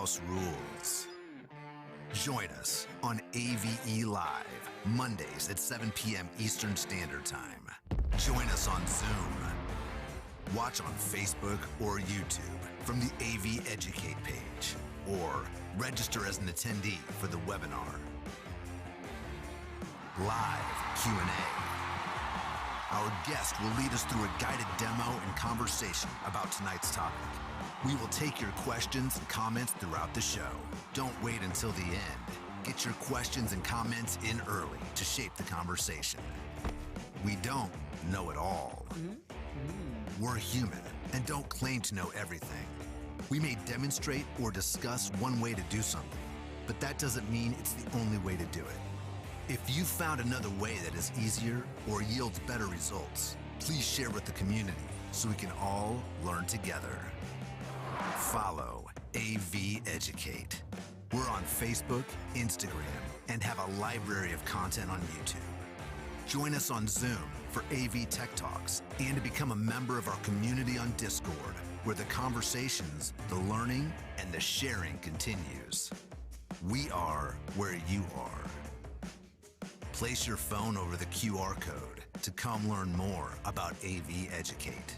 house rules. Join us on AVE Live, Mondays at 7 p.m. Eastern Standard Time. Join us on Zoom. Watch on Facebook or YouTube from the AV Educate page, or register as an attendee for the webinar. Live Q&A. Our guest will lead us through a guided demo and conversation about tonight's topic. We will take your questions and comments throughout the show. Don't wait until the end. Get your questions and comments in early to shape the conversation. We don't know it all. We're human and don't claim to know everything. We may demonstrate or discuss one way to do something, but that doesn't mean it's the only way to do it. If you found another way that is easier or yields better results, please share with the community so we can all learn together. Follow AV Educate. We're on Facebook, Instagram, and have a library of content on YouTube. Join us on Zoom for AV Tech Talks and to become a member of our community on Discord, where the conversations, the learning, and the sharing continues. We are where you are. Place your phone over the QR code to come learn more about AV Educate.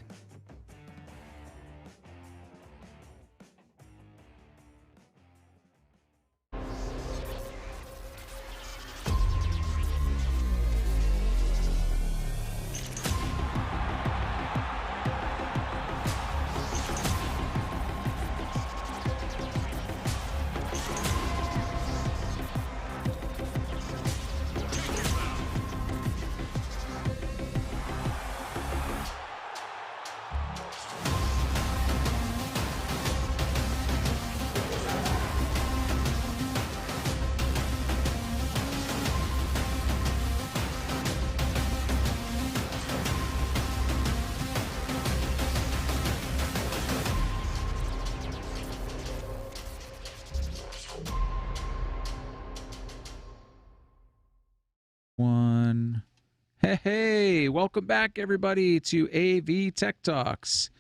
Hey, welcome back, everybody, to AV Tech Talks.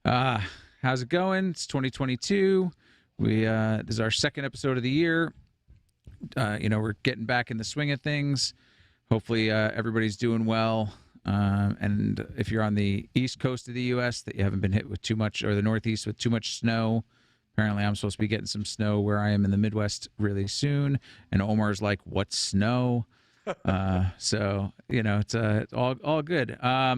How's it going? It's 2022. This is our second episode of the year. We're getting back in the swing of things. Hopefully, everybody's doing well. And if you're on the east coast of the U.S., that you haven't been hit with too much, or the northeast with too much snow. Apparently, I'm supposed to be getting some snow where I am in the Midwest really soon. And Omar's like, "What's snow?" So it's all good. I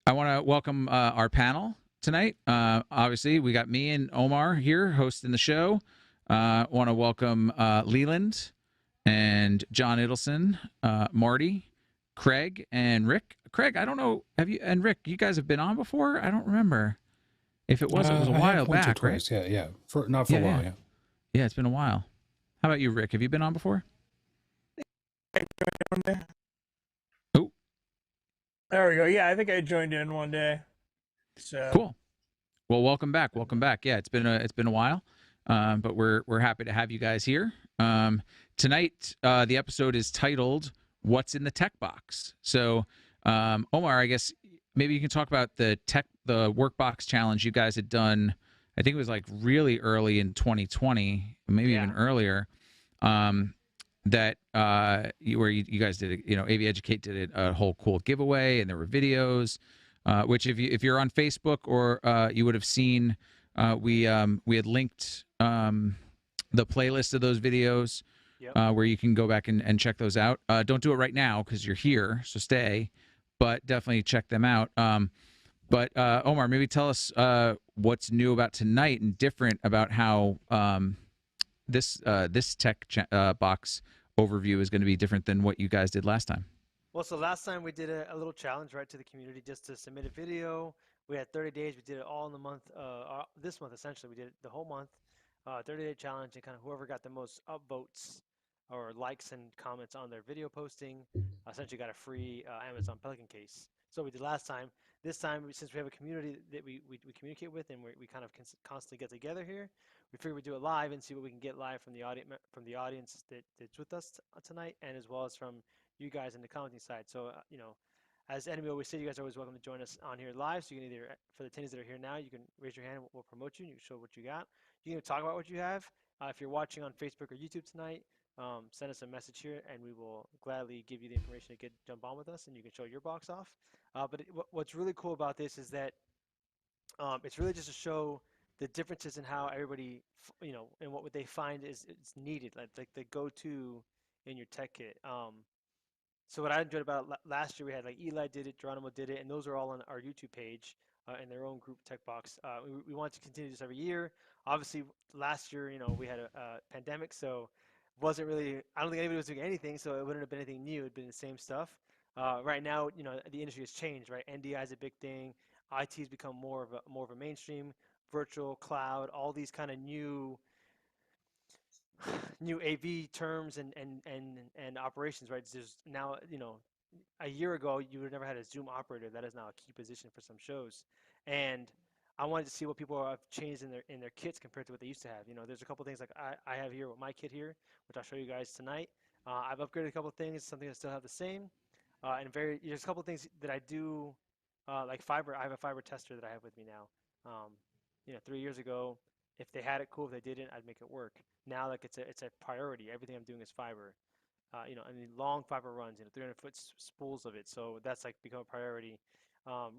want to welcome our panel tonight. Obviously, we got me and Omar here hosting the show. Want to welcome Leland and John Idelson, Marty, Craig, and Rick. Craig, I don't know. Have you and Rick? You guys have been on before? I don't remember. If it was, it was a while back, right? Yeah. Not for a while, yeah. Yeah, it's been a while. How about you, Rick? Have you been on before? Oh, there we go. Yeah, I think I joined in one day. So cool. Well, welcome back. Yeah, it's been a while, but we're happy to have you guys here. Tonight, the episode is titled "What's in the Tech Box." So, Omar, I guess maybe you can talk about the WorkBox challenge you guys had done. I think it was like really early in 2020, maybe even earlier. Where you guys did it, AV Educate did a whole cool giveaway, and there were videos, which if you're on Facebook or you would have seen, we had linked the playlist of those videos, where you can go back and check those out. Don't do it right now because you're here, so stay, but definitely check them out. But Omar, maybe tell us what's new about tonight and different about how this tech box overview is going to be different than what you guys did last time. Well, so last time we did a little challenge right to the community just to submit a video. We had 30 days. We did it all in the month. This month, essentially, we did it the whole month. 30-day challenge, and kind of whoever got the most upvotes or likes and comments on their video posting essentially got a free Amazon Pelican case. So we did last time. This time, since we have a community that we communicate with and we kind of constantly get together here, we figured we'd do it live and see what we can get live from the audience that's with us tonight, and as well as from you guys in the commenting side. So as Enemy always said, you guys are always welcome to join us on here live. So you can either, for the attendees that are here now, you can raise your hand, we'll promote you, and you can show what you got. You can talk about what you have. If you're watching on Facebook or YouTube tonight, send us a message here, and we will gladly give you the information to jump on with us, and you can show your box off. What's really cool about this is that it's really just to show the differences in how everybody, and what they find is needed, like the go-to in your tech kit. So what I enjoyed about last year, we had like Eli did it, Geronimo did it, and those are all on our YouTube page in their own group tech box. We want to continue this every year. Obviously, last year, we had a pandemic, so wasn't really. I don't think anybody was doing anything, so it wouldn't have been anything new. It'd been the same stuff. Right now, the industry has changed, right? NDI is a big thing. IT has become more of a mainstream. Virtual cloud, all these kind of new AV terms and operations, right? There's now, a year ago you would have never had a Zoom operator. That is now a key position for some shows, and I wanted to see what people have changed in their kits compared to what they used to have. There's a couple things like I have here with my kit here, which I'll show you guys tonight. I've upgraded a couple things, something that still have the same, there's a couple things that I do, like fiber. I have a fiber tester that I have with me now. 3 years ago, if they had it, cool. If they didn't, I'd make it work. Now, like it's a priority. Everything I'm doing is fiber. Long fiber runs, 300-foot spools of it. So that's like become a priority.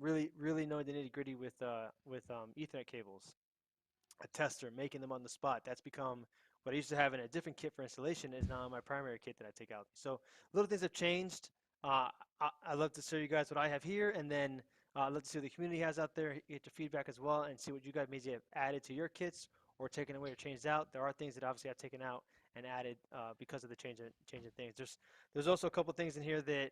Really knowing the nitty gritty with Ethernet cables. A tester, making them on the spot. That's become what I used to have in a different kit for installation is now my primary kit that I take out. So little things have changed. I'd love to show you guys what I have here, and then I'd love to see what the community has out there, get your feedback as well, and see what you guys maybe have added to your kits or taken away or changed out. There are things that obviously I've taken out and added because of the change in things. There's also a couple things in here that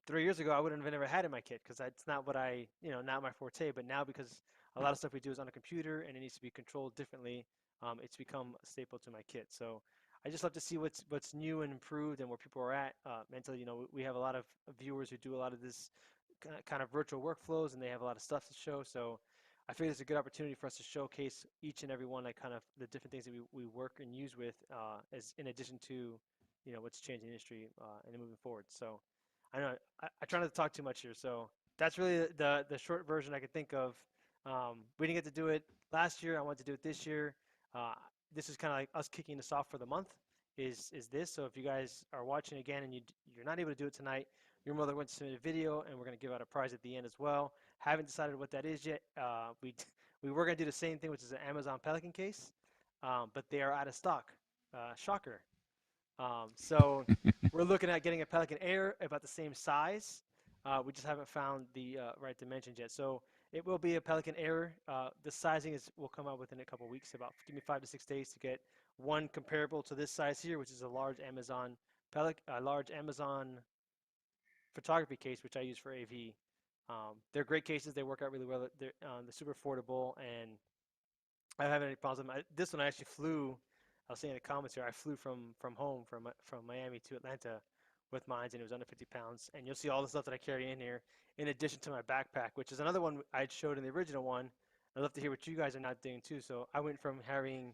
3 years ago I wouldn't have never had in my kit because it's not what not my forte. But now, because a lot of stuff we do is on a computer and it needs to be controlled differently, it's become a staple to my kit. So I just love to see what's new and improved and where people are at mentally. We have a lot of viewers who do a lot of this kind of virtual workflows, and they have a lot of stuff to show. So I figure it's a good opportunity for us to showcase each and every one, like kind of the different things that we work and use with, as in addition to what's changing the industry and moving forward. So I know I try not to talk too much here. So that's really the short version I could think of. We didn't get to do it last year. I want to do it this year. This is kind of like us kicking this off for the month. Is this? So if you guys are watching again and you're not able to do it tonight, your mother went to submit a video, and we're going to give out a prize at the end as well. Haven't decided what that is yet. We were going to do the same thing, which is an Amazon Pelican case, but they are out of stock. Shocker. So we're looking at getting a Pelican Air about the same size. We just haven't found the right dimensions yet. So it will be a Pelican Air. The sizing will come out within a couple of weeks. Give me 5 to 6 days to get one comparable to this size here, which is a large Amazon photography case, which I use for AV. They're great cases. They work out really well. They're super affordable, and I don't have any problems with them. This one I actually flew. I was saying in the comments here, I flew from home from Miami to Atlanta with mine, and it was under 50 pounds. And you'll see all the stuff that I carry in here, in addition to my backpack, which is another one I showed in the original one. I'd love to hear what you guys are not doing too. So I went from carrying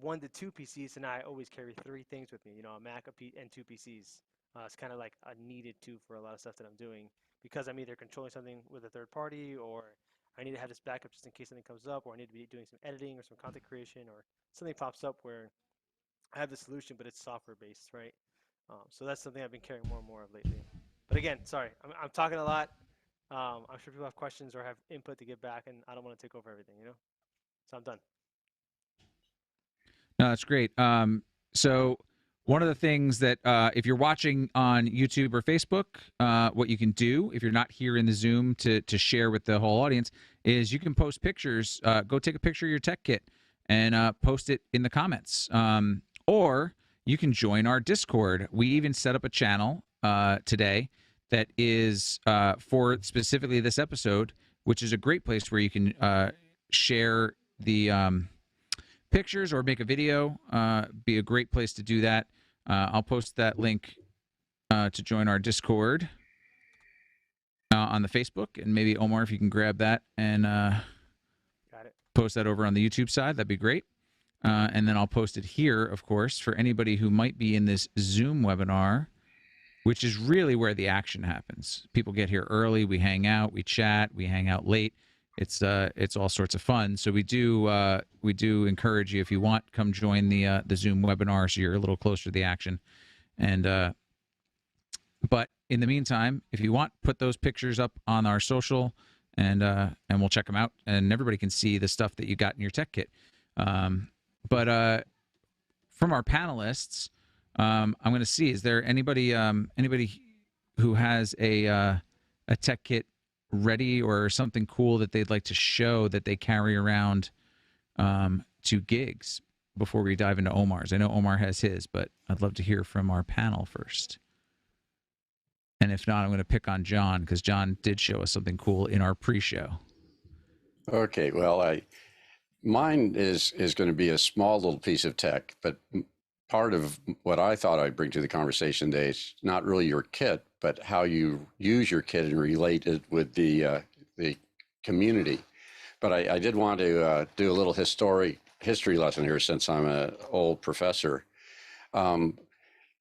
1 to 2 PCs, and now I always carry 3 things with me. A Mac, and 2 PCs. It's kind of like a needed to for a lot of stuff that I'm doing, because I'm either controlling something with a third party, or I need to have this backup just in case something comes up, or I need to be doing some editing or some content creation, or something pops up where I have the solution, but it's software based, right? So that's something I've been carrying more and more of lately. But again, sorry, I'm talking a lot. I'm sure people have questions or have input to give back, and I don't want to take over everything, So I'm done. No, that's great. So one of the things that if you're watching on YouTube or Facebook, what you can do if you're not here in the Zoom to share with the whole audience is you can post pictures. Go take a picture of your tech kit and post it in the comments. Or you can join our Discord. We even set up a channel today that is for specifically this episode, which is a great place where you can share the pictures or make a video. Be a great place to do that. I'll post that link to join our Discord on the Facebook, and maybe Omar, if you can grab that and Got it. Post that over on the YouTube side, that'd be great. And then I'll post it here, of course, for anybody who might be in this Zoom webinar, which is really where the action happens. People get here early, we hang out, we chat, we hang out late. it's all sorts of fun. So we do encourage you, if you want, come join the Zoom webinar so you're a little closer to the action. And but in the meantime, if you want, put those pictures up on our social, and we'll check them out, and everybody can see the stuff that you got in your tech kit. But from our panelists, I'm going to see, is there anybody who has a tech kit ready or something cool that they'd like to show that they carry around to gigs before we dive into Omar's? I know Omar has his, but I'd love to hear from our panel first. And if not, I'm going to pick on John, because John did show us something cool in our pre-show. Okay, well, mine is going to be a small little piece of tech, but part of what I thought I'd bring to the conversation today is not really your kit, but how you use your kit and relate it with the community. But I did want to do a little history lesson here, since I'm an old professor.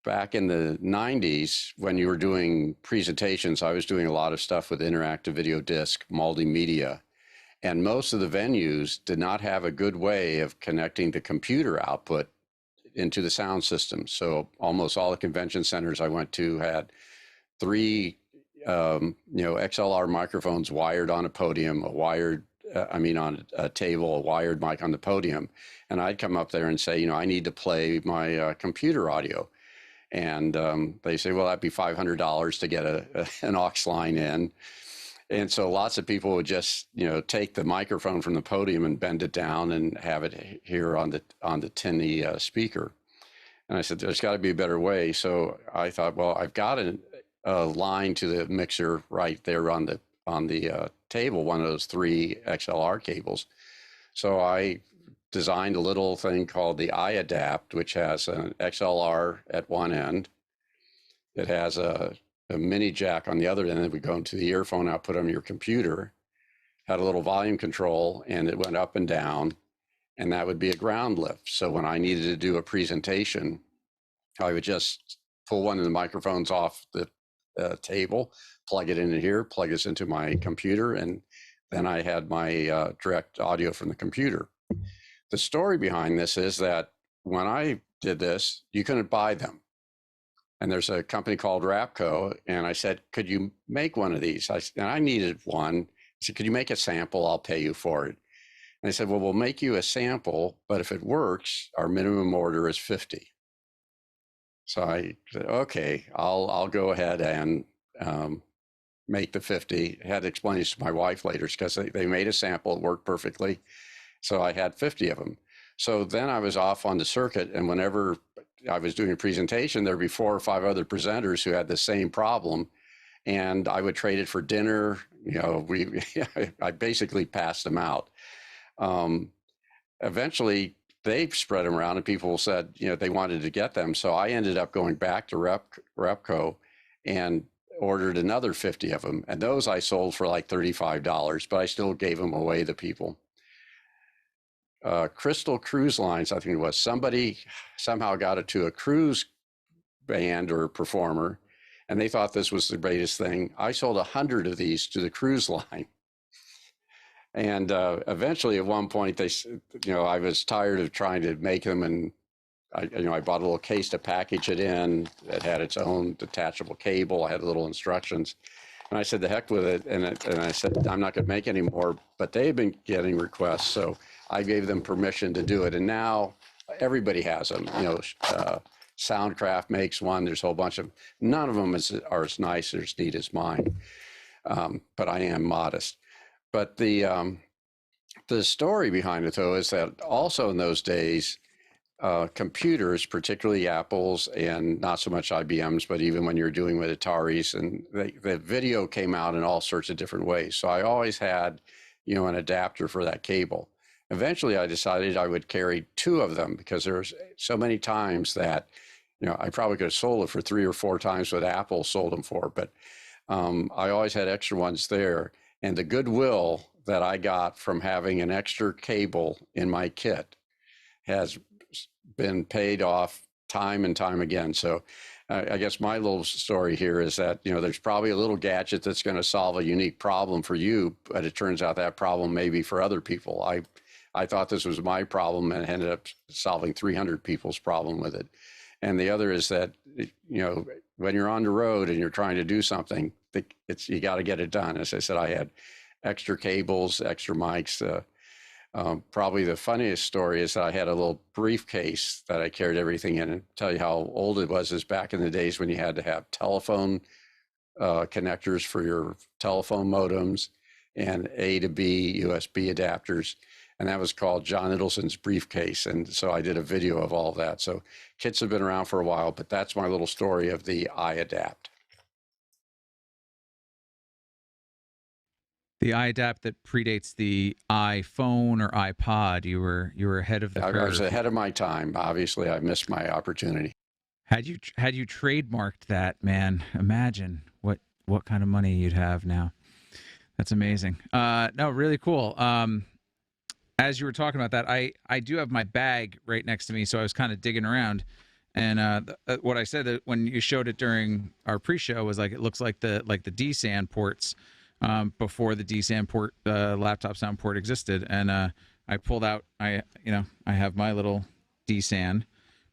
Back in the 90s, when you were doing presentations, I was doing a lot of stuff with interactive video disc, multimedia, and most of the venues did not have a good way of connecting the computer output into the sound system. So almost all the convention centers I went to had 3 XLR microphones wired on a podium, on a table, a wired mic on the podium. And I'd come up there and say, I need to play my computer audio. And they say, well, that'd be $500 to get an aux line in. And so lots of people would just, take the microphone from the podium and bend it down and have it here on the tinny speaker. And I said, there's got to be a better way. So I thought, well, I've got a line to the mixer right there on the table, one of those 3 XLR cables. So I designed a little thing called the iAdapt, which has an XLR at one end. It has a mini jack on the other end that would go into the earphone output on your computer, had a little volume control, and it went up and down, and that would be a ground lift. So when I needed to do a presentation, I would just pull one of the microphones off the table, plug it into here, plug this into my computer, and then I had my direct audio from the computer. The story behind this is that when I did this, you couldn't buy them. And there's a company called Rapco, and I said, could you make one of these? And I needed one. I said, could you make a sample? I'll pay you for it. And they said, well, we'll make you a sample, but if it works, our minimum order is 50. So I said, okay, I'll go ahead and make the 50. I had to explain this to my wife later, because they made a sample, it worked perfectly. So I had 50 of them. So then I was off on the circuit, and whenever I was doing a presentation, there'd be 4 or 5 other presenters who had the same problem, and I would trade it for dinner. I basically passed them out. Eventually, they spread them around, and people said, they wanted to get them. So I ended up going back to Repco and ordered another 50 of them, and those I sold for like $35, but I still gave them away to people. Crystal Cruise Lines, I think it was, somebody somehow got it to a cruise band or performer, and they thought this was the greatest thing. I sold 100 of these to the cruise line. And eventually, at one point, I was tired of trying to make them, and I bought a little case to package it in. It had its own detachable cable. I had little instructions. And I said, the heck with it. And I said, I'm not going to make any more. But they've been getting requests, so I gave them permission to do it. And now everybody has them. Soundcraft makes one. There's a whole bunch of, none of them are as nice or as neat as mine. But I am modest. But the story behind it, though, is that also in those days, computers, particularly Apple's and not so much IBM's, but even when you're doing with Ataris, and the video came out in all sorts of different ways. So I always had, an adapter for that cable. Eventually, I decided I would carry 2 of them, because there's so many times that, I probably could have sold it for 3 or 4 times what Apple sold them for. But I always had extra ones there. And the goodwill that I got from having an extra cable in my kit has been paid off time and time again. So I guess my little story here is that, there's probably a little gadget that's going to solve a unique problem for you, but it turns out that problem may be for other people. I thought this was my problem and ended up solving 300 people's problem with it. And the other is that, when you're on the road and you're trying to do something, you got to get it done. As I said, I had extra cables, extra mics. Probably the funniest story is that I had a little briefcase that I carried everything in. And tell you how old it was is back in the days when you had to have telephone connectors for your telephone modems and A to B USB adapters. And that was called John Iddleson's briefcase. And so I did a video of all of that. So kits have been around for a while, but that's my little story of the iAdapt. The iAdapt that predates the iPhone or iPod. You were ahead of the curve. I was ahead of my time. Obviously, I missed my opportunity. Had you trademarked that, man, imagine what kind of money you'd have now. That's amazing. No, really cool. As you were talking about that, I do have my bag right next to me, so I was kind of digging around. And what I said that when you showed it during our pre-show was like it looks like the DSAN ports before the DSAN port laptop sound port existed. And I pulled out I have my little DSAN,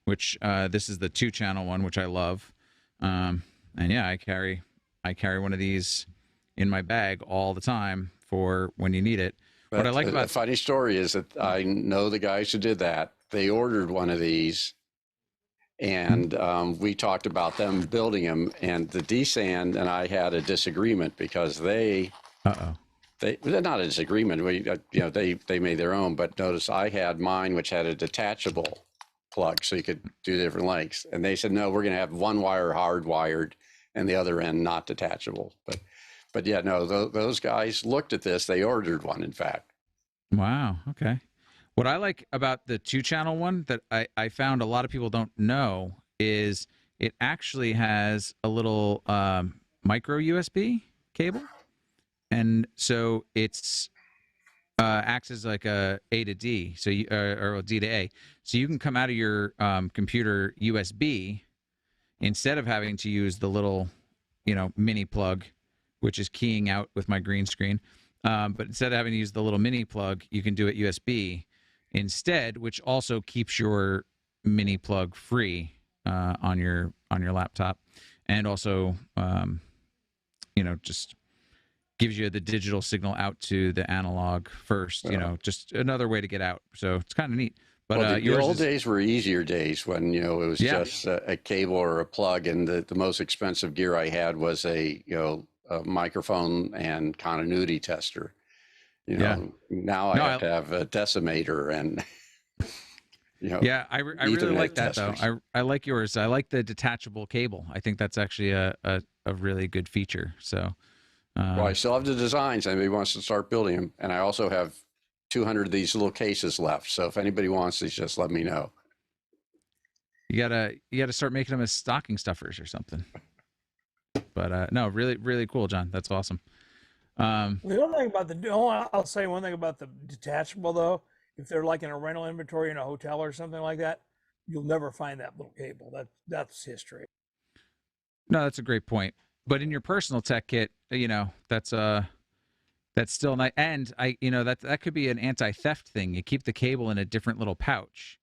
which this is the 2-channel one, which I love. And yeah, I carry one of these in my bag all the time for when you need it. What I like about the funny story is that I know the guys who did that. They ordered one of these, and we talked about them building them. And the DSAN and I had a disagreement because they're not a disagreement. They made their own. But notice I had mine, which had a detachable plug, so you could do different lengths. And they said, no, we're going to have one wire hardwired, and the other end not detachable. But yeah, no, those guys looked at this. They ordered one, in fact. Wow. Okay. What I like about the 2-channel one that I found a lot of people don't know is it actually has a little micro USB cable. And so it's acts as like a to D, so or D to A. So you can come out of your computer USB instead of having to use the little, mini plug, which is keying out with my green screen. But instead of having to use the little mini plug, you can do it USB instead, which also keeps your mini plug free on your laptop, and also just gives you the digital signal out to the analog first. Just another way to get out. So it's kind of neat. But the old days were easier days when it was just a cable or a plug, and the most expensive gear I had was a microphone and continuity tester. Now I have to have a decimator and Yeah, I really like that testers. Though. I like yours. I like the detachable cable. I think that's actually a really good feature. So well, I still have the designs. Anybody wants to start building them, and I also have 200 of these little cases left. So if anybody wants these, just let me know. You gotta start making them as stocking stuffers or something. But no, really, really cool, John. That's awesome. The one thing about I'll say one thing about the detachable though. If they're like in a rental inventory in a hotel or something like that, you'll never find that little cable. That's history. No, that's a great point. But in your personal tech kit, that's still nice. And that could be an anti-theft thing. You keep the cable in a different little pouch,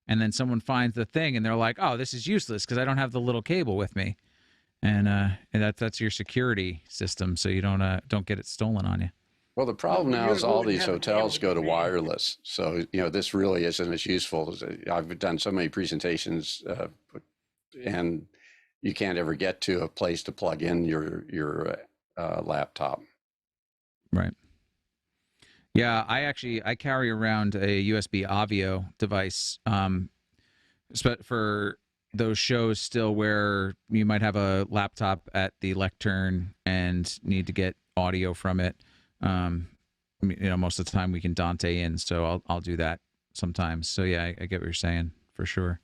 and then someone finds the thing and they're like, "Oh, this is useless because I don't have the little cable with me." And that's your security system, so you don't get it stolen on you. Well, the problem now is all these hotels go to wireless, so this really isn't as useful. I've done so many presentations, and you can't ever get to a place to plug in your laptop. Right. Yeah, I carry around a USB Avio device, for those shows still where you might have a laptop at the lectern and need to get audio from it. Most of the time we can Dante in, so I'll do that sometimes. So yeah, I get what you're saying for sure.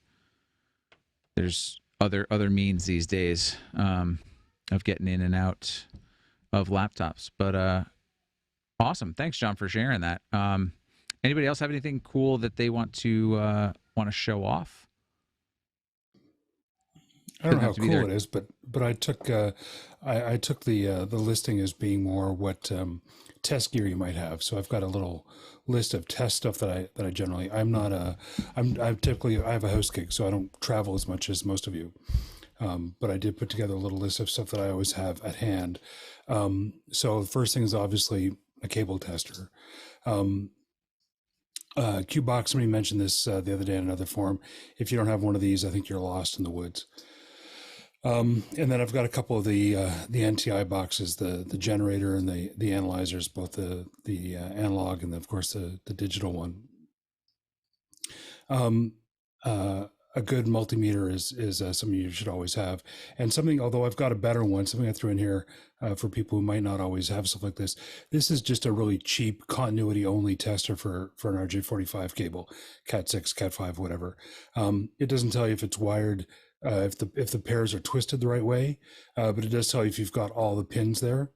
There's other means these days of getting in and out of laptops, but awesome. Thanks, John, for sharing that. Anybody else have anything cool that they want to show off? I don't know how cool it is, but I took I took the listing as being more what test gear you might have. So I've got a little list of test stuff that I generally, I'm typically, I have a host gig, so I don't travel as much as most of you. But I did put together a little list of stuff that I always have at hand. So the first thing is obviously a cable tester. WorkBox, somebody mentioned this the other day in another forum. If you don't have one of these, I think you're lost in the woods. And then I've got a couple of the NTI boxes, the generator and the analyzers, both the analog and of course the digital one. A good multimeter is something you should always have, and something. Although I've got a better one, something I threw in here for people who might not always have stuff like this. This is just a really cheap continuity only tester for an RJ45 cable, Cat 6, Cat 5, whatever. It doesn't tell you if it's wired, if the pairs are twisted the right way, but it does tell you if you've got all the pins there.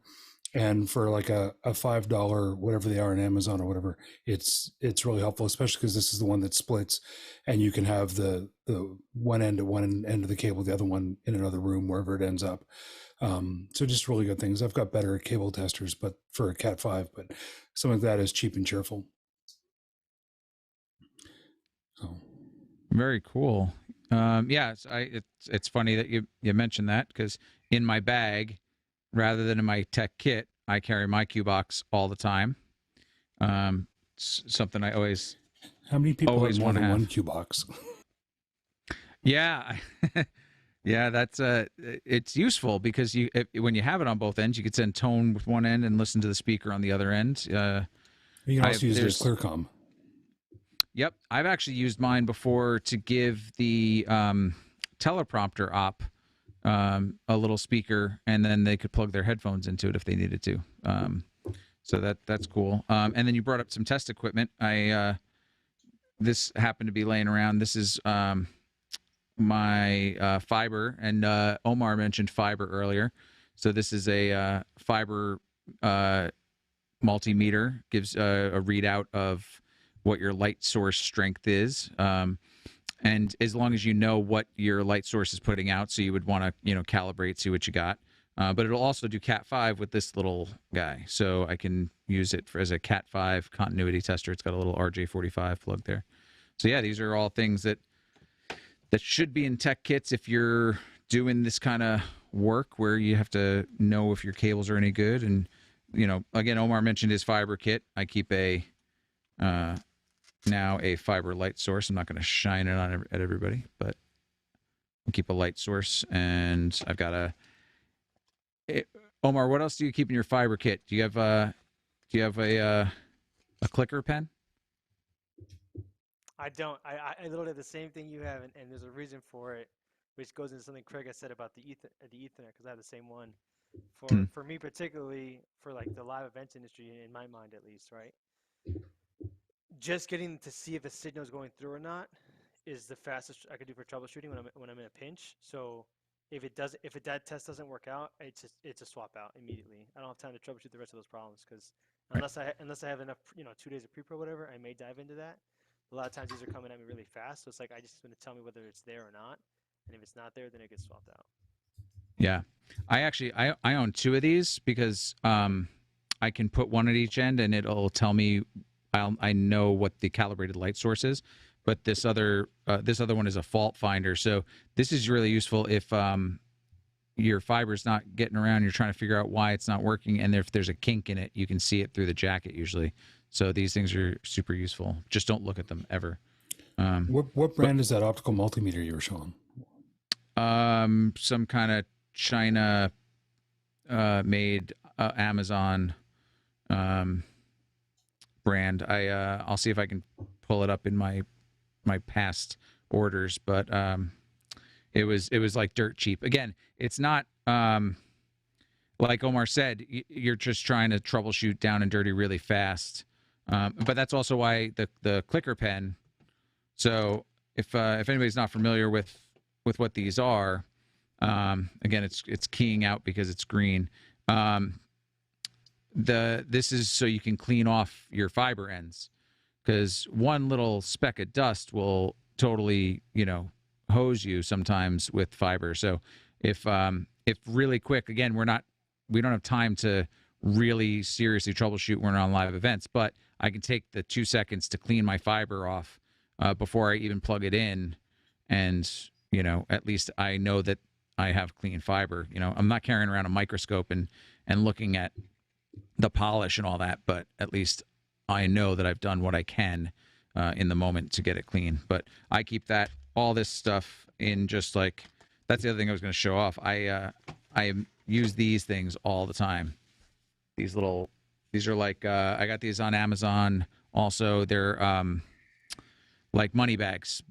And for like a $5, whatever they are on Amazon or whatever, it's really helpful, especially because this is the one that splits, and you can have the one end at one end of the cable, the other one in another room, wherever it ends up. So just really good things. I've got better cable testers, but for a Cat 5, but something like that is cheap and cheerful. So very cool. Yeah, it's funny that you mentioned that, because in my bag, rather than in my tech kit, I carry my WorkBox all the time. Something I always. How many people always want one WorkBox? Yeah, yeah, that's it's useful because when you have it on both ends, you could send tone with one end and listen to the speaker on the other end. You can also use it as ClearCom. Yep, I've actually used mine before to give the teleprompter op a little speaker, and then they could plug their headphones into it if they needed to. So that's cool. And then you brought up some test equipment. This happened to be laying around. This is my fiber, and Omar mentioned fiber earlier. So this is a fiber multimeter, gives a readout of what your light source strength is. And as long as you know what your light source is putting out, so you would want to, calibrate, see what you got. But it'll also do Cat 5 with this little guy. So I can use it as a Cat 5 continuity tester. It's got a little RJ45 plug there. So yeah, these are all things that should be in tech kits if you're doing this kind of work where you have to know if your cables are any good. And, again, Omar mentioned his fiber kit. I keep now a fiber light source. I'm not going to shine it on at everybody, but I'll keep a light source. And I've got Omar, what else do you keep in your fiber kit? Do you have a clicker pen? I don't. I literally have the same thing you have, and there's a reason for it, which goes into something Craig has said about the Ethernet, because I have the same one. For me particularly, for like the live events industry, in my mind at least, right? Just getting to see if a signal is going through or not is the fastest I could do for troubleshooting when I'm in a pinch. So if that test doesn't work out, it's a swap out immediately. I don't have time to troubleshoot the rest of those problems, because unless I have enough 2 days of pre-pro or whatever, I may dive into that. A lot of times these are coming at me really fast, so it's like I just want to tell me whether it's there or not, and if it's not there, then it gets swapped out. Yeah, I own 2 of these because I can put one at each end and it'll tell me. I know what the calibrated light source is, but this other one is a fault finder. So this is really useful if your fiber's not getting around, you're trying to figure out why it's not working, and if there's a kink in it, you can see it through the jacket usually. So these things are super useful. Just don't look at them ever. What brand is that optical multimeter you were showing? Some kind of China made Amazon brand. I'll see if I can pull it up in my past orders, but it was like dirt cheap. Again, it's not like Omar said, you're just trying to troubleshoot down and dirty really fast. But that's also why the clicker pen. So if anybody's not familiar with what these are, again, it's keying out because it's green. This is so you can clean off your fiber ends, because one little speck of dust will totally hose you sometimes with fiber. So if really quick, again, we don't have time to really seriously troubleshoot when we're on live events, but I can take the 2 seconds to clean my fiber off before I even plug it in, and at least I know that I have clean fiber. I'm not carrying around a microscope and looking at the polish and all that, but at least I know that I've done what I can in the moment to get it clean. But I keep all this stuff in just like, that's the other thing I was going to show off. I use these things all the time. These are like, I got these on Amazon. Also, they're like money bags,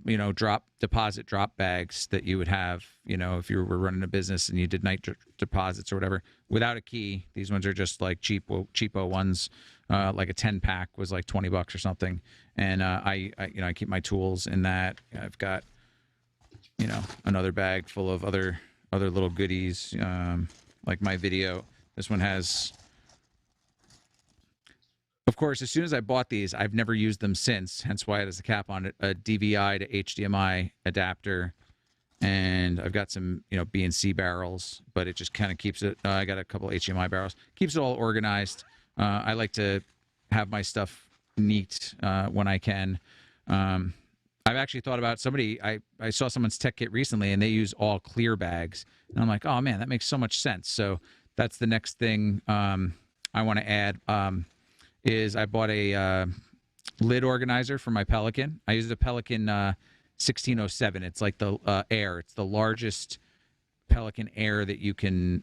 deposit drop bags that you would have, if you were running a business and you did night deposits or whatever without a key. These ones are just like cheapo ones. Like a 10-pack was like $20 or something. And I keep my tools in that. I've got, another bag full of other little goodies, like my video. This one has, of course, as soon as I bought these, I've never used them since, hence why it has a cap on it, a DVI to HDMI adapter, and I've got some, B&C barrels, but it just kind of keeps it, I got a couple HDMI barrels, keeps it all organized. I like to have my stuff neat when I can. I've actually thought about I saw someone's tech kit recently, and they use all clear bags, and I'm like, oh man, that makes so much sense. So that's the next thing I want to add. Is I bought a lid organizer for my Pelican. I use a Pelican 1607. It's like the Air. It's the largest Pelican Air that you can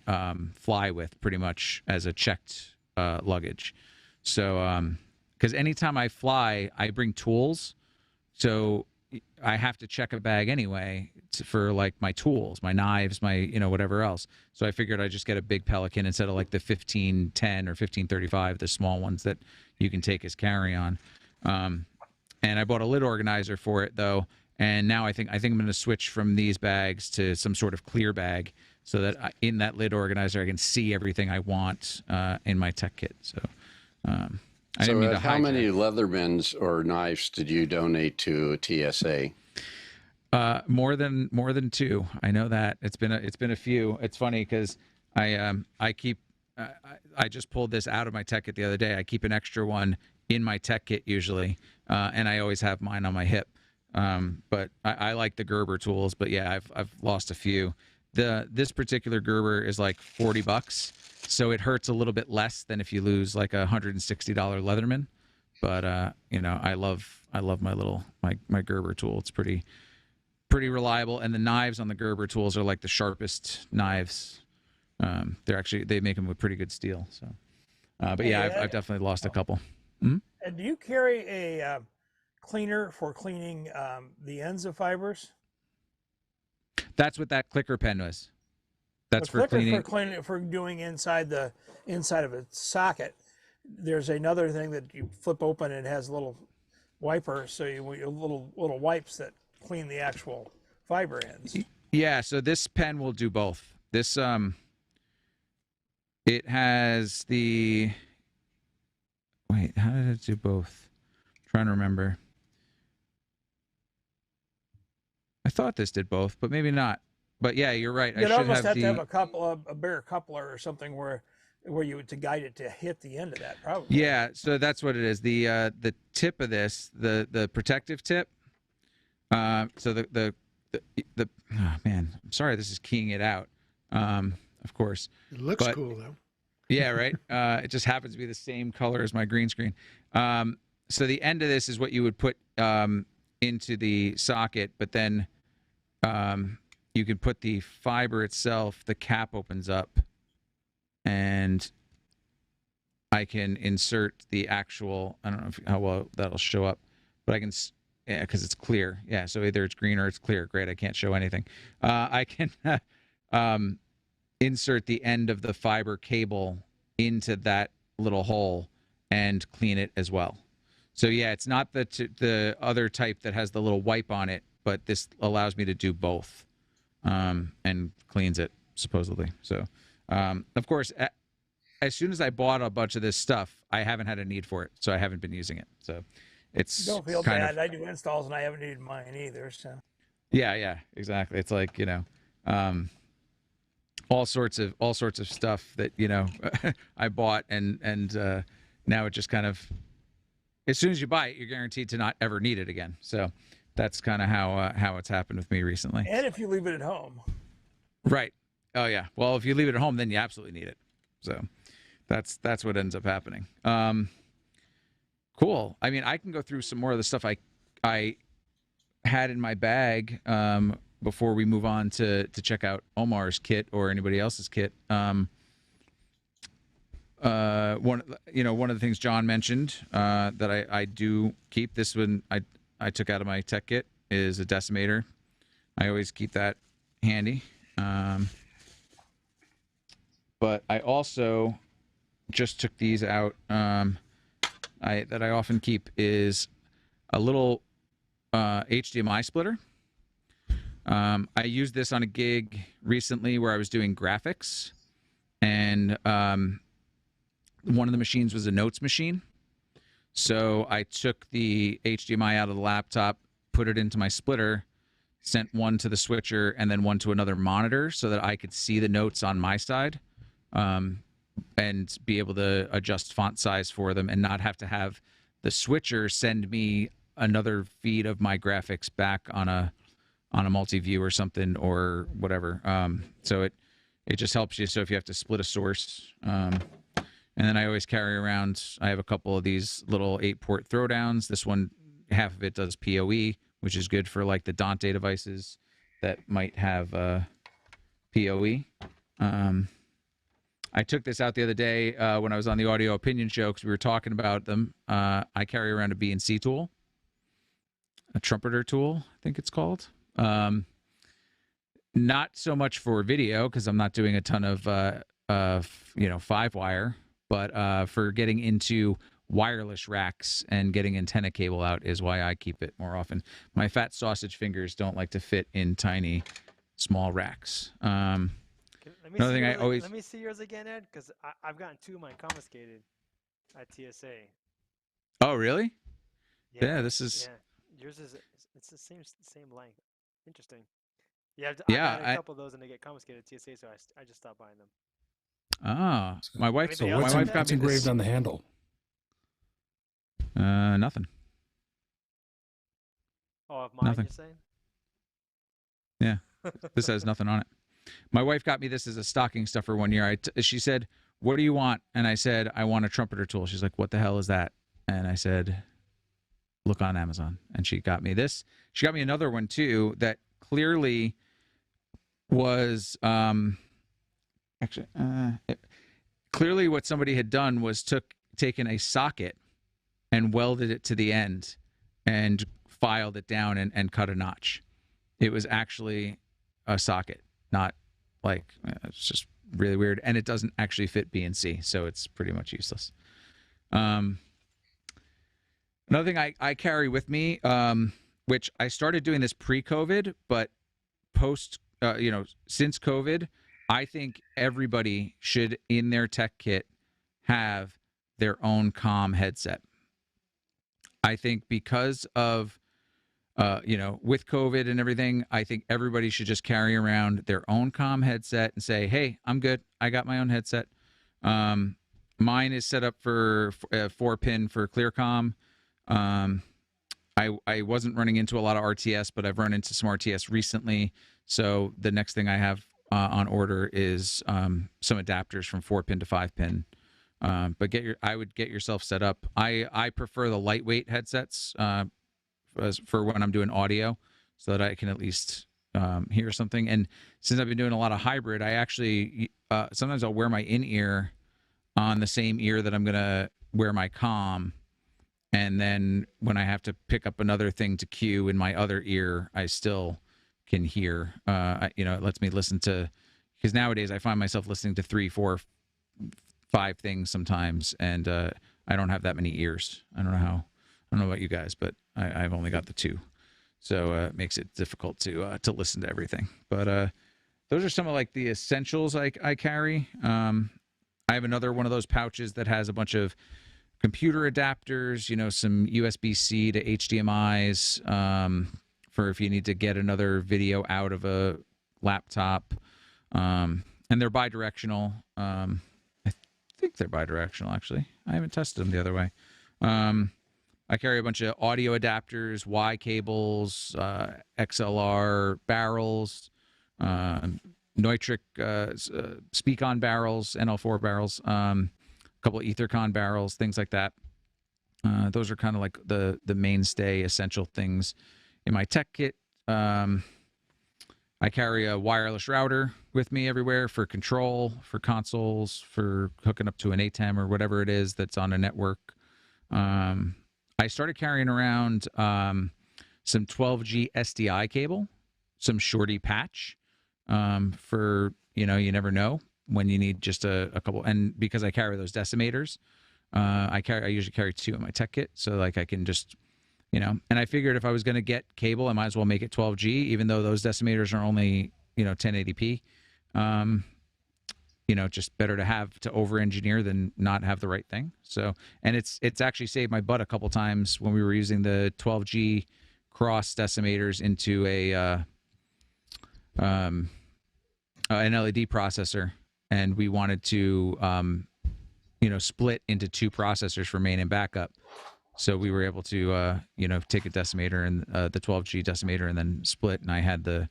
fly with, pretty much, as a checked luggage. So, because anytime I fly, I bring tools, so I have to check a bag anyway for like my tools, my knives, my whatever else. So I figured I'd just get a big Pelican instead of like the 1510 or 1535, the small ones that you can take as carry-on. And I bought a lid organizer for it though, and now I think I'm going to switch from these bags to some sort of clear bag, so that in that lid organizer I can see everything I want in my tech kit. So. I didn't mean to how many Leathermans or knives did you donate to TSA? More than 2. I know that it's been a few. It's funny because I just pulled this out of my tech kit the other day. I keep an extra one in my tech kit usually, and I always have mine on my hip. But I like the Gerber tools. But yeah, I've lost a few. This particular Gerber is like $40. So it hurts a little bit less than if you lose like a $160 Leatherman, but I love my Gerber tool. It's pretty reliable, and the knives on the Gerber tools are like the sharpest knives. They make them with pretty good steel. So, but yeah, I've definitely lost a couple. Mm-hmm. And do you carry a cleaner for cleaning the ends of fibers? That's what that clicker pen was. That's for cleaning. For doing inside of a socket. There's another thing that you flip open, and it has a little wiper, so little wipes that clean the actual fiber ends. Yeah, so this pen will do both. This it has the, wait, how did it do both? I'm trying to remember. I thought this did both, but maybe not. But yeah, you're right. You'd almost have to have a bigger coupler or something where you would to guide it to hit the end of that, probably. Yeah, so that's what it is. The tip of this, the protective tip. So the oh man, I'm sorry, this is keying it out. Of course. It looks cool though. Yeah, right. It just happens to be the same color as my green screen. So the end of this is what you would put into the socket, but then you can put the fiber itself, the cap opens up, and I can insert the actual, I don't know how well that'll show up, but I can, yeah, because it's clear. Yeah, so either it's green or it's clear. Great, I can't show anything. I can insert the end of the fiber cable into that little hole and clean it as well. So yeah, it's not the other type that has the little wipe on it, but this allows me to do both. And cleans it supposedly. So, of course, as soon as I bought a bunch of this stuff, I haven't had a need for it, so I haven't been using it. So, it's don't feel bad. I do installs and I haven't needed mine either. So, Yeah, exactly. It's like, all sorts of stuff that, I bought and now it just kind of, as soon as you buy it, you're guaranteed to not ever need it again. So that's kind of how it's happened with me recently. And if you leave it at home. Right. Oh yeah. Well, if you leave it at home, then you absolutely need it. So that's what ends up happening. Cool. I mean, I can go through some more of the stuff I had in my bag before we move on to check out Omar's kit or anybody else's kit. One of the things John mentioned that I do keep, this one I took out of my tech kit, is a decimator. I always keep that handy. But I also just took these out. That I often keep is a little HDMI splitter. I used this on a gig recently where I was doing graphics, and one of the machines was a notes machine. So I took the HDMI out of the laptop, put it into my splitter, sent one to the switcher, and then one to another monitor so that I could see the notes on my side, and be able to adjust font size for them and not have to have the switcher send me another feed of my graphics back on a multi-view or something or whatever. So it just helps you. So if you have to split a source, and then I always carry around, I have a couple of these little 8-port throwdowns. This one, half of it does PoE, which is good for like the Dante devices that might have PoE. I took this out the other day when I was on the Audio Opinion Show because we were talking about them. I carry around a B&C tool, a trumpeter tool, I think it's called. Not so much for video because I'm not doing a ton of 5-wire, but for getting into wireless racks and getting antenna cable out is why I keep it more often. My fat sausage fingers don't like to fit in tiny, small racks. Another thing let me see yours again, Ed, because I've gotten 2 of mine confiscated at TSA. Oh, really? Yeah, this is. Yeah, yours is. It's the same length. Interesting. Yeah, I've had a couple of those and they get confiscated at TSA, so I just stopped buying them. Ah, my wife. So my what's wife got me engraved this. on the handle? Nothing. Oh, of mine, Nothing. you're saying? Yeah, this has nothing on it. My wife got me this as a stocking stuffer one year. She said, "What do you want?" And I said, "I want a trumpeter tool." She's like, "What the hell is that?" And I said, "Look on Amazon." And she got me this. She got me another one too that clearly was clearly what somebody had done was taken a socket and welded it to the end and filed it down and cut a notch. It was actually a socket, not like, it's just really weird. And it doesn't actually fit B&C, so it's pretty much useless. Another thing I carry with me, which I started doing this pre-COVID, but since COVID, I think everybody should, in their tech kit, have their own comm headset. I think because of, with COVID and everything, I think everybody should just carry around their own comm headset and say, "Hey, I'm good. I got my own headset." Mine is set up for 4-pin for ClearComm. I wasn't running into a lot of RTS, but I've run into some RTS recently. So the next thing I have on order is some adapters from 4-pin to 5-pin. But I would get yourself set up. I prefer the lightweight headsets for when I'm doing audio, so that I can at least hear something. And since I've been doing a lot of hybrid, I actually sometimes I'll wear my in-ear on the same ear that I'm gonna wear my comm, and then when I have to pick up another thing to cue in my other ear, I still can hear. It lets me listen to, because nowadays I find myself listening to 3, 4, 5 things sometimes, and I don't have that many ears. I don't know about you guys, but I've only got the 2, so it makes it difficult to listen to everything. But those are some of like the essentials I carry. I have another one of those pouches that has a bunch of computer adapters, some USB-C to HDMI's for if you need to get another video out of a laptop. And they're bidirectional. I think they're bidirectional, actually. I haven't tested them the other way. I carry a bunch of audio adapters, Y cables, XLR barrels, Neutrik speak-on barrels, NL4 barrels, a couple of Ethercon barrels, things like that. Those are kind of like the mainstay essential things in my tech kit. I carry a wireless router with me everywhere for control, for consoles, for hooking up to an ATEM or whatever it is that's on a network. I started carrying around some 12G SDI cable, some shorty patch for, you never know when you need just a couple. And because I carry those decimators, I usually carry 2 in my tech kit, so like I can just, and I figured if I was going to get cable, I might as well make it 12G, even though those decimators are only 1080p. Just better to have to over-engineer than not have the right thing. So, and it's actually saved my butt a couple times when we were using the 12G cross decimators into an LED processor, and we wanted to split into 2 processors for main and backup. So we were able to, take a decimator and the 12G decimator and then split. And I had the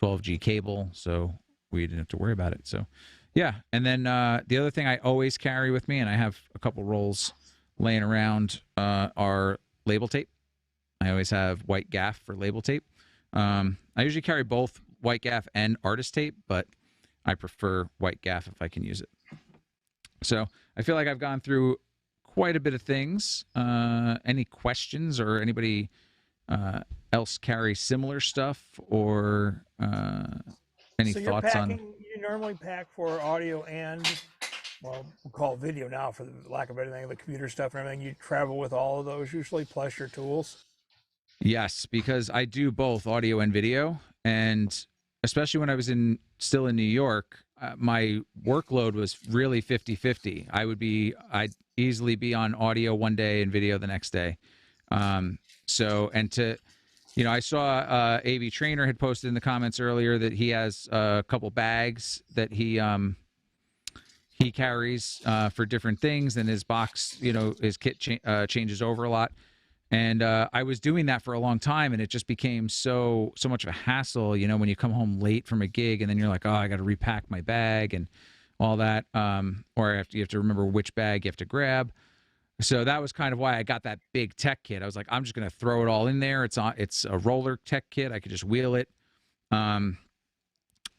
12G cable, so we didn't have to worry about it. So, yeah. And then the other thing I always carry with me, and I have a couple rolls laying around, are label tape. I always have white gaff for label tape. I usually carry both white gaff and artist tape, but I prefer white gaff if I can use it. So I feel like I've gone through quite a bit of things. Any questions, or anybody else carry similar stuff, or any thoughts on? You normally pack for audio and, well, we'll call it video now for the lack of anything, the computer stuff and everything. You travel with all of those usually, plus your tools? Yes, because I do both audio and video, and especially when I was still in New York, my workload was really 50-50. I'd easily be on audio one day and video the next day. I saw AV Trainer had posted in the comments earlier that he has a couple bags that he carries for different things, and his box, his kit changes over a lot. And I was doing that for a long time, and it just became so much of a hassle, when you come home late from a gig, and then you're like, oh, I got to repack my bag and all that, or you have to remember which bag you have to grab. So that was kind of why I got that big tech kit. I was like, I'm just going to throw it all in there. It's a roller tech kit. I could just wheel it. And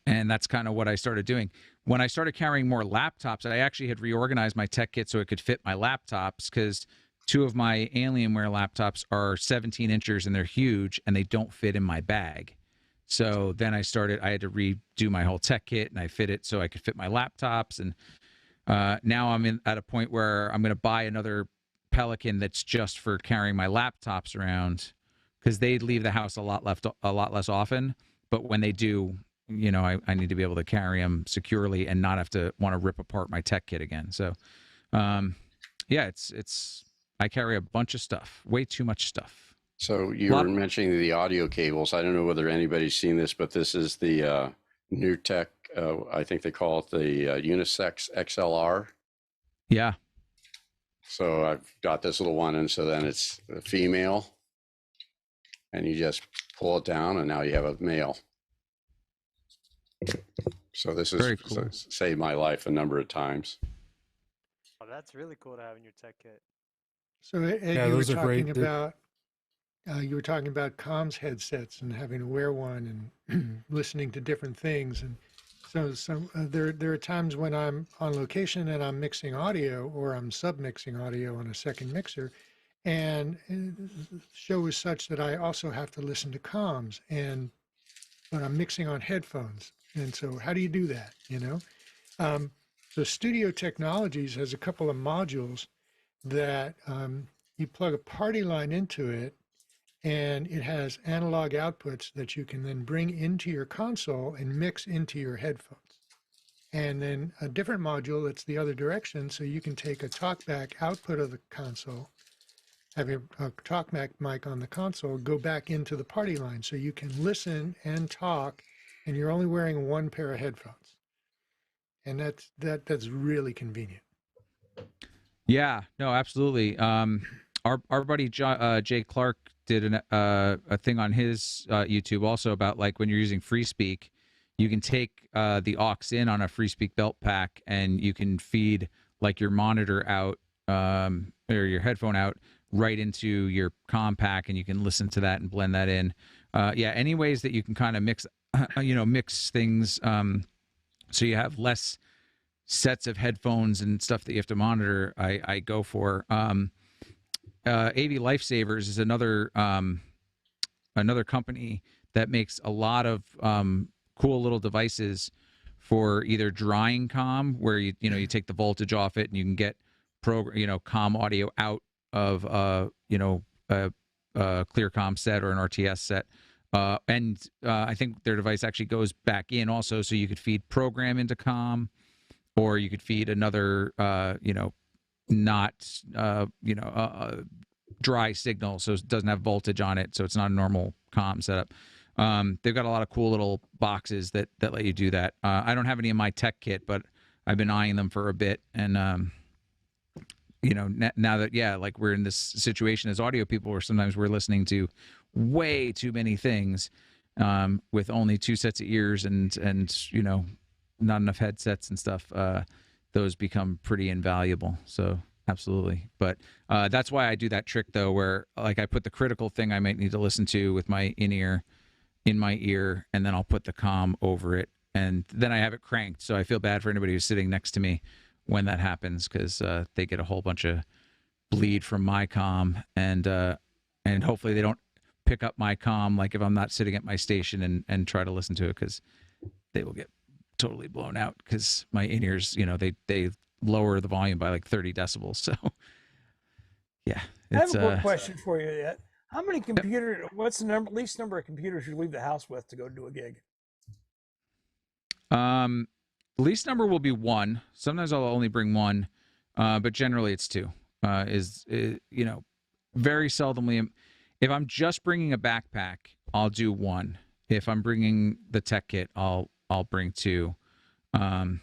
that's kind of what I started doing. When I started carrying more laptops, I actually had reorganized my tech kit so it could fit my laptops, because 2 of my Alienware laptops are 17 inches and they're huge and they don't fit in my bag. So then I had to redo my whole tech kit, and I fit it so I could fit my laptops. And now I'm at a point where I'm going to buy another Pelican that's just for carrying my laptops around, because they leave the house a lot less often. But when they do, I need to be able to carry them securely and not have to want to rip apart my tech kit again. So, yeah, I carry a bunch of stuff, way too much stuff. So you were mentioning the audio cables. I don't know whether anybody's seen this, but this is the Neutrik, I think they call it the unisex XLR. Yeah. So I've got this little one, and so then it's a female, and you just pull it down, and now you have a male. So this is cool. Saved my life a number of times. Oh, that's really cool to have in your tech kit. So Ed, Yeah, you were those are great. talking about comms headsets and having to wear one and listening to different things. And so there are times when I'm on location and I'm mixing audio, or I'm sub-mixing audio on a second mixer, and the show is such that I also have to listen to comms, but I'm mixing on headphones. And so how do you do that, So Studio Technologies has a couple of modules that you plug a party line into it, and it has analog outputs that you can then bring into your console and mix into your headphones. And then a different module that's the other direction, so you can take a talkback output of the console, having a talk mic on the console go back into the party line, so you can listen and talk, and you're only wearing one pair of headphones, and that's really convenient. Yeah, no, absolutely. Our buddy Jay Clark did a thing on his YouTube also about like when you're using FreeSpeak, you can take the aux in on a FreeSpeak belt pack and you can feed like your monitor out or your headphone out right into your comm pack, and you can listen to that and blend that in. Yeah, any ways that you can kind of mix, mix things so you have less sets of headphones and stuff that you have to monitor, I go for. AV Lifesavers is another company that makes a lot of cool little devices for either drying comm, where you take the voltage off it and you can get comm audio out of a clear comm set or an RTS set. And I think their device actually goes back in also, so you could feed program into comm, or you could feed another dry signal, so it doesn't have voltage on it, so it's not a normal comm setup. They've got a lot of cool little boxes that let you do that. I don't have any in my tech kit, but I've been eyeing them for a bit, and now that like we're in this situation as audio people where sometimes we're listening to way too many things with only 2 sets of ears and not enough headsets and stuff, those become pretty invaluable. So absolutely. But that's why I do that trick though, where like I put the critical thing I might need to listen to with my in-ear in my ear, and then I'll put the comm over it, and then I have it cranked. So I feel bad for anybody who's sitting next to me when that happens, because they get a whole bunch of bleed from my comm, and hopefully they don't pick up my comm like if I'm not sitting at my station and try to listen to it, because they will get totally blown out, because my in-ears, they lower the volume by like 30 decibels. So yeah, I have a quick question for you. Yet, how many computers? What's the least number of computers you leave the house with to go do a gig? Least number will be 1. Sometimes I'll only bring 1, but generally it's 2. Very seldomly. If I'm just bringing a backpack, I'll do 1. If I'm bringing the tech kit, I'll bring 2. And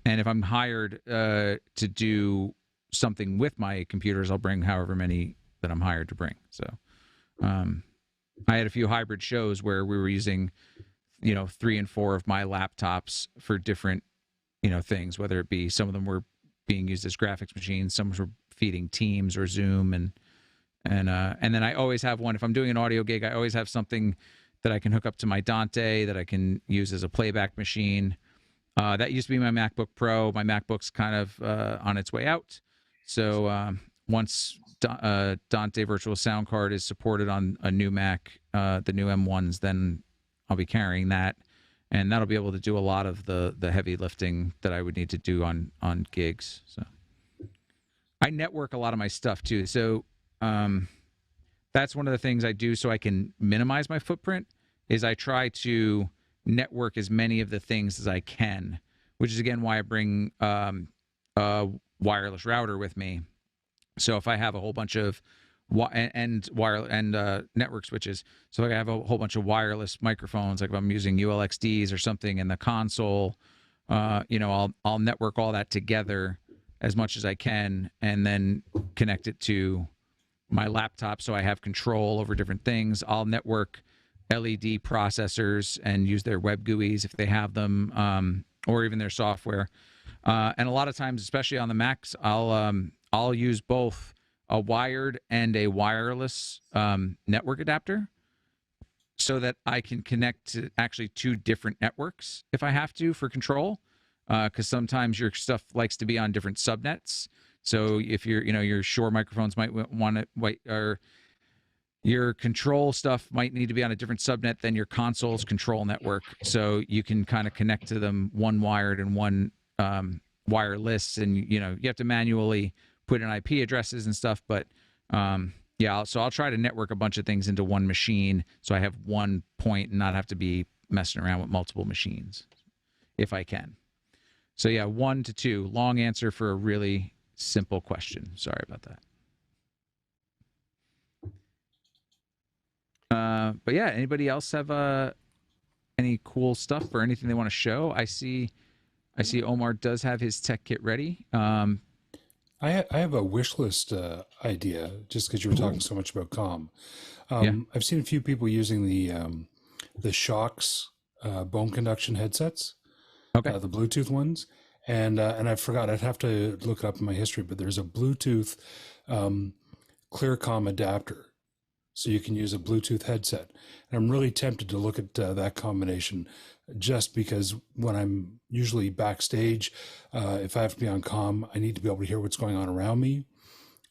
if I'm hired to do something with my computers, I'll bring however many that I'm hired to bring. So I had a few hybrid shows where we were using 3 and 4 of my laptops for different things, whether it be some of them were being used as graphics machines, some were feeding Teams or Zoom, and then I always have one. If I'm doing an audio gig, I always have something that I can hook up to my Dante that I can use as a playback machine. That used to be my MacBook Pro. My MacBook's kind of on its way out. So once Dante Virtual Sound Card is supported on a new Mac, the new M1s, then I'll be carrying that. And that'll be able to do a lot of the heavy lifting that I would need to do on gigs. So I network a lot of my stuff too. So that's one of the things I do so I can minimize my footprint, is I try to network as many of the things as I can, which is again why I bring a wireless router with me. So if I have a whole bunch of network switches, so I have a whole bunch of wireless microphones, like if I'm using ULXDs or something in the console, I'll network all that together as much as I can, and then connect it to my laptop so I have control over different things. I'll network LED processors and use their web GUIs if they have them, or even their software. And a lot of times, especially on the Macs, I'll use both a wired and a wireless network adapter, so that I can connect to actually 2 different networks if I have to for control, because sometimes your stuff likes to be on different subnets. So if your Shure microphones might want to or your control stuff might need to be on a different subnet than your console's control network. So you can kind of connect to them, one wired and one wireless, and you have to manually put in IP addresses and stuff. But so I'll try to network a bunch of things into one machine, so I have one point and not have to be messing around with multiple machines if I can. So yeah, 1 to 2. Long answer for a really simple question. Sorry about that. But yeah, anybody else have any cool stuff or anything they want to show? I see Omar does have his tech kit ready. I have a wish list idea, just because you were talking so much about comm. Yeah. I've seen a few people using the Shocks bone conduction headsets, Okay. the Bluetooth ones, and I forgot. I'd have to look it up in my history, but there's a Bluetooth ClearComm adapter, so you can use a Bluetooth headset. And I'm really tempted to look at that combination, just because when I'm usually backstage, if I have to be on comm, I need to be able to hear what's going on around me.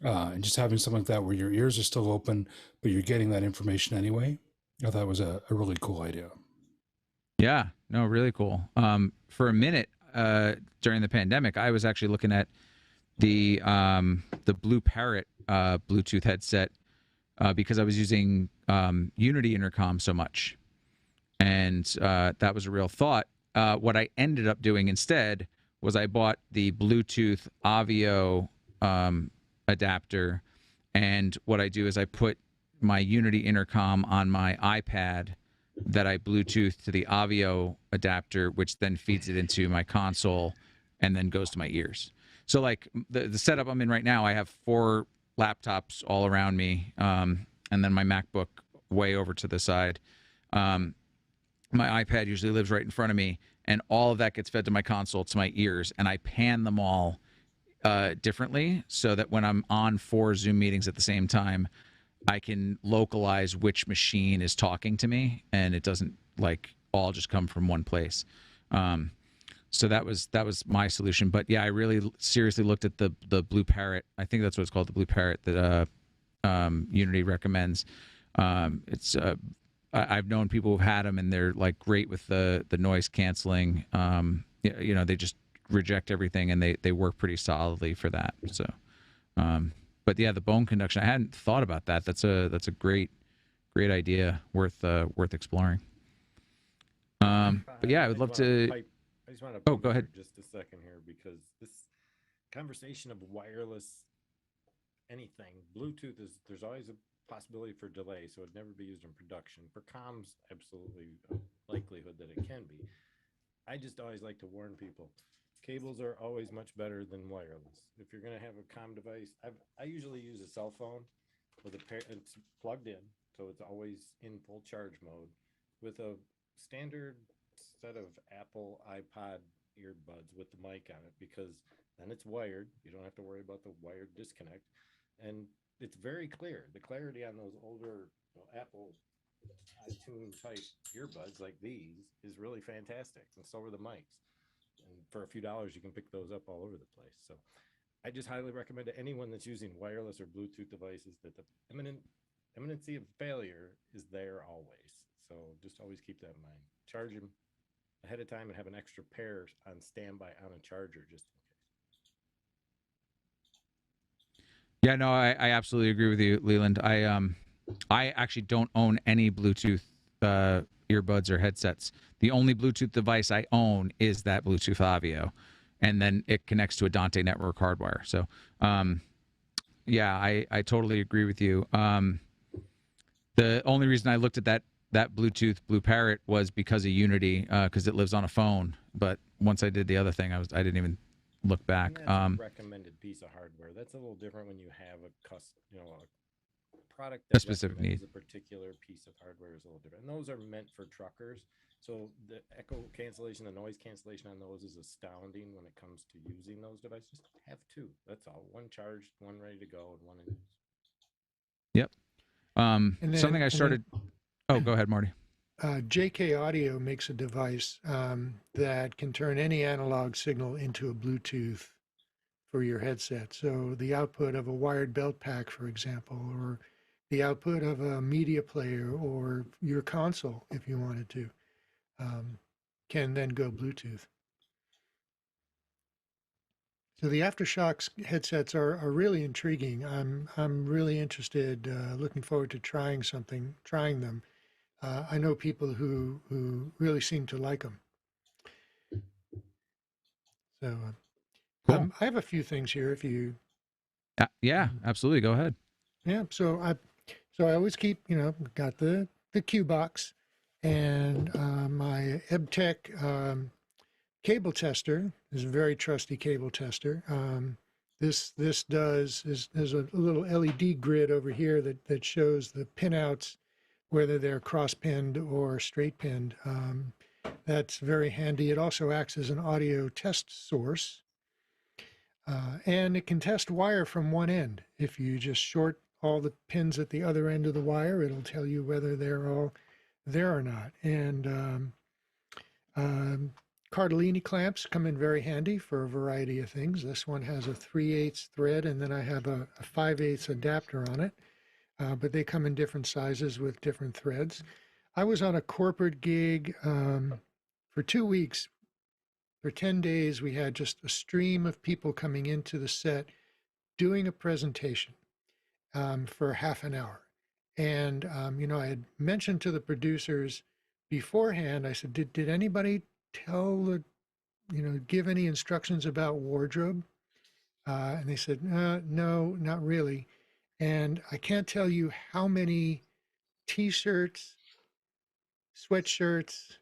And just having something like that where your ears are still open, but you're getting that information anyway, I thought was a really cool idea. Yeah, no, really cool. For a minute during the pandemic, I was actually looking at the Blue Parrot Bluetooth headset because I was using Unity Intercom so much, and that was a real thought. What I ended up doing instead was I bought the Bluetooth Avio adapter, and what I do is I put my Unity Intercom on my iPad that I Bluetooth to the Avio adapter, which then feeds it into my console and then goes to my ears. So like the setup I'm in right now, I have 4 laptops all around me, and then my MacBook way over to the side. My iPad usually lives right in front of me, and all of that gets fed to my console, to my ears, and I pan them all differently so that when I'm on 4 Zoom meetings at the same time, I can localize which machine is talking to me, and it doesn't like all just come from one place. So that was my solution. But yeah, I really seriously looked at the Blue Parrot. I think that's what it's called, the Blue Parrot that Unity recommends. It's I've known people who've had them, and they're like great with the noise canceling. You know, they just reject everything, and they work pretty solidly for that. So. But yeah, the bone conduction, I hadn't thought about that. That's a great idea, worth exploring. But yeah, I would love to. I just want to. Oh, go ahead. Just a second here, because this conversation of wireless anything, Bluetooth is, there's always a possibility for delay, so it'd never be used in production. For comms, absolutely a likelihood that it can be. I just always like to warn people. Cables are always much better than wireless. If you're going to have a comm device, I usually use a cell phone with it's plugged in, so it's always in full charge mode, with a standard set of Apple iPod earbuds with the mic on it, because then it's wired. You don't have to worry about the wired disconnect, and it's very clear. The clarity on those older Apple iTunes type earbuds like these is really fantastic, and so are the mics. And for a few dollars, you can pick those up all over the place. So I just highly recommend to anyone that's using wireless or Bluetooth devices that the imminency of failure is there always. So just always keep that in mind. Charge them ahead of time and have an extra pair on standby on a charger just in case. Yeah, no, I absolutely agree with you, Leland. I actually don't own any Bluetooth earbuds or headsets. The only Bluetooth device I own is that Bluetooth Avio, and then it connects to a Dante network hardwire. So, yeah, I totally agree with you. The only reason I looked at that Bluetooth Blue Parrot was because of Unity, because it lives on a phone. But once I did the other thing, I didn't even look back. And that's a recommended piece of hardware. That's a little different when you have a product that a specific need. A particular piece of hardware is a little different. And those are meant for truckers. So the echo cancellation, the noise cancellation on those is astounding when it comes to using those devices. Have 2. That's all. One charged, one ready to go, and one in use. Yep. Something I started. Oh, go ahead, Marty. JK Audio makes a device that can turn any analog signal into a Bluetooth for your headset. So the output of a wired belt pack, for example, or the output of a media player or your console, if you wanted to, can then go Bluetooth. So the AfterShokz headsets are really intriguing. I'm really interested, looking forward to trying them. I know people who really seem to like them. So Cool. I have a few things here if you. Yeah, absolutely. Go ahead. Yeah. So So I always keep, got the Q box and my EbTech cable tester is a very trusty cable tester. This there's a little LED grid over here that shows the pinouts, whether they're cross pinned or straight pinned. That's very handy. It also acts as an audio test source. And it can test wire from one end. If you just short all the pins at the other end of the wire, it'll tell you whether they're all there or not. And Cardellini clamps come in very handy for a variety of things. This one has a 3/8 thread, and then I have a 5/8 adapter on it. But they come in different sizes with different threads. I was on a corporate gig for 2 weeks. For 10 days, we had just a stream of people coming into the set doing a presentation for half an hour. And, I had mentioned to the producers beforehand, I said, did anybody give any instructions about wardrobe? And they said, no, not really. And I can't tell you how many T-shirts, sweatshirts,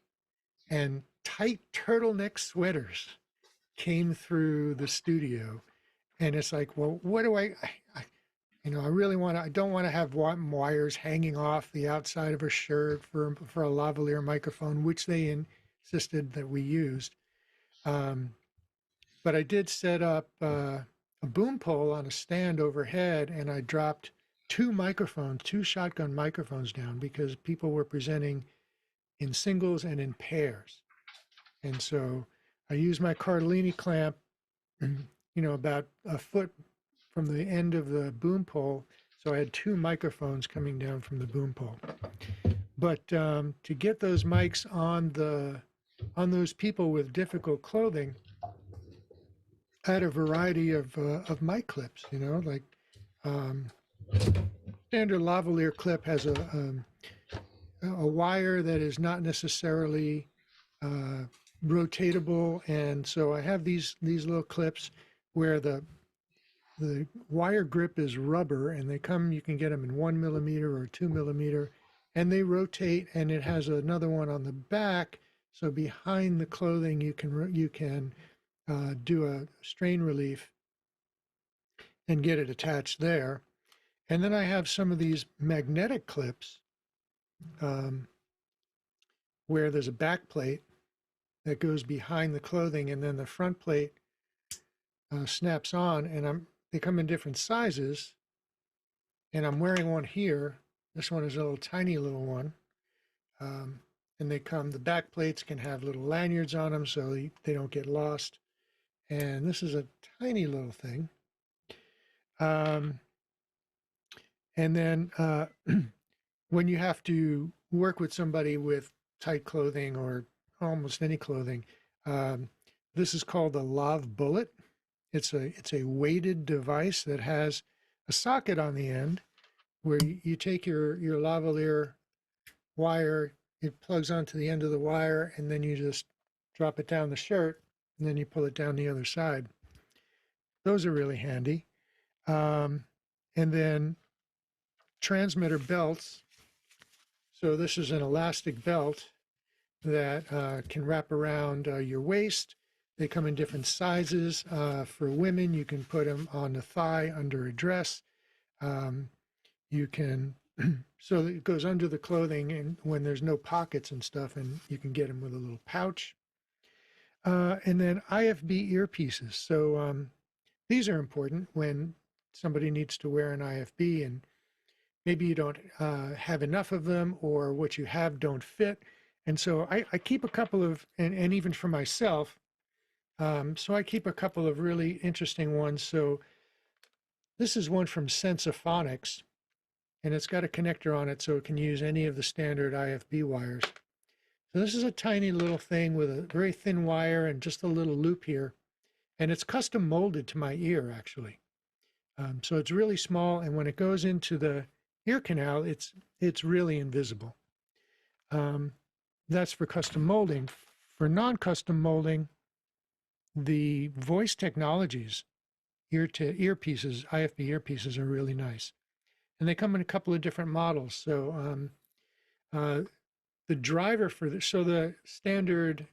and tight turtleneck sweaters came through the studio. And it's like, well, what do I I don't want to have wires hanging off the outside of a shirt for a lavalier microphone, which they insisted that we used. But I did set up a boom pole on a stand overhead, and I dropped two shotgun microphones down because people were presenting in singles and in pairs. And so I used my Cardellini clamp, about a foot from the end of the boom pole. So I had two microphones coming down from the boom pole. But to get those mics on those people with difficult clothing, I had a variety of mic clips, like standard lavalier clip has a wire that is not necessarily rotatable, and so I have these little clips where the wire grip is rubber, and you can get them in 1 millimeter or 2 millimeter, and they rotate, and it has another one on the back, so behind the clothing you can do a strain relief and get it attached there. And then I have some of these magnetic clips where there's a back plate that goes behind the clothing, and then the front plate snaps on, and they come in different sizes, and I'm wearing one here. This one is a little tiny little one. And the back plates can have little lanyards on them so they don't get lost. And this is a tiny little thing. And then when you have to work with somebody with tight clothing or almost any clothing, this is called a lav bullet. It's a weighted device that has a socket on the end where you take your lavalier wire, it plugs onto the end of the wire, and then you just drop it down the shirt, and then you pull it down the other side. Those are really handy. And then transmitter belts. So this is an elastic belt that can wrap around your waist. They come in different sizes. For women, you can put them on the thigh under a dress. You can, so it goes under the clothing, and when there's no pockets and stuff, and you can get them with a little pouch. And then IFB earpieces. So these are important when somebody needs to wear an IFB, and maybe you don't have enough of them, or what you have don't fit. And so I keep a couple of, and even for myself, so I keep a couple of really interesting ones. So this is one from Sensophonics, and it's got a connector on it so it can use any of the standard IFB wires. So this is a tiny little thing with a very thin wire and just a little loop here. And it's custom molded to my ear, actually. So it's really small, and when it goes into the ear canal, it's really invisible. That's for custom molding. For non-custom molding, the Voice Technologies earpieces, IFB earpieces, are really nice. and they come in a couple of different models. So the driver for the standard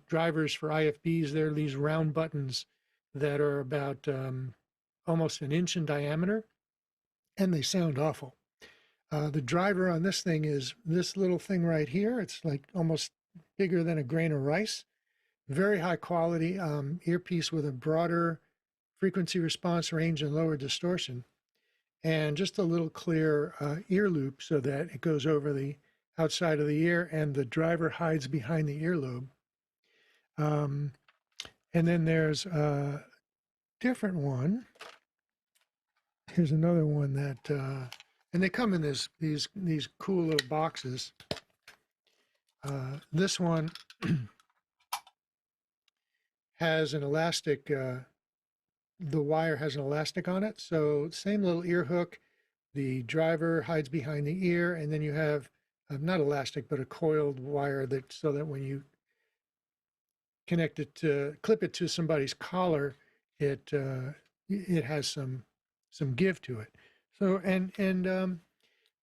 drivers for IFBs, they're these round buttons that are about almost an inch in diameter, and they sound awful. The driver on this thing is this little thing right here. It's like almost bigger than a grain of rice. Very high quality earpiece with a broader frequency response range and lower distortion. And just a little clear ear loop so that it goes over the outside of the ear and the driver hides behind the earlobe. And then there's a different one. Here's another one that, and they come in these cool little boxes. This one has an elastic, the wire has an elastic on it. So same little ear hook, the driver hides behind the ear, and then you have not elastic, but a coiled wire that so that when you connect it to clip it to somebody's collar, it has some give to it. So and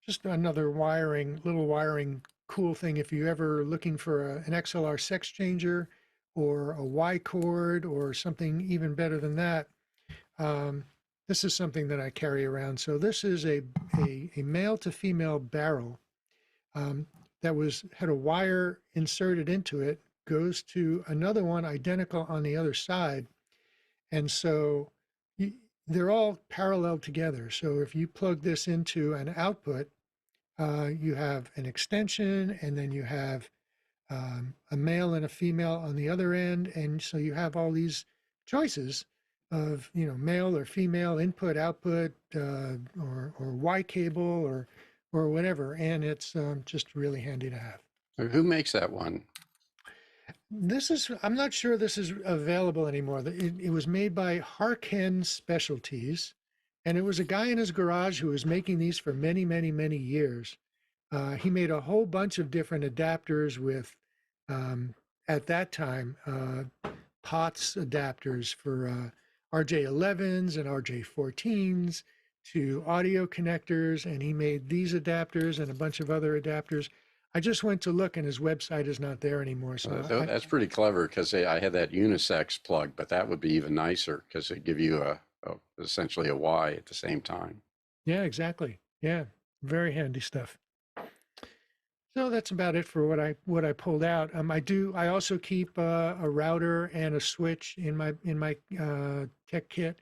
just another little wiring cool thing. If you're ever looking for an XLR sex changer or a Y cord or something even better than that, this is something that I carry around. So this is a male to female barrel that had a wire inserted into it, goes to another one identical on the other side. And so they're all parallel together. So if you plug this into an output, you have an extension, and then you have a male and a female on the other end. And so you have all these choices of, male or female input, output, or Y cable or whatever. And it's just really handy to have. Who makes that one? I'm not sure this is available anymore. It was made by Harken Specialties, and it was a guy in his garage who was making these for many, many, many years. He made a whole bunch of different adapters with, at that time, POTS adapters for RJ11s and RJ14s to audio connectors, and he made these adapters and a bunch of other adapters. I just went to look, and his website is not there anymore. So that's pretty clever, because I had that unisex plug, but that would be even nicer because it'd give you essentially a Y at the same time. Yeah, exactly. Yeah, very handy stuff. So that's about it for what I pulled out. I also keep a router and a switch in my tech kit,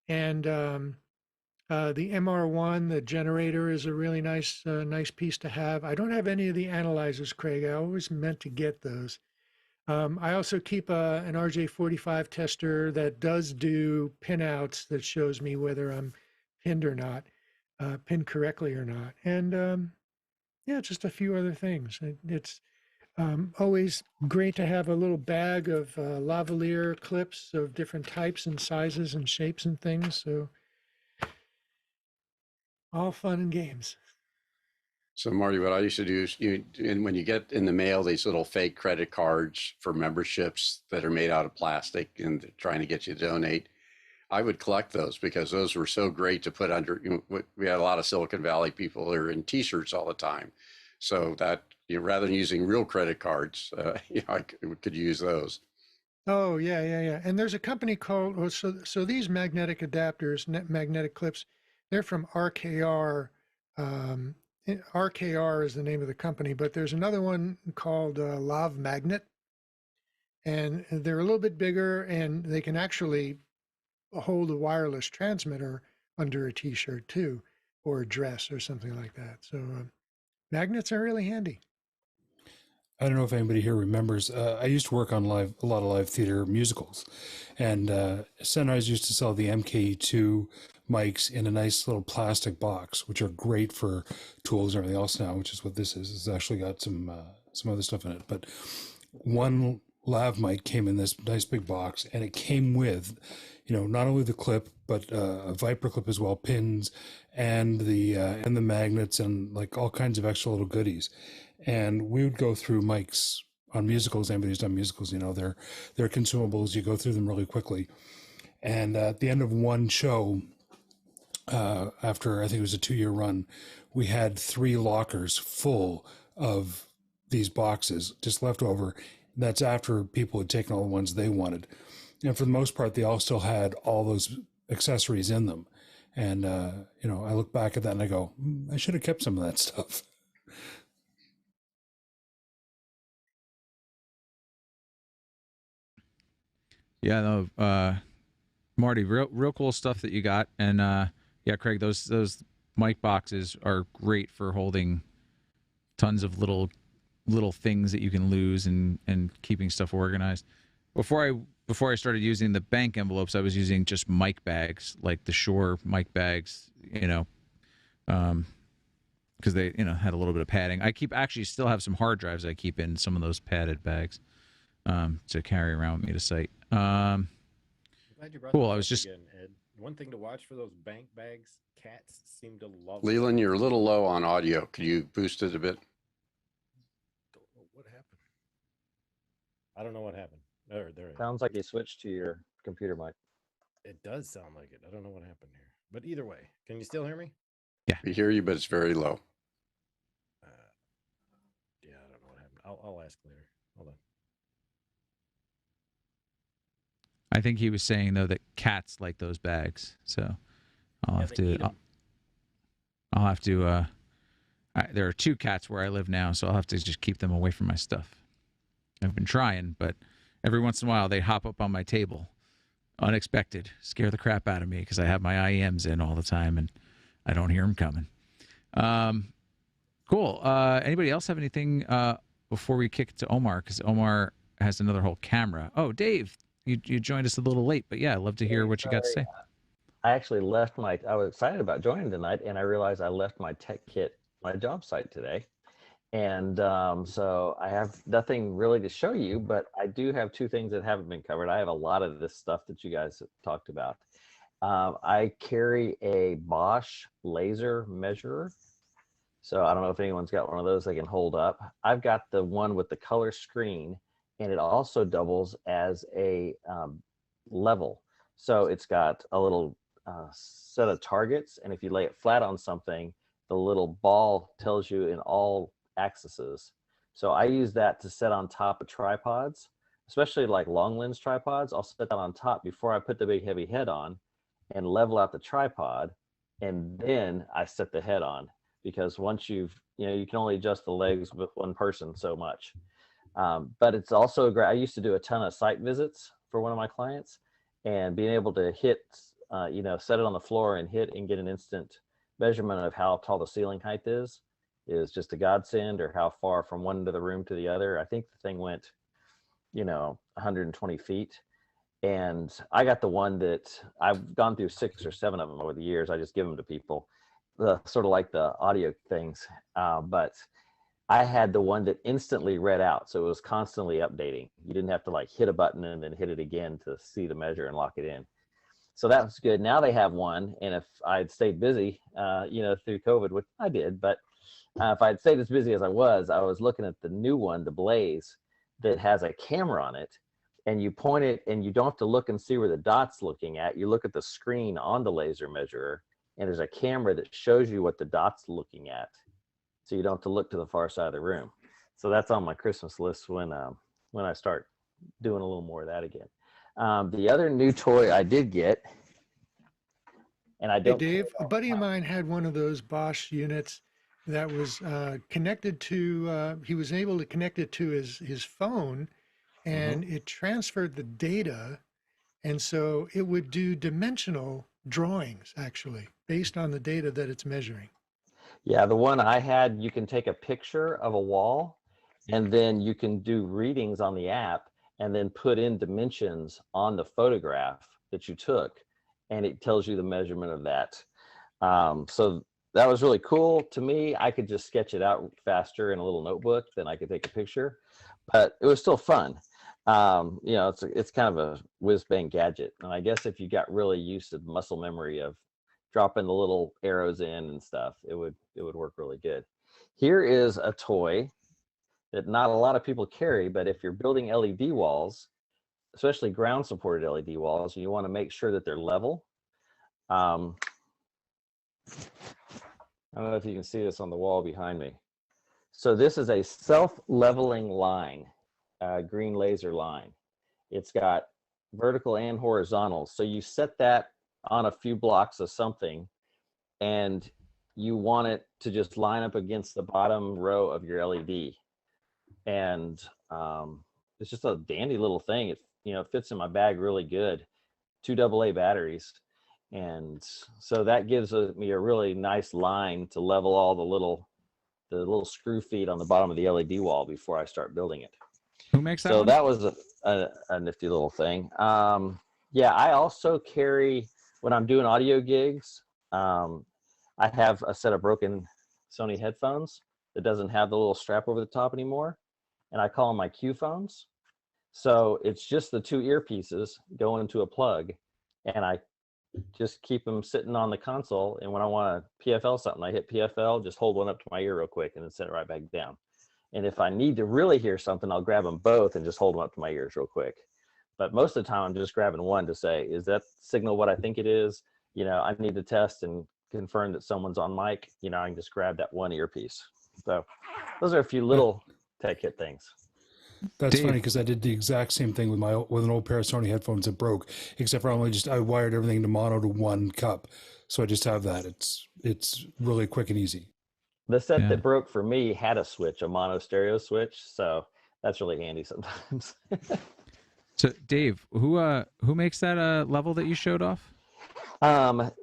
and the MR1, the generator, is a really nice piece to have. I don't have any of the analyzers, Craig. I always meant to get those. I also keep an RJ45 tester that does do pinouts that shows me whether I'm pinned or not, pinned correctly or not. And yeah, just a few other things. It's always great to have a little bag of lavalier clips of different types and sizes and shapes and things. So all fun and games. So Marty, what I used to do is when you get in the mail these little fake credit cards for memberships that are made out of plastic and trying to get you to donate, I would collect those because those were so great to put under. We had a lot of Silicon Valley people that are in T-shirts all the time, so that rather than using real credit cards, I could use those. Oh yeah. And there's a company called so these magnetic adapters, magnetic clips, they're from RKR. RKR is the name of the company, but there's another one called Lav Magnet, and they're a little bit bigger, and they can actually hold a wireless transmitter under a T-shirt too, or a dress or something like that. So magnets are really handy. I don't know if anybody here remembers. I used to work on a lot of live theater musicals, and Sunrise used to sell the MKE2 mics in a nice little plastic box, which are great for tools and everything else now, which is what this is. It's actually got some other stuff in it. But one lav mic came in this nice big box, and it came with, not only the clip, but a Viper clip as well, pins, and the magnets, and like all kinds of extra little goodies. And we would go through mics on musicals. Anybody who's done musicals, they're consumables. You go through them really quickly. And at the end of one show, after I think it was a 2-year run, we had 3 lockers full of these boxes just left over. That's after people had taken all the ones they wanted. And for the most part, they all still had all those accessories in them. And, I look back at that and I go, I should have kept some of that stuff. Yeah, no, Marty, real cool stuff that you got. And yeah, Craig, those mic boxes are great for holding tons of little things that you can lose and keeping stuff organized. Before I started using the bank envelopes, I was using just mic bags, like the Shure mic bags, because they had a little bit of padding. I actually still have some hard drives I keep in some of those padded bags to carry around with me to site. I'm glad you brought Cool. those I was up just again, Ed. One thing to watch for those bank bags, cats seem to love Leland, them. you're a little low on audio. Could you boost it a bit? Don't know what happened. I don't know what happened. There it is. Sounds like you switched to your computer mic. It does sound like it. I don't know what happened here. But either way, can you still hear me? We hear you, but it's very low. Yeah, I don't know what happened. I'll ask later. Hold on. I think he was saying though that cats like those bags, so I'll have to. I'll have to. There are 2 cats where I live now, so I'll have to just keep them away from my stuff. I've been trying, but every once in a while they hop up on my table, unexpected, scare the crap out of me because I have my IEMs in all the time and I don't hear them coming. Cool. Anybody else have anything before we kick it to Omar? Because Omar has another whole camera. Oh, Dave, you joined us a little late, but yeah, I'd love to hear what you got to say. I actually left I was excited about joining tonight, and I realized I left my tech kit on my job site today. And so I have nothing really to show you, but I do have 2 things that haven't been covered. I have a lot of this stuff that you guys have talked about. I carry a Bosch laser measurer. So I don't know if anyone's got one of those they can hold up. I've got the one with the color screen, and it also doubles as a level. So it's got a little set of targets, and if you lay it flat on something, the little ball tells you in all axes. So I use that to set on top of tripods, especially like long lens tripods. I'll set that on top before I put the big heavy head on and level out the tripod, and then I set the head on, because once you can only adjust the legs with one person so much. But it's also great. I used to do a ton of site visits for one of my clients, and being able to hit, set it on the floor and hit and get an instant measurement of how tall the ceiling height is just a godsend, or how far from one end of the room to the other. I think the thing went, 120 feet. And I got the one that I've gone through 6 or 7 of them over the years. I just give them to people, sort of like the audio things. But I had the one that instantly read out. So it was constantly updating. You didn't have to like hit a button and then hit it again to see the measure and lock it in. So that was good. Now they have one. And if I'd stayed busy, through COVID, which I did, but if I'd stayed as busy as I was looking at the new one, the Blaze, that has a camera on it. And you point it, and you don't have to look and see where the dot's looking at. You look at the screen on the laser measurer, and there's a camera that shows you what the dot's looking at. So you don't have to look to the far side of the room. So that's on my Christmas list when I start doing a little more of that again. The other new toy I did get, and I don't. Hey Dave, a buddy of mine had one of those Bosch units that was connected to. He was able to connect it to his phone, and it transferred the data, and so it would do dimensional drawings actually based on the data that it's measuring. Yeah, the one I had, you can take a picture of a wall, and then you can do readings on the app, and then put in dimensions on the photograph that you took, and it tells you the measurement of that. So that was really cool to me. I could just sketch it out faster in a little notebook than I could take a picture, but it was still fun. It's kind of a whiz bang gadget, and I guess if you got really used to the muscle memory of dropping the little arrows in and stuff, it would work really good. Here is a toy that not a lot of people carry, but if you're building LED walls, especially ground supported LED walls, you want to make sure that they're level. I don't know if you can see this on the wall behind me. So this is a self-leveling line, green laser line. It's got vertical and horizontal. So you set that on a few blocks of something, and you want it to just line up against the bottom row of your LED. And it's just a dandy little thing. It fits in my bag really good. 2 AA batteries. And so that gives me a really nice line to level all the little screw feet on the bottom of the LED wall before I start building it. Who makes that So one? that was a nifty little thing. Yeah, I also carry, when I'm doing audio gigs, I have a set of broken Sony headphones that doesn't have the little strap over the top anymore, and I call them my Q phones. So it's just the 2 earpieces going into a plug, and I just keep them sitting on the console, and when I want to PFL something, I hit PFL, just hold one up to my ear real quick and then set it right back down. And if I need to really hear something, I'll grab them both and just hold them up to my ears real quick. But most of the time I'm just grabbing one to say, is that signal what I think it is? I need to test and confirm that someone's on mic. I can just grab that one earpiece. So those are a few little tech kit things. That's Dave. funny because I did the exact same thing with an old pair of Sony headphones that broke, except for I wired everything to mono to 1 cup. So I just have that. It's really quick and easy. The set that broke for me had a switch, a mono stereo switch. So that's really handy sometimes. So Dave, who makes that level that you showed off?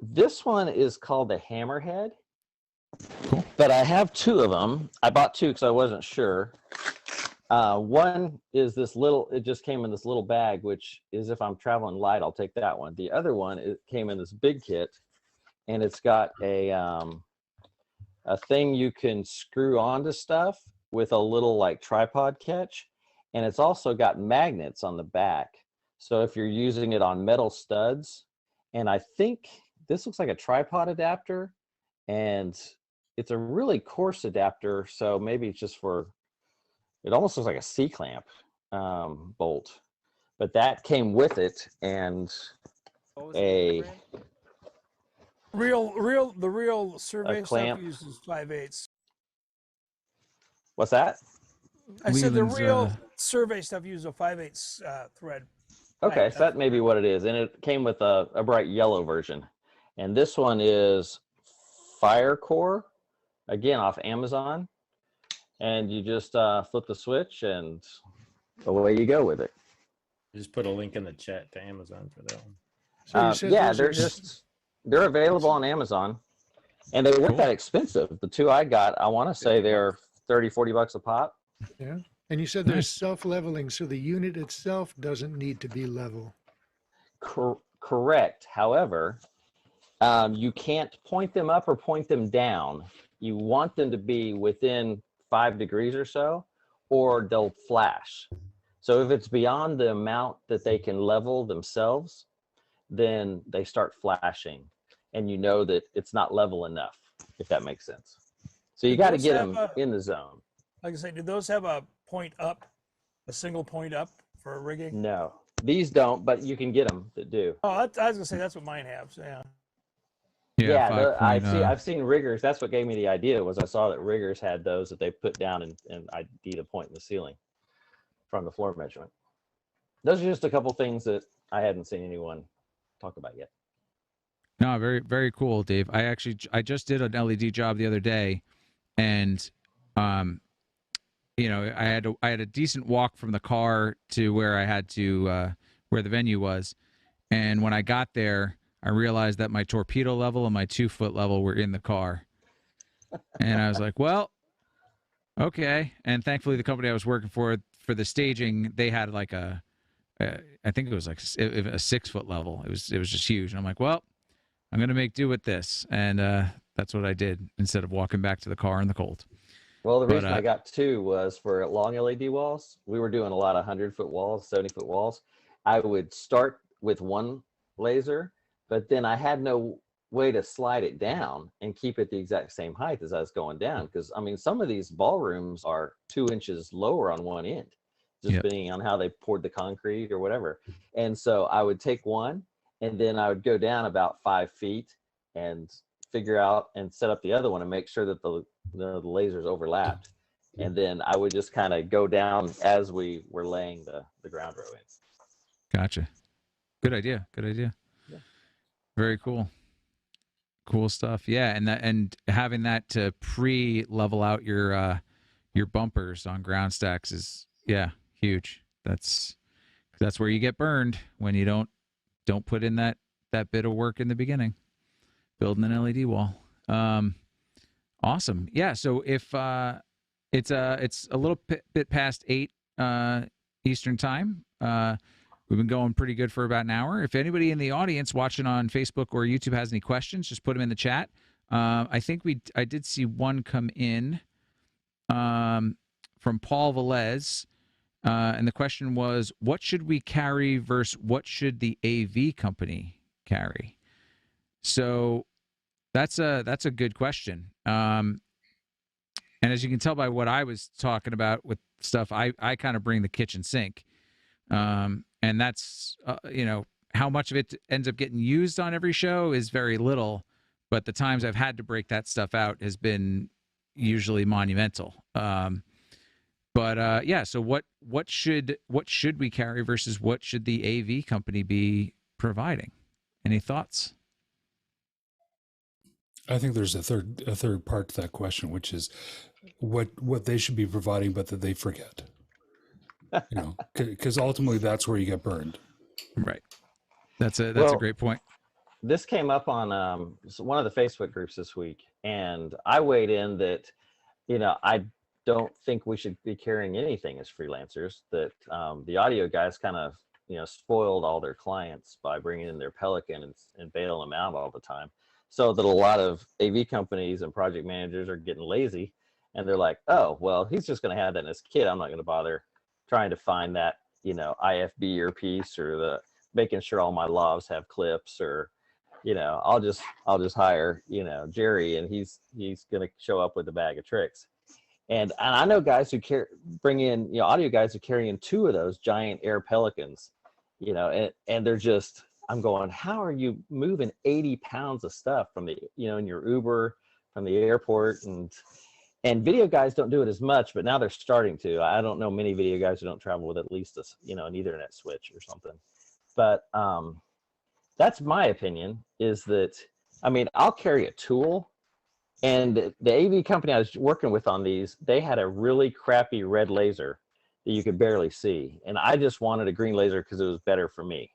This one is called the Hammerhead. Cool. But I have 2 of them. I bought 2 because I wasn't sure. One is it just came in this little bag, which is if I'm traveling light, I'll take that one. The other one, it came in this big kit, and it's got a thing you can screw onto stuff with a little like tripod catch. And it's also got magnets on the back. So if you're using it on metal studs, and I think this looks like a tripod adapter, and it's a really coarse adapter. So maybe it's just it almost looks like a C-clamp bolt, but that came with it. And What was the name of the brand? The real survey clamp. stuff uses 5/8. What's that? I said the Leland's, real survey stuff uses a 5/8 thread. Okay, so that may be what it is. And it came with a bright yellow version. And this one is Firecore, again, off Amazon. And you just flip the switch and away you go with it. Just put a link in the chat to Amazon for that one. So you said Yeah, those they're available on Amazon, and they weren't that expensive. The 2 I got, I want to say they're $30-40 a pop. Yeah. And you said they're self-leveling, so the unit itself doesn't need to be level. Correct. However, you can't point them up or point them down. You want them to be within 5 degrees or so, or they'll flash. So if it's beyond the amount that they can level themselves, then they start flashing, and you know that it's not level enough, if that makes sense. So you got to get them in the zone. Like I say, do those have a point up, a single point up for rigging? No, these don't, but you can get them that do. Oh, I was gonna say that's what mine have. So yeah. Yeah, I've seen riggers. That's what gave me the idea, was I saw that riggers had those that they put down and ID'd a point in the ceiling from the floor measurement. Those are just a couple things that I hadn't seen anyone talk about yet. No, very, very cool, Dave. I just did an LED job the other day, and I had a decent walk from the car to where I had to where the venue was, and when I got there, I realized that my torpedo level and my 2-foot level were in the car, and I was like, well, okay. And thankfully, the company I was working for the staging, they had like I think it was like a 6-foot level. It was just huge, and I'm like, well, I'm gonna make do with this, and that's what I did instead of walking back to the car in the cold. Well, the reason I got 2 was for long LED walls. We were doing a lot of 100-foot walls, 70-foot walls. I would start with 1 laser, but then I had no way to slide it down and keep it the exact same height as I was going down. Because, I mean, some of these ballrooms are 2 inches lower on one end, just depending on how they poured the concrete or whatever. And so I would take 1, and then I would go down about 5 feet and figure out and set up the other one and make sure that the lasers overlapped. And then I would just kind of go down as we were laying the ground row in. Gotcha. Good idea. Good idea. Yeah. Very cool. Cool stuff. Yeah, and having that to pre-level out your bumpers on ground stacks is huge. That's where you get burned when you don't put in that bit of work in the beginning, building an LED wall. Awesome. Yeah. So if it's a little bit past 8 Eastern time. We've been going pretty good for about an hour. If anybody in the audience watching on Facebook or YouTube has any questions, just put them in the chat. I think I did see one come in from Paul Velez. And the question was, what should we carry versus what should the AV company carry? So that's a good question. And as you can tell by what I was talking about with stuff, I kind of bring the kitchen sink. And that's, how much of it ends up getting used on every show is very little, but the times I've had to break that stuff out has been usually monumental. So what should we carry versus what should the AV company be providing? Any thoughts? I think there's a third part to that question, which is what they should be providing, but that they forget. Because ultimately that's where you get burned. Right. That's a great point. This came up on one of the Facebook groups this week, and I weighed in that, I don't think we should be carrying anything as freelancers. That the audio guys kind of, spoiled all their clients by bringing in their Pelican and bailing them out all the time. So that a lot of AV companies and project managers are getting lazy, and they're like, oh, well, he's just going to have that in his kit. I'm not going to bother trying to find that, IFB earpiece or making sure all my lavs have clips, or, I'll just hire, Jerry, and he's going to show up with a bag of tricks. And I know guys who bring in, audio guys who carry in 2 of those giant Air Pelicans, and they're just, I'm going, how are you moving 80 pounds of stuff from in your Uber, from the airport? And video guys don't do it as much, but now they're starting to. I don't know many video guys who don't travel with at least an Ethernet switch or something. But that's my opinion, is that, I'll carry a tool. And the AV company I was working with on these, they had a really crappy red laser that you could barely see. And I just wanted a green laser because it was better for me.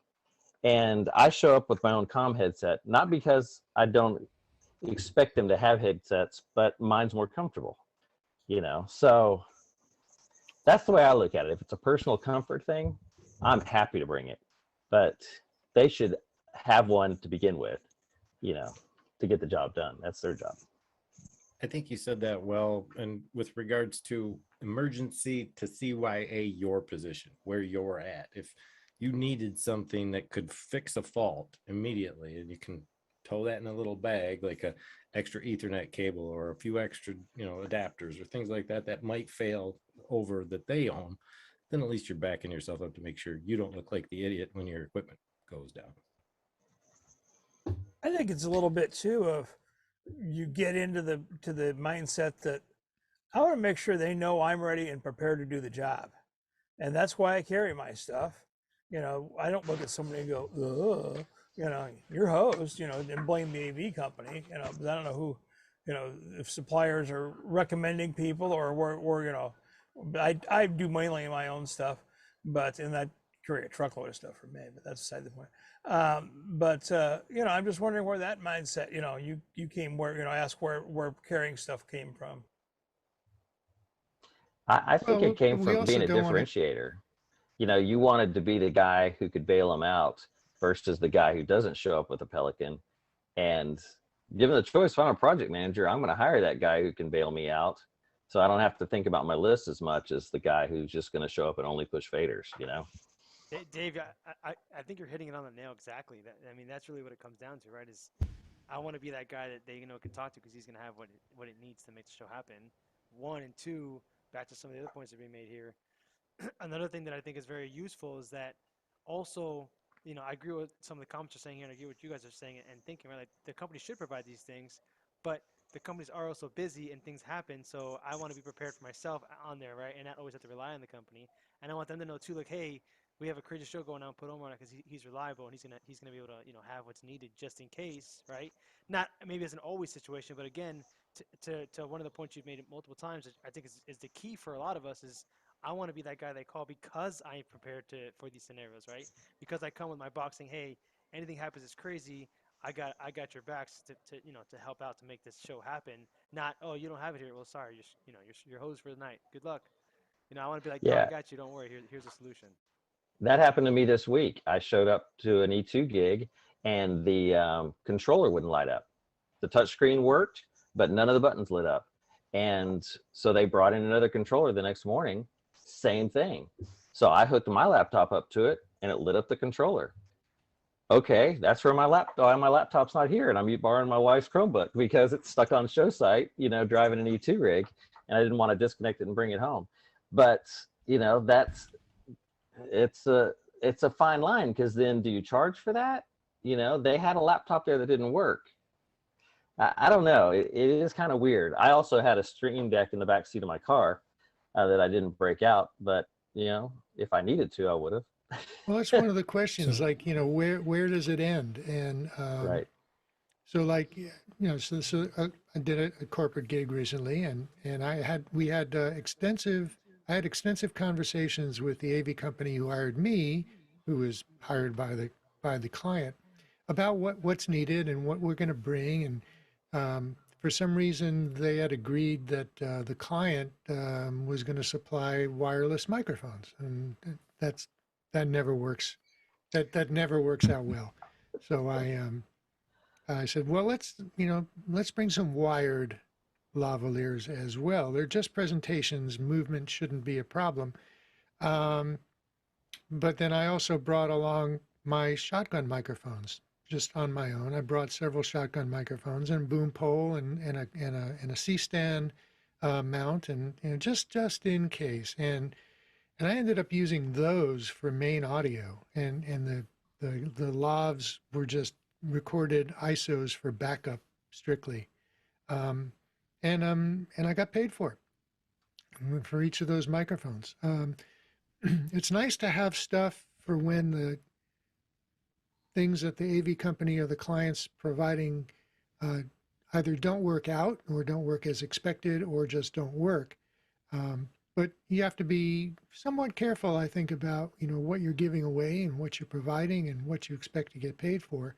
And I show up with my own comm headset, not because I don't expect them to have headsets, but mine's more comfortable, so that's the way I look at it. If it's a personal comfort thing, I'm happy to bring it, but they should have one to begin with, to get the job done. That's their job. I think you said that well. And with regards to emergency to CYA, your position, where you're at, if you needed something that could fix a fault immediately, and you can tow that in a little bag, like a extra Ethernet cable or a few extra, adapters or things like that might fail over that they own, then at least you're backing yourself up to make sure you don't look like the idiot when your equipment goes down. I think it's a little bit too of, you get into the mindset that I want to make sure they know I'm ready and prepared to do the job, and that's why I carry my stuff. I don't look at somebody and go, ugh, your host, and blame the AV company, because I don't know who, if suppliers are recommending people, or we're I do mainly my own stuff, and I carry a truckload of stuff for me, but that's beside the point. I'm just wondering where that mindset, you came, where, ask where carrying stuff came from. I think it came from being a differentiator. You wanted to be the guy who could bail them out versus the guy who doesn't show up with a Pelican. And given the choice, if I'm a project manager, I'm going to hire that guy who can bail me out, so I don't have to think about my list as much as the guy who's just going to show up and only push faders, Dave, I think you're hitting it on the nail exactly. That's really what it comes down to, right? Is I want to be that guy that they can talk to, because he's going to have what it needs to make the show happen. 1 and 2, back to some of the other points that are being made here. Another thing that I think is very useful is that also I agree with some of the comments you're saying here, and I agree with what you guys are saying and thinking, right? Like the company should provide these things, but the companies are also busy and things happen. So I want to be prepared for myself on there, right? And not always have to rely on the company. And I want them to know too, like, hey, we have a crazy show going on, put Omar on it because he's reliable and he's gonna be able to have what's needed just in case, right? Not maybe as an always situation, but again, to one of the points you've made multiple times, I think is the key for a lot of us is I want to be that guy they call because I'm prepared for these scenarios, right? Because I come with my boxing, hey, anything happens is crazy. I got your backs to help out to make this show happen. Not, oh, you don't have it here. Well, sorry, you're hosed for the night. Good luck. I want to be like, no, I Yeah, got you. Don't worry. Here's a solution. that happened to me this week. I showed up to an E2 gig, and the controller wouldn't light up. The touchscreen worked, but none of the buttons lit up. And so they brought in another controller the next morning, same thing. So I hooked my laptop up to it, and it lit up the controller. Okay, that's where my laptop's not here, and I'm borrowing my wife's Chromebook because it's stuck on show site, driving an E2 rig, and I didn't want to disconnect it and bring it home. But it's a fine line, because then do you charge for that? They had a laptop there that didn't work. I don't know. It is kind of weird. I also had a Stream Deck in the back seat of my car that I didn't break out, but if I needed to, I would have. Well, that's one of the questions, like, where does it end? And Right. so, like, I did a corporate gig recently, and I had extensive conversations with the AV company who hired me, who was hired by the client, about what's needed and what we're going to bring. And for some reason, they had agreed that the client was going to supply wireless microphones, and that never works. That never works out well. So I said, well, let's bring some wired lavaliers as well. They're just presentations. Movement shouldn't be a problem. But then I also brought along my shotgun microphones just on my own. I brought several shotgun microphones and a boom pole and a C-stand mount, and just in case. And I ended up using those for main audio, and the lavs were just recorded ISOs for backup strictly. And I got paid for it for each of those microphones. It's nice to have stuff for when the things that the AV company or the client's providing either don't work out or don't work as expected or just don't work. But you have to be somewhat careful, I think, about what you're giving away and what you're providing and what you expect to get paid for.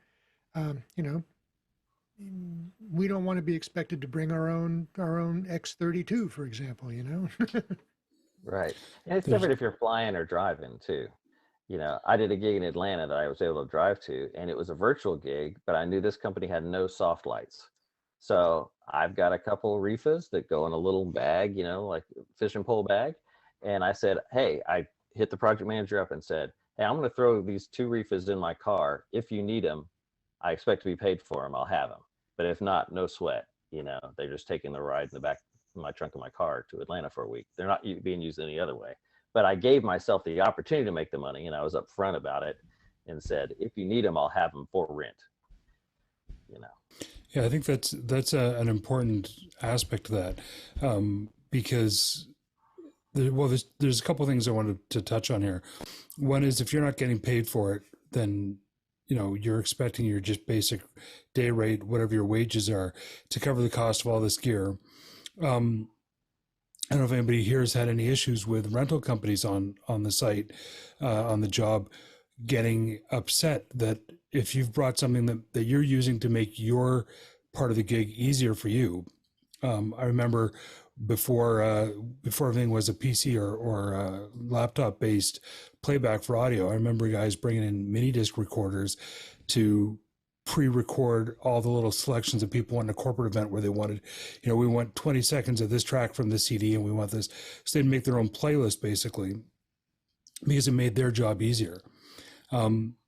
We don't want to be expected to bring our own X32, for example. Right. And it's different if you're flying or driving too. I did a gig in Atlanta that I was able to drive to, and it was a virtual gig, but I knew this company had no soft lights. So I've got a couple of reefas that go in a little bag, like fishing pole bag. And I said, hey, I hit the project manager up and said, hey, I'm going to throw these 2 reefas in my car. If you need them, I expect to be paid for them. I'll have them. But if not, no sweat. They're just taking the ride in the back of my trunk of my car to Atlanta for a week. They're not being used any other way. But I gave myself the opportunity to make the money, and I was upfront about it and said, if you need them, I'll have them for rent. Yeah, I think that's an important aspect of that, because there's a couple of things I wanted to touch on here. One is, if you're not getting paid for it, then you're expecting your just basic day rate, whatever your wages are, to cover the cost of all this gear. I don't know if anybody here has had any issues with rental companies on the site, on the job, getting upset that if you've brought something that you're using to make your part of the gig easier for you. I remember before everything was a PC or laptop based playback for audio, I remember guys bringing in mini disc recorders to pre-record all the little selections of people in a corporate event where they wanted, we want 20 seconds of this track from the CD and we want this. So they'd make their own playlist basically, because it made their job easier.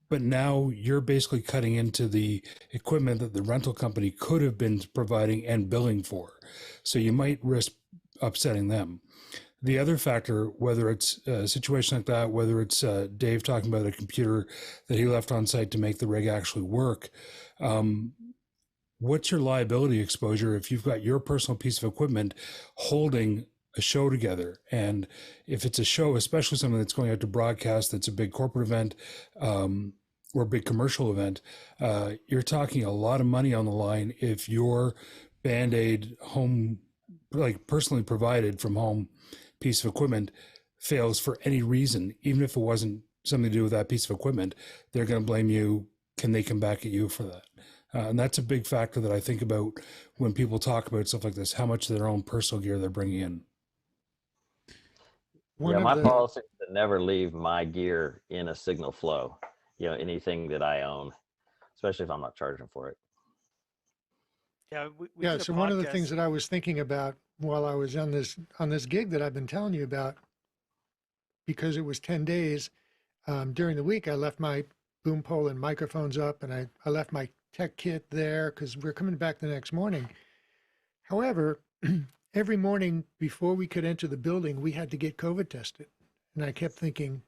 But now you're basically cutting into the equipment that the rental company could have been providing and billing for. So you might risk upsetting them. The other factor, whether it's a situation like that, whether it's Dave talking about a computer that he left on site to make the rig actually work, what's your liability exposure if you've got your personal piece of equipment holding a show together? And if it's a show, especially something that's going out to broadcast, that's a big corporate event or a big commercial event, you're talking a lot of money on the line if your Band-Aid home, like personally provided from home piece of equipment fails for any reason, even if it wasn't something to do with that piece of equipment, they're going to blame you. Can they come back at you for that? And that's a big factor that I think about when people talk about stuff like this, how much of their own personal gear they're bringing in. My policy is to never leave my gear in a signal flow, anything that I own, especially if I'm not charging for it. Yeah, so one of the things that I was thinking about while I was on this gig that I've been telling you about, because it was 10 days, during the week, I left my boom pole and microphones up, and I left my tech kit there because we're coming back the next morning. However, every morning before we could enter the building, we had to get COVID tested. And I kept thinking,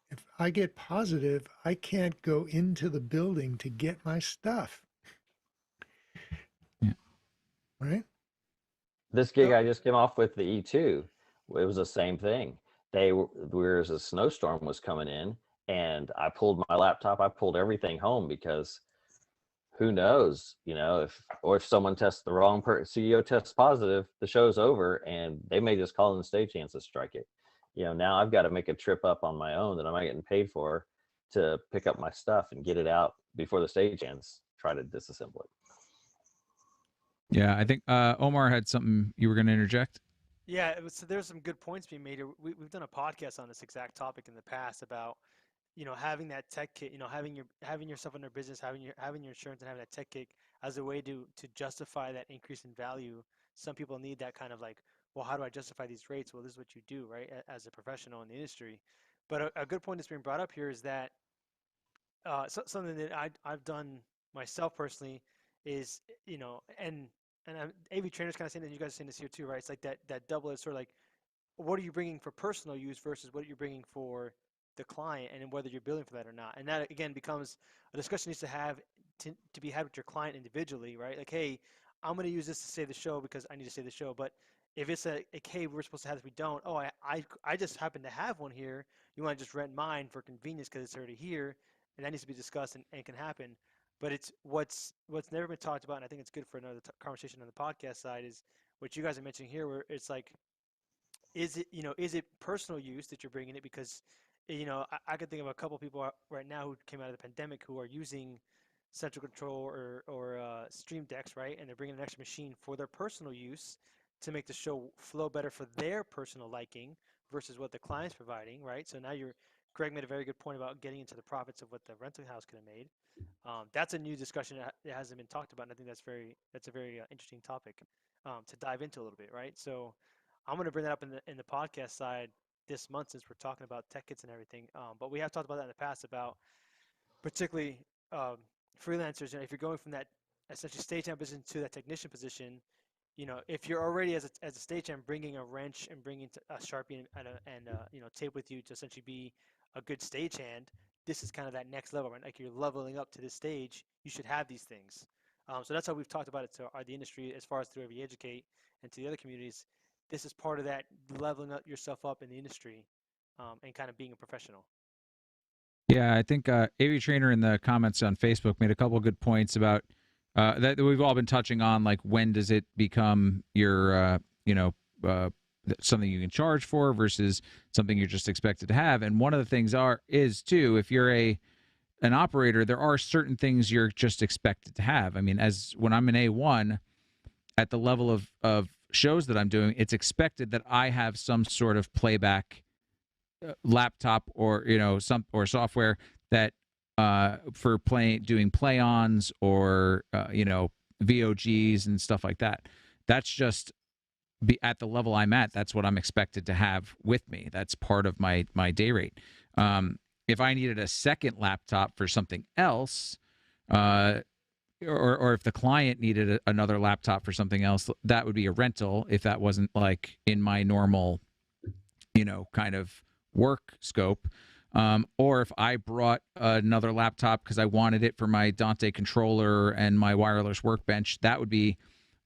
if I get positive, I can't go into the building to get my stuff. Yeah. Right? This gig I just came off with, the E2, it was the same thing. Whereas a snowstorm was coming in, and I pulled my laptop, I pulled everything home because who knows, if someone tests the wrong CEO tests positive, the show's over, and they may just call in the stagehand to strike it. Now I've got to make a trip up on my own that I'm not getting paid for to pick up my stuff and get it out before the stagehands try to disassemble it. Yeah, I think Omar had something you were going to interject. Yeah, so there's some good points being made here. We've done a podcast on this exact topic in the past about, having that tech kit, having yourself in their business, having your insurance, and having that tech kit as a way to justify that increase in value. Some people need that kind of like, well, how do I justify these rates? Well, this is what you do, right, as a professional in the industry. But a good point that's being brought up here is that something that I've done myself personally is, and AV trainers kind of saying that, you guys are saying this here too, right? It's like that double-edged sword, like, what are you bringing for personal use versus what you're bringing for the client, and whether you're billing for that or not. And that again becomes a discussion needs to have to be had with your client individually, right? Like, hey, I'm going to use this to save the show because I need to save the show. But if it's hey, we're supposed to have this, we don't. Oh, I just happen to have one here. You want to just rent mine for convenience because it's already here, and that needs to be discussed and can happen. But it's what's never been talked about, and I think it's good for another conversation on the podcast side, is what you guys are mentioning here, where it's like, is it personal use that you're bringing it? Because I could think of a couple people right now who came out of the pandemic who are using Central Control or Stream Decks, right? And they're bringing an extra machine for their personal use to make the show flow better for their personal liking versus what the client's providing, right? So now Greg made a very good point about getting into the profits of what the rental house could have made. That's a new discussion that hasn't been talked about, and I think that's a very interesting topic to dive into a little bit, right? So I'm going to bring that up in the podcast side this month, since we're talking about tech kits and everything. But we have talked about that in the past, about particularly freelancers. If you're going from that essentially stagehand position to that technician position, if you're already as a stagehand bringing a wrench and bringing a Sharpie and tape with you to essentially be a good stagehand, this is kind of that next level, right? Like, you're leveling up to this stage, you should have these things. So that's how we've talked about it to the industry, as far as through AV Educate and to the other communities. This is part of that leveling up yourself up in the industry, and kind of being a professional. Yeah, I think AV Trainer in the comments on Facebook made a couple of good points about that we've all been touching on, like, when does it become your, something you can charge for versus something you're just expected to have. And one of the things is too, if you're an operator, there are certain things you're just expected to have. I mean, when I'm an A1 at the level of shows that I'm doing, it's expected that I have some sort of playback laptop or software that for doing play-ons or VOGs and stuff like that. That's just at the level I'm at. That's what I'm expected to have with me. That's part of my day rate. If I needed a second laptop for something else, or if the client needed another laptop for something else, that would be a rental if that wasn't like in my normal kind of work scope. Or if I brought another laptop because I wanted it for my Dante controller and my wireless workbench, that would be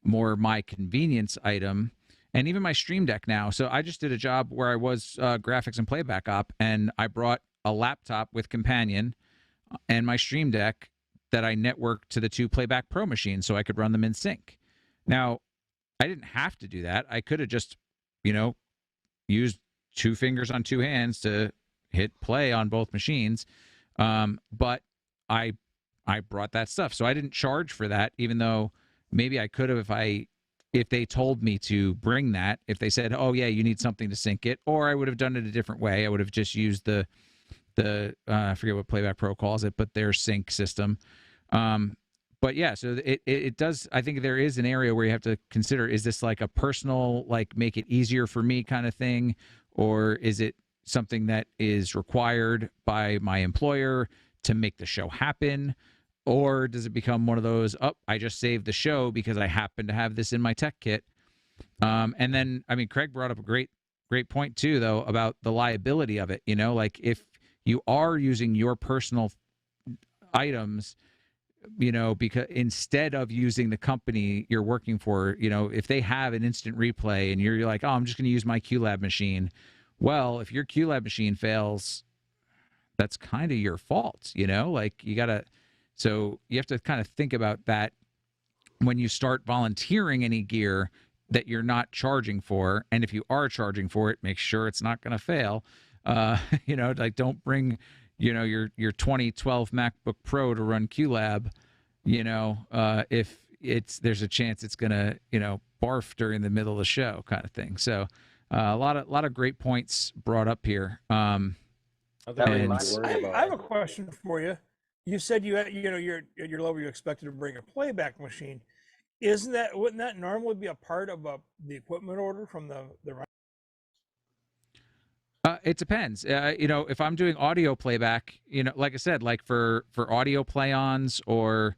more my convenience item. And even my Stream Deck now. So I just did a job where I was graphics and playback op, and I brought a laptop with Companion and my Stream Deck that I networked to the 2 Playback Pro machines so I could run them in sync. Now, I didn't have to do that. I could have just, used 2 fingers on 2 hands to hit play on both machines. But I brought that stuff. So I didn't charge for that, even though maybe I could have if they told me to bring that, if they said, oh yeah, you need something to sync it, or I would have done it a different way. I would have just used the I forget what Playback Pro calls it, but their sync system. But yeah, so it does. I think there is an area where you have to consider: is this like a personal, like make it easier for me kind of thing, or is it something that is required by my employer to make the show happen? Or does it become one of those, I just saved the show because I happen to have this in my tech kit? And then, Craig brought up a great point too, though, about the liability of it. Like if you are using your personal items, because instead of using the company you're working for, if they have an instant replay and you're like, oh, I'm just going to use my QLab machine. Well, if your QLab machine fails, that's kind of your fault, like so you have to kind of think about that when you start volunteering any gear that you're not charging for. And if you are charging for it, make sure it's not going to fail. Like don't bring, your 2012 MacBook Pro to run QLab, if there's a chance it's going to, barf during the middle of the show kind of thing. So a lot of great points brought up here. I have a question for you. You said you at your level you expected to bring a playback machine. Wouldn't that normally be a part of the equipment order from the It depends. If I'm doing audio playback, like I said, like for audio play-ons or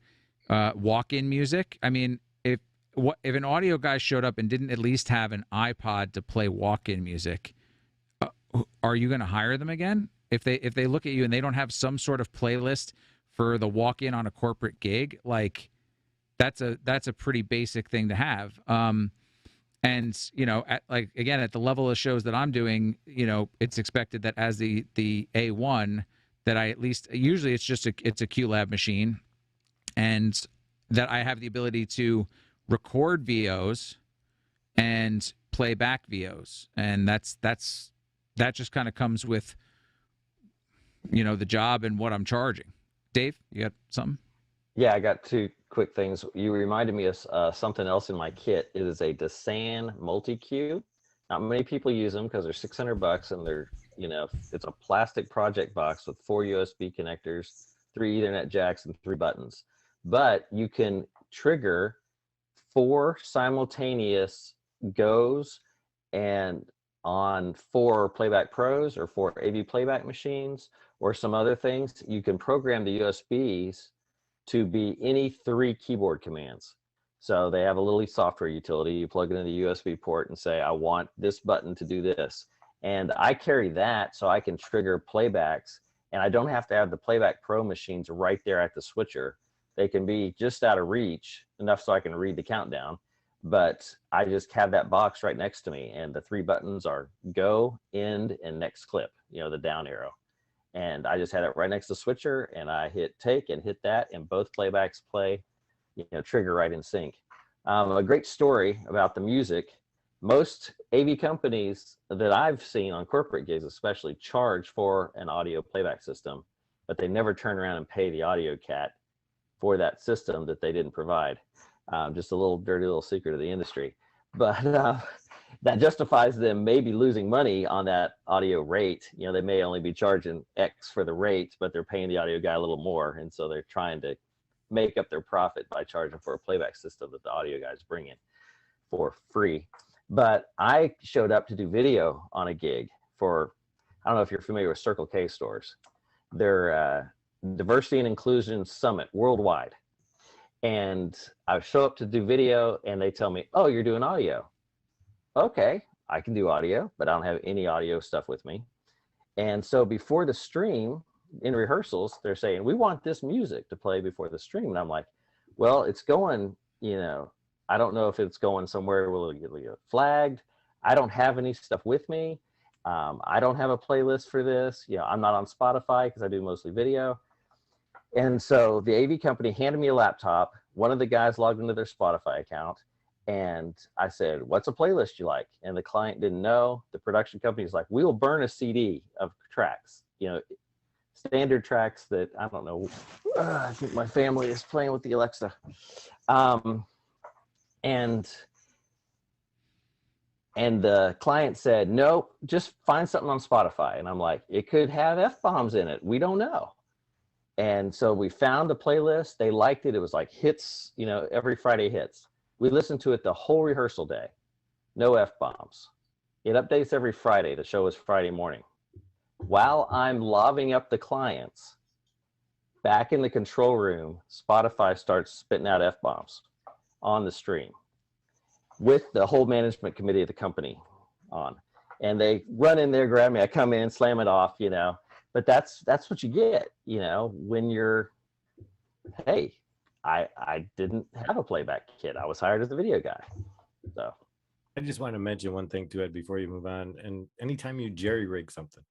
walk-in music, if an audio guy showed up and didn't at least have an iPod to play walk-in music, are you going to hire them again? If they look at you and they don't have some sort of playlist for the walk-in on a corporate gig, like that's a pretty basic thing to have. And at the level of shows that I'm doing, it's expected that as the A1 that I at least, usually it's a QLab machine, and that I have the ability to record VOs and play back VOs, and that just kind of comes with the job and what I'm charging. Dave, you got something? Yeah, I got 2 quick things. You reminded me of something else in my kit. It is a Desan multi-cue. Not many people use them because they're $600 and they're, it's a plastic project box with 4 USB connectors, 3 Ethernet jacks, and 3 buttons. But you can trigger 4 simultaneous goes and on 4 Playback Pros or 4 AV playback machines or some other things. You can program the USBs to be any 3 keyboard commands. So they have a little software utility. You plug it in the USB port and say, I want this button to do this. And I carry that so I can trigger playbacks, and I don't have to have the Playback Pro machines right there at the switcher. They can be just out of reach, enough so I can read the countdown, but I just have that box right next to me, and the 3 buttons are go, end, and next clip, the down arrow. And I just had it right next to the switcher, and I hit take and hit that, and both playbacks play, trigger right in sync. A great story about the music. Most AV companies that I've seen on corporate gigs especially charge for an audio playback system, but they never turn around and pay the audio cat for that system that they didn't provide. Just a little dirty little secret of the industry. But that justifies them maybe losing money on that audio rate. They may only be charging X for the rate, but they're paying the audio guy a little more. And so they're trying to make up their profit by charging for a playback system that the audio guys bring in for free. But I showed up to do video on a gig for, I don't know if you're familiar with Circle K stores. They're Diversity and Inclusion Summit worldwide. And I show up to do video and they tell me, oh, you're doing audio. Okay, I can do audio, but I don't have any audio stuff with me. And so before the stream, in rehearsals, they're saying, we want this music to play before the stream. And I'm like, well, it's going, I don't know if it's going somewhere where it'll get flagged. I don't have any stuff with me. I don't have a playlist for this. I'm not on Spotify because I do mostly video. And so the AV company handed me a laptop. One of the guys logged into their Spotify account. And I said, what's a playlist you like? And the client didn't know. The production company's like, we will burn a CD of tracks, standard tracks that, I don't know. I think my family is playing with the Alexa. And the client said, no, just find something on Spotify. And I'm like, it could have F-bombs in it. We don't know. And so we found the playlist. They liked it. It was like hits, every Friday hits. We listened to it the whole rehearsal day. No F-bombs. It updates every Friday. The show is Friday morning. While I'm lobbing up the clients, back in the control room, Spotify starts spitting out F-bombs on the stream with the whole management committee of the company on. And they run in there, grab me. I come in, slam it off, But that's what you get, when you're, hey, I didn't have a playback kit. I was hired as the video guy. So I just want to mention one thing too, Ed, before you move on. And anytime you jerry rig something,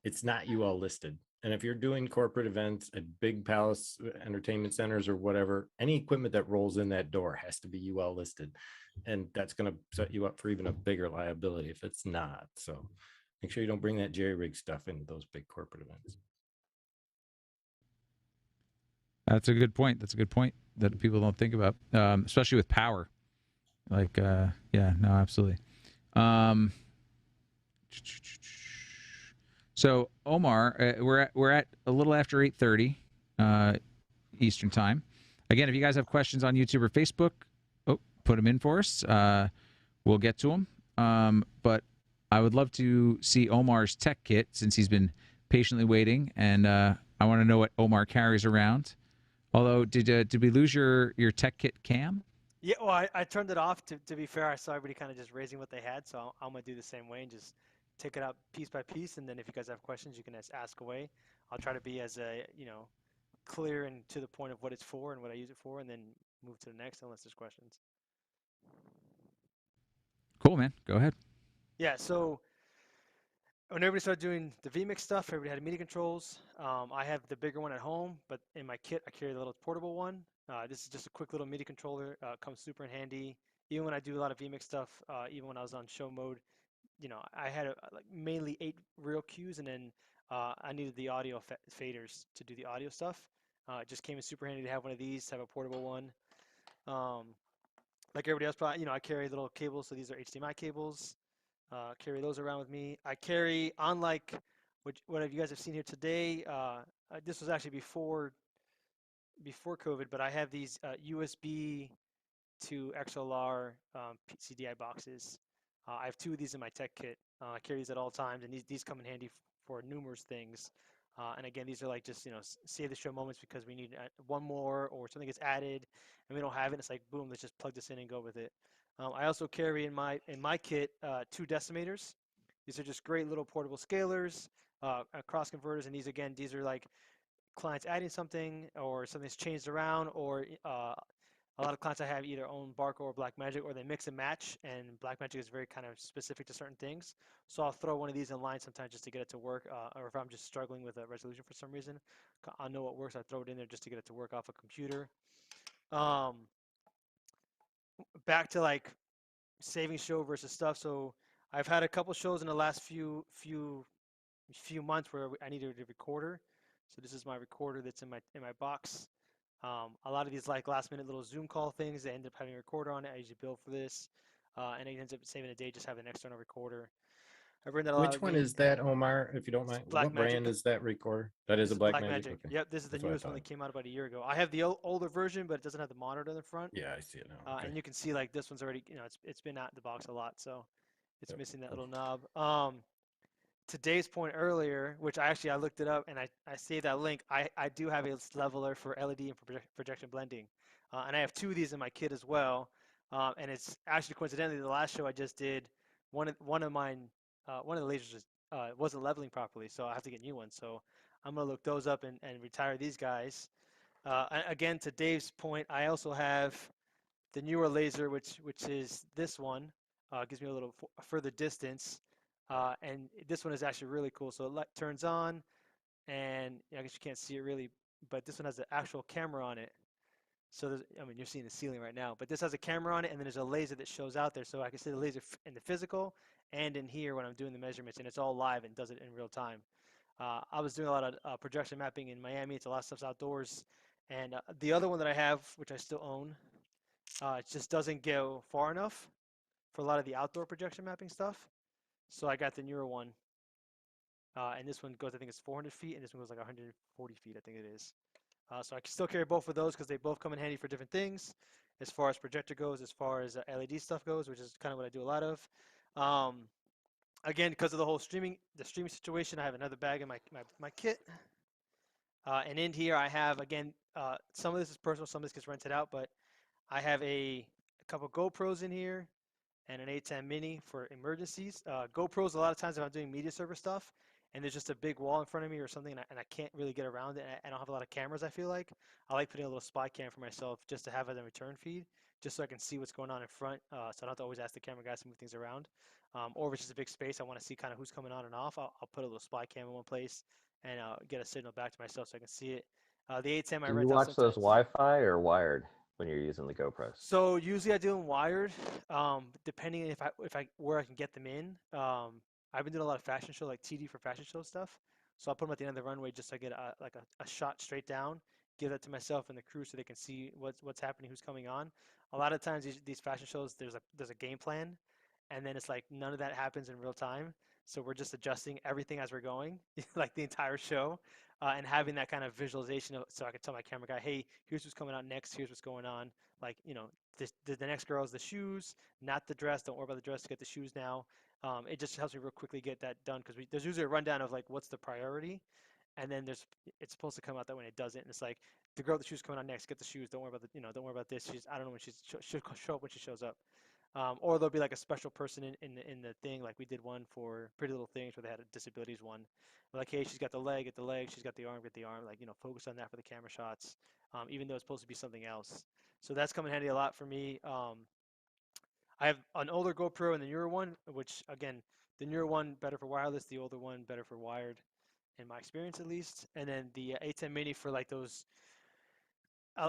it's not UL listed. And if you're doing corporate events at big palace entertainment centers or whatever, any equipment that rolls in that door has to be UL listed. And that's going to set you up for even a bigger liability if it's not. So make sure you don't bring that jerry rig stuff into those big corporate events. That's a good point. That's a good point that people don't think about, especially with power. Like, yeah, no, absolutely. So Omar, we're at a little after 8:30 Eastern time. Again, if you guys have questions on YouTube or Facebook, put them in for us. We'll get to them. But I would love to see Omar's tech kit since he's been patiently waiting, and I want to know what Omar carries around. Although, did we lose your tech kit cam? Yeah, well, I turned it off. To be fair, I saw everybody kind of just raising what they had, so I'm going to do the same way and just take it out piece by piece, and then if you guys have questions, you can ask away. I'll try to be as clear and to the point of what it's for and what I use it for, and then move to the next unless there's questions. Cool, man. Go ahead. Yeah, so when everybody started doing the vMix stuff, everybody had MIDI controls. I have the bigger one at home, but in my kit, I carry the little portable one. This is just a quick little MIDI controller. Comes super in handy. Even when I do a lot of vMix stuff, even when I was on show mode, I had like mainly 8 real cues, and then I needed the audio faders to do the audio stuff. It just came in super handy to have one of these, to have a portable one. Like everybody else, probably, I carry little cables, so these are HDMI cables. Carry those around with me. I carry, unlike what you guys have seen here today, this was actually before COVID, but I have these USB to XLR CDI boxes. I have 2 of these in my tech kit. I carry these at all times, and these come in handy for numerous things. And again, these are like just, save the show moments because we need one more or something gets added and we don't have it. It's like, boom, let's just plug this in and go with it. I also carry in my kit 2 decimators. These are just great little portable scalers, cross converters, and these are like clients adding something or something's changed around, or a lot of clients I have either own Barco or Blackmagic, or they mix and match, and Blackmagic is very kind of specific to certain things. So I'll throw one of these in line sometimes just to get it to work, or if I'm just struggling with a resolution for some reason, I know what works, I throw it in there just to get it to work off a computer. Back to like saving show versus stuff. So I've had a couple shows in the last few months where I needed a recorder. So this is my recorder that's in my box. A lot of these like last minute little Zoom call things, they end up having a recorder on it. I usually bill for this, and it ends up saving a day just having an external recorder. I've written that a lot. Which one is that, Omar, if you don't mind? What brand is that recorder? That is a Blackmagic? Okay. Yep, this is the newest one that came out about a year ago. I have the older version, but it doesn't have the monitor in the front. Yeah, I see it now. Okay. And you can see like this one's already, it's been out the box a lot, so it's missing that little knob. To Dave's point earlier, which I looked it up and I saved that link. I do have a leveler for LED and for projection blending, and I have 2 of these in my kit as well. And it's actually coincidentally the last show I just did one of mine, one of the lasers just wasn't leveling properly, so I have to get a new one. So I'm gonna look those up and retire these guys. Again, to Dave's point, I also have the newer laser, which is this one. Gives me a little further distance, and this one is actually really cool. So it turns on, and I guess you can't see it really, but this one has an actual camera on it. So there's, I mean, you're seeing the ceiling right now, but this has a camera on it, and then there's a laser that shows out there, so I can see the laser in the physical and in here when I'm doing the measurements, and it's all live and does it in real time. I was doing a lot of projection mapping in Miami. It's a lot of stuff's outdoors, and the other one that I have, which I still own, it just doesn't go far enough for a lot of the outdoor projection mapping stuff. So I got the newer one, and this one goes, I think it's 400 feet, and this one goes like 140 feet, I think it is. So I can still carry both of those because they both come in handy for different things, as far as projector goes, as far as LED stuff goes, which is kind of what I do a lot of. Um, Again, because of the whole streaming situation, I have another bag in my kit. And in here I have, again, some of this is personal, some of this gets rented out, but I have a couple GoPros in here and an A10 mini for emergencies. GoPros, a lot of times if I'm doing media server stuff and there's just a big wall in front of me or something and I can't really get around it, and I don't have a lot of cameras, I feel like, I like putting a little spy cam for myself just to have as a return feed, just so I can see what's going on in front, so I don't have to always ask the camera guys to move things around. Or if it's just a big space, I want to see kind of who's coming on and off, I'll put a little spy cam in one place and get a signal back to myself so I can see it. The A10 I Do you rent out watch those sometimes. Wi-Fi or wired when you're using the GoPros? So usually I do them wired, depending if I where I can get them in. I've been doing a lot of fashion show, like TD for fashion show stuff. So I'll put them at the end of the runway just so I get a shot straight down, give that to myself and the crew so they can see what's happening, who's coming on. A lot of times these fashion shows, there's a game plan, and then it's like none of that happens in real time. So we're just adjusting everything as we're going, like the entire show, and having that kind of visualization so I can tell my camera guy, hey, here's who's coming out next, here's what's going on. Like, the next girl is the shoes, not the dress. Don't worry about the dress, get the shoes now. It just helps me real quickly get that done because there's usually a rundown of like what's the priority, and then it's supposed to come out that when it doesn't. And it's like the girl with the shoes coming out next, get the shoes. Don't worry about don't worry about this. I don't know when she'll show up when she shows up. Or there'll be like a special person in the thing, like we did one for Pretty Little Things where they had a disabilities one. Like, hey, she's got the leg, get the leg. She's got the arm, get the arm. Like, focus on that for the camera shots, even though it's supposed to be something else. So that's come in handy a lot for me. I have an older GoPro and the newer one, which again, the newer one better for wireless, the older one better for wired, in my experience at least. And then the A10 Mini for like those. I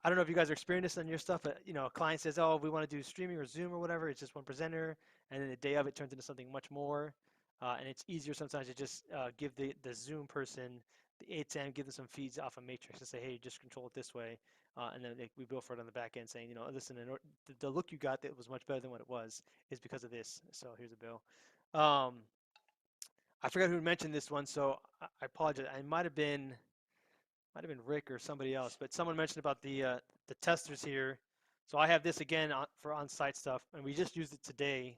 don't know if you guys are experiencing this on your stuff, but a client says, "Oh, we want to do streaming or Zoom or whatever." It's just one presenter, and then the day of it turns into something much more. And it's easier sometimes to just give the Zoom person the A10, give them some feeds off a matrix, and say, "Hey, just control it this way." And then we bill for it on the back end, saying, "Listen, the look you got that was much better than what it was is because of this. So here's a bill." Um, I forgot who mentioned this one, so I apologize. It might have been Rick or somebody else, but someone mentioned about the testers here. So I have this again for on-site stuff, and we just used it today.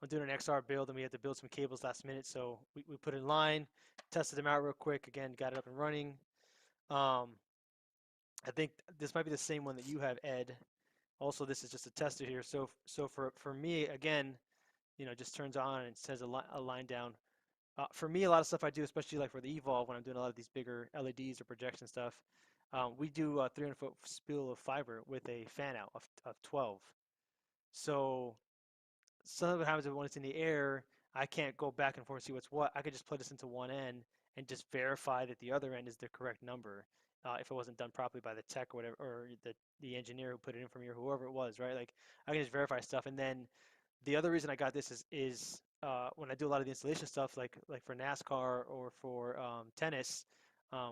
I'm doing an XR build, and we had to build some cables last minute, so we put it in line, tested them out real quick. Again, got it up and running. I think this might be the same one that you have, Ed. Also, this is just a tester here. So for me, again, just turns on and it says a line down. For me, a lot of stuff I do, especially like for the Evolve, when I'm doing a lot of these bigger LEDs or projection stuff, we do a 300-foot spool of fiber with a fan out of 12. So some of it happens when it's in the air, I can't go back and forth and see what's what. I could just plug this into one end and just verify that the other end is the correct number. If it wasn't done properly by the tech or whatever, or the engineer who put it in for me or whoever it was, right? Like I can just verify stuff. And then the other reason I got this is when I do a lot of the installation stuff, like for NASCAR or for tennis,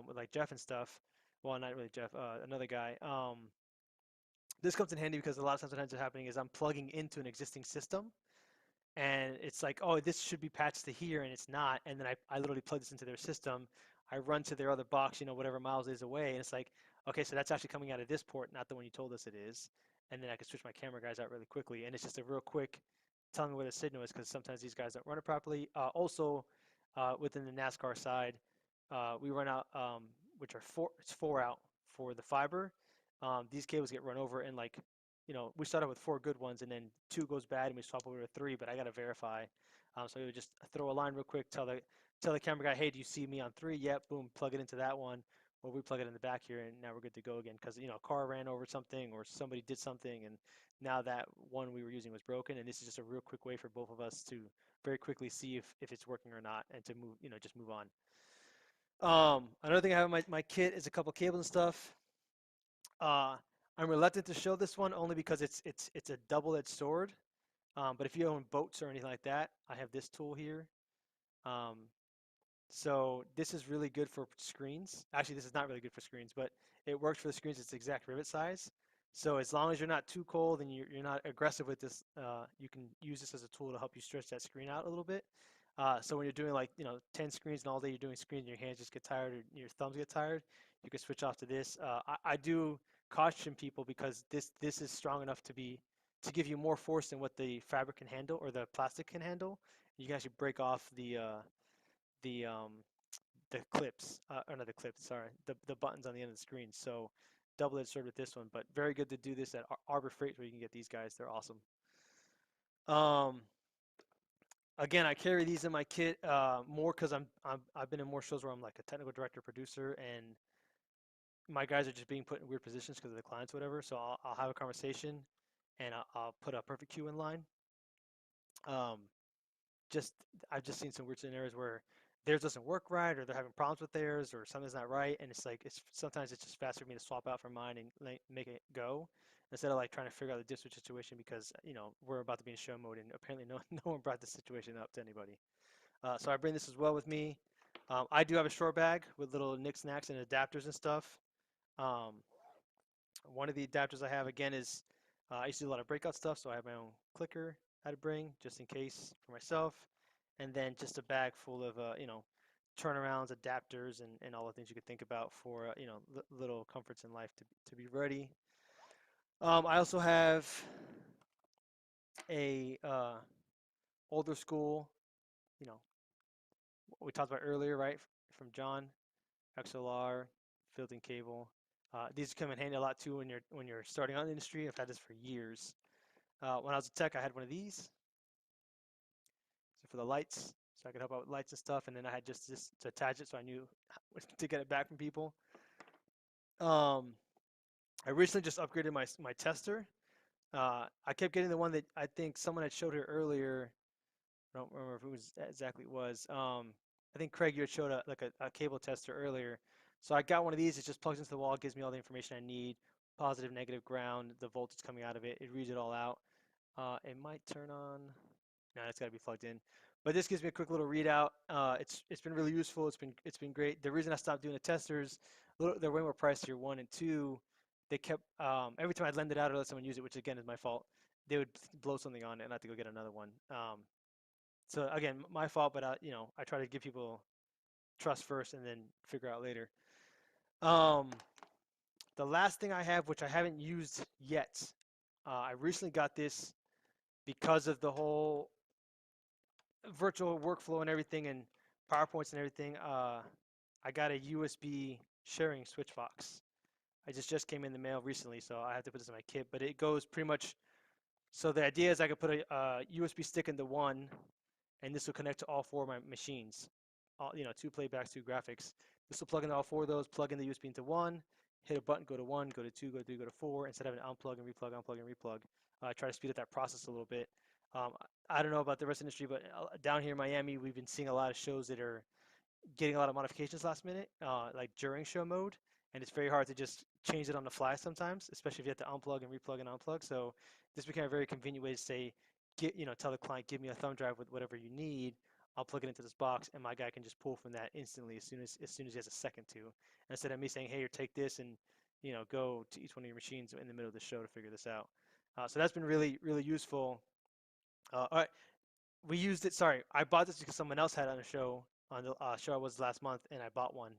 with like Jeff and stuff. Well, not really Jeff, another guy. This comes in handy because a lot of times what ends up happening is I'm plugging into an existing system, and it's like, oh, this should be patched to here, and it's not. And then I literally plug this into their system. I run to their other box, whatever miles it is away, and it's like, okay, so that's actually coming out of this port, not the one you told us it is. And then I can switch my camera guys out really quickly, and it's just a real quick tell me where the signal is because sometimes these guys don't run it properly. Also, within the NASCAR side, we run out, which are it's 4 out for the fiber. These cables get run over in like, we start out with 4 good ones, and then 2 goes bad, and we swap over to 3. But I gotta verify. So we would just throw a line real quick, tell the camera guy, hey, do you see me on 3? Yep, boom, plug it into that one, or we plug it in the back here, and now we're good to go again. Because a car ran over something, or somebody did something, and now that one we were using was broken, and this is just a real quick way for both of us to very quickly see if it's working or not, and to move, just move on. Another thing I have in my kit is a couple cables and stuff. I'm reluctant to show this one only because it's a double-edged sword. But if you own boats or anything like that, I have this tool here. So this is really good for screens. Actually, this is not really good for screens, but it works for the screens. It's the exact rivet size. So as long as you're not too cold and you're not aggressive with this, you can use this as a tool to help you stretch that screen out a little bit. So when you're doing 10 screens and all day you're doing screens and your hands just get tired or your thumbs get tired, you can switch off to this. I do caution people because this is strong enough to give you more force than what the fabric can handle or the plastic can handle. You can actually break off the clips, or not the clips, sorry, the buttons on the end of the screen. So double-edged sword with this one, but very good to do this at Arbor Freight where you can get these guys. They're awesome. Again, I carry these in my kit more because I've been in more shows where I'm like a technical director, producer, and my guys are just being put in weird positions because of the clients, or whatever. So I'll have a conversation, and I'll put a perfect cue in line. Um, I've just seen some weird scenarios where theirs doesn't work right, or they're having problems with theirs, or something's not right, and it's like sometimes it's just faster for me to swap out for mine and make it go instead of like trying to figure out the dispatch situation because we're about to be in show mode and apparently no one brought this situation up to anybody. So I bring this as well with me. I do have a short bag with little knickknacks and adapters and stuff. One of the adapters I have again is I used to do a lot of breakout stuff, so I have my own clicker I had to bring just in case for myself, and then just a bag full of turnarounds, adapters, and all the things you could think about for little comforts in life to be ready. I also have a older school, what we talked about earlier, right, from John, XLR, fielding cable. These come in handy a lot too when you're starting out in the industry. I've had this for years. When I was a tech, I had one of these. So for the lights, so I could help out with lights and stuff. And then I had just this to attach it, so I knew to get it back from people. I recently just upgraded my tester. I kept getting the one that I think someone had showed here earlier. I don't remember who exactly it was. I think Craig, you had showed a cable tester earlier. So I got one of these. It just plugs into the wall, gives me all the information I need, positive, negative ground, the voltage coming out of it. It reads it all out. It might turn on. No, it's got to be plugged in. But this gives me a quick little readout. It's been really useful. It's been great. The reason I stopped doing the testers, they're way more pricier. 1 and 2, they kept every time I'd lend it out or let someone use it, which again is my fault, they would blow something on it, and I have to go get another one. So again, my fault, but I try to give people trust first and then figure out later. The last thing I have, which I haven't used yet, I recently got this because of the whole virtual workflow and everything and PowerPoints and everything. I got a USB sharing switch box. I just came in the mail recently, so I have to put this in my kit. But it goes pretty much. So the idea is I could put a USB stick into one, and this will connect to all 4 of my machines. 2 playbacks, 2 graphics. This will plug into all 4 of those. Plug in the USB into one. Hit a button, go to 1, go to 2, go to 3, go to 4. Instead of an unplug and replug, unplug and replug. Try to speed up that process a little bit. I don't know about the rest of the industry, but down here in Miami, we've been seeing a lot of shows that are getting a lot of modifications last minute, like during show mode, and it's very hard to just change it on the fly sometimes, especially if you have to unplug and replug and unplug. So this became a very convenient way to say, tell the client, give me a thumb drive with whatever you need. I'll plug it into this box, and my guy can just pull from that instantly as soon as he has a second to. And instead of me saying, hey, here, take this and go to each one of your machines in the middle of the show to figure this out. So that's been really, really useful. All right, we used it. Sorry, I bought this because someone else had it on a show on the show I was last month, and I bought one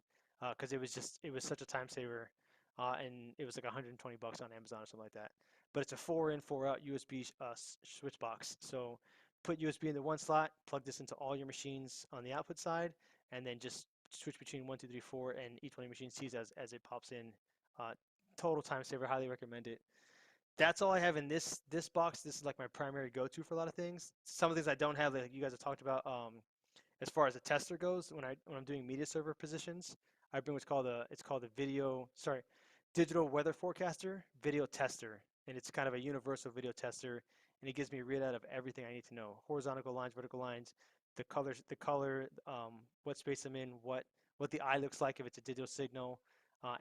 because it was such a time saver, and it was like 120 bucks on Amazon or something like that. But it's a 4-in, 4-out USB switch box. So put USB in the one slot, plug this into all your machines on the output side, and then just switch between 1, 2, 3, 4, and each one of your machines sees as it pops in. Total time saver. Highly recommend it. that's all I have in this box. This is like my primary go-to for a lot of things. Some of the things I don't have, like you guys have talked about, as far as a tester goes, when I'm doing media server positions, I bring what's called digital weather forecaster video tester, and it's kind of a universal video tester, and it gives me a readout of everything I need to know: horizontal lines, vertical lines, the color, what space I'm in, what the eye looks like if it's a digital signal,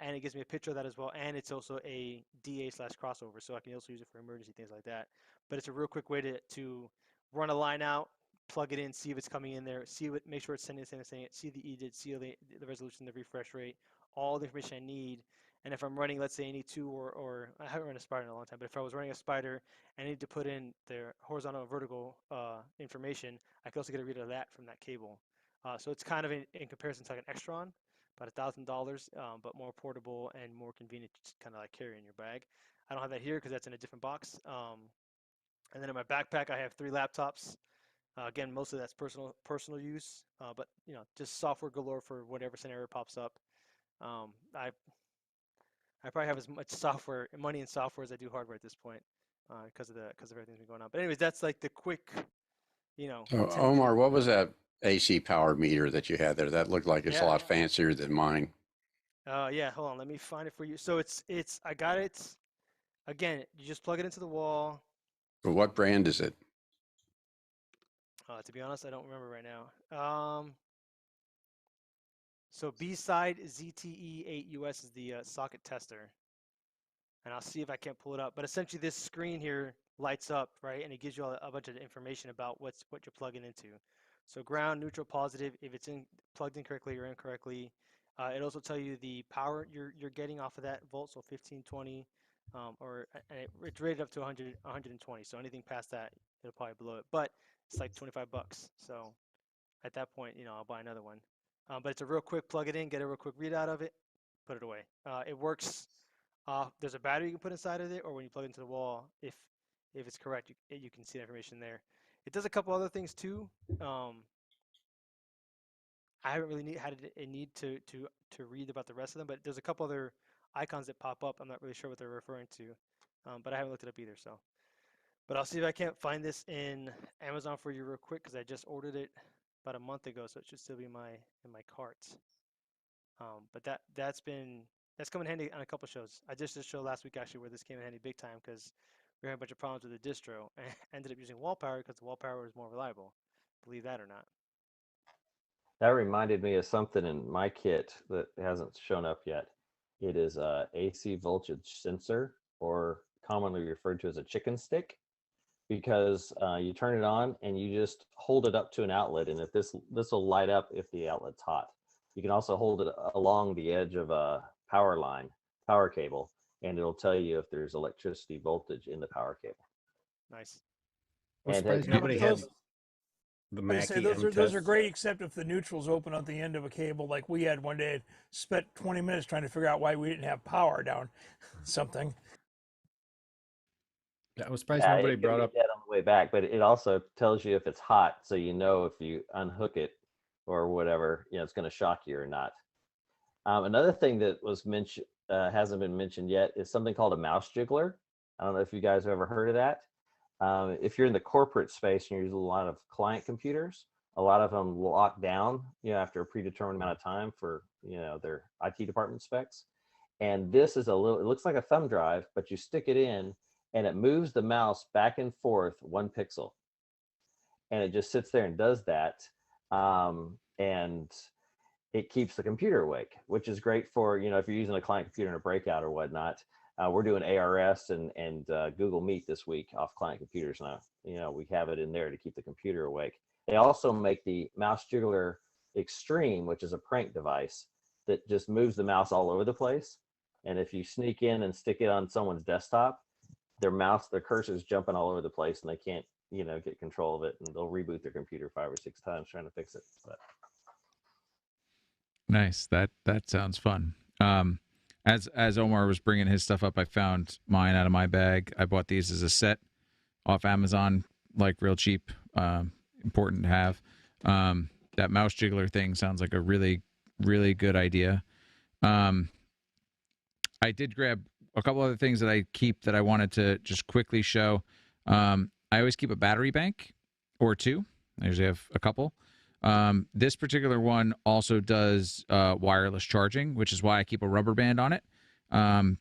and it gives me a picture of that as well. And it's also a DA/crossover, so I can also use it for emergency things like that. But it's a real quick way to run a line out, plug it in, see if it's coming in there, make sure it's sending it, see the EDID, see the resolution, the refresh rate, all the information I need. And if I'm running, let's say I need to, or I haven't run a spider in a long time, but if I was running a spider and I need to put in their horizontal and vertical information, I can also get a read of that from that cable. So it's kind of in comparison to like an Extron, about $1,000, but more portable and more convenient to kind of like carry in your bag. I don't have that here because that's in a different box. And then in my backpack, I have 3 laptops. Again, most of that's personal use, but just software galore for whatever scenario pops up. I probably have as much money in software as I do hardware at this point, because of everything's been going on. But anyways, that's like the quick, So, 10 Omar, minute. what was that AC power meter that you had there? That looked like it's a Yeah. lot fancier than mine. Yeah. Hold on, let me find it for you. So I got it. Again, you just plug it into the wall. But what brand is it? To be honest, I don't remember right now. So B-side ZTE8US is the socket tester, and I'll see if I can't pull it up. But essentially, this screen here lights up, right, and it gives you a bunch of information about what you're plugging into. So ground, neutral, positive, if it's plugged in correctly or incorrectly. It also tell you the power you're getting off of that volt, so 1520, it's rated up to 120. So anything past that, it'll probably blow it. But it's like $25. So at that point, I'll buy another one. But it's a real quick plug it in, get a real quick readout of it, put it away. It works. There's a battery you can put inside of it, or when you plug it into the wall, if it's correct, you can see the information there. It does a couple other things too. I haven't really had a need to read about the rest of them, but there's a couple other icons that pop up. I'm not really sure what they're referring to, but I haven't looked it up either. So, but I'll see if I can't find this in Amazon for you real quick, because I just ordered it about a month ago, so it should still be in my cart. But that's come in handy on a couple shows. I just did a show last week actually where this came in handy big time, because we had a bunch of problems with the distro and ended up using wall power because the wall power was more reliable. Believe that or not. That reminded me of something in my kit that hasn't shown up yet. It is a AC voltage sensor, or commonly referred to as a chicken stick, because you turn it on and you just hold it up to an outlet, and if this will light up if the outlet's hot. You can also hold it along the edge of a power cable, and it'll tell you if there's electricity voltage in the power cable. Nice. I'm And surprised nobody had the I say Mackie those are M-Test. great, except if the neutral's open at the end of a cable, like we had one day. Spent 20 minutes trying to figure out why we didn't have power down something. I was surprised yeah, nobody it could brought be up. dead on the way back, but it also tells you if it's hot, so you know if you unhook it or whatever, it's going to shock you or not. Another thing that was mentioned, hasn't been mentioned yet, is something called a mouse jiggler. I don't know if you guys have ever heard of that. If you're in the corporate space and you're using a lot of client computers, a lot of them lock down, after a predetermined amount of time for, their IT department specs. And this is it looks like a thumb drive, but you stick it in and it moves the mouse back and forth 1 pixel. And it just sits there and does that. And it keeps the computer awake, which is great for, if you're using a client computer in a breakout or whatnot. We're doing ARS and Google Meet this week off client computers now. We have it in there to keep the computer awake. They also make the Mouse Jiggler Extreme, which is a prank device that just moves the mouse all over the place. And if you sneak in and stick it on someone's desktop, their cursor's jumping all over the place, and they can't, get control of it, and they'll reboot their computer 5 or 6 times trying to fix it. But Nice. That sounds fun. As Omar was bringing his stuff up, I found mine out of my bag. I bought these as a set off Amazon, like real cheap. Important to have. That mouse jiggler thing sounds like a really, really good idea. I did grab a couple other things that I keep that I wanted to just quickly show. I always keep a battery bank or two. I usually have a couple. This particular one also does wireless charging, which is why I keep a rubber band on it.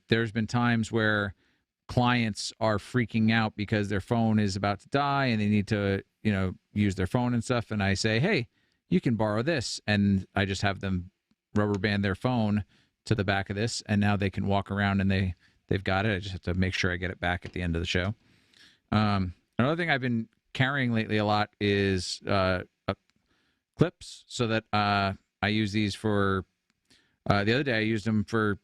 There's been times where clients are freaking out because their phone is about to die and they need to, use their phone and stuff. And I say, hey, you can borrow this. And I just have them rubber band their phone to the back of this. And now they can walk around and they've got it. I just have to make sure I get it back at the end of the show. Another thing I've been carrying lately a lot is clips, so that I use these for the other day I used them for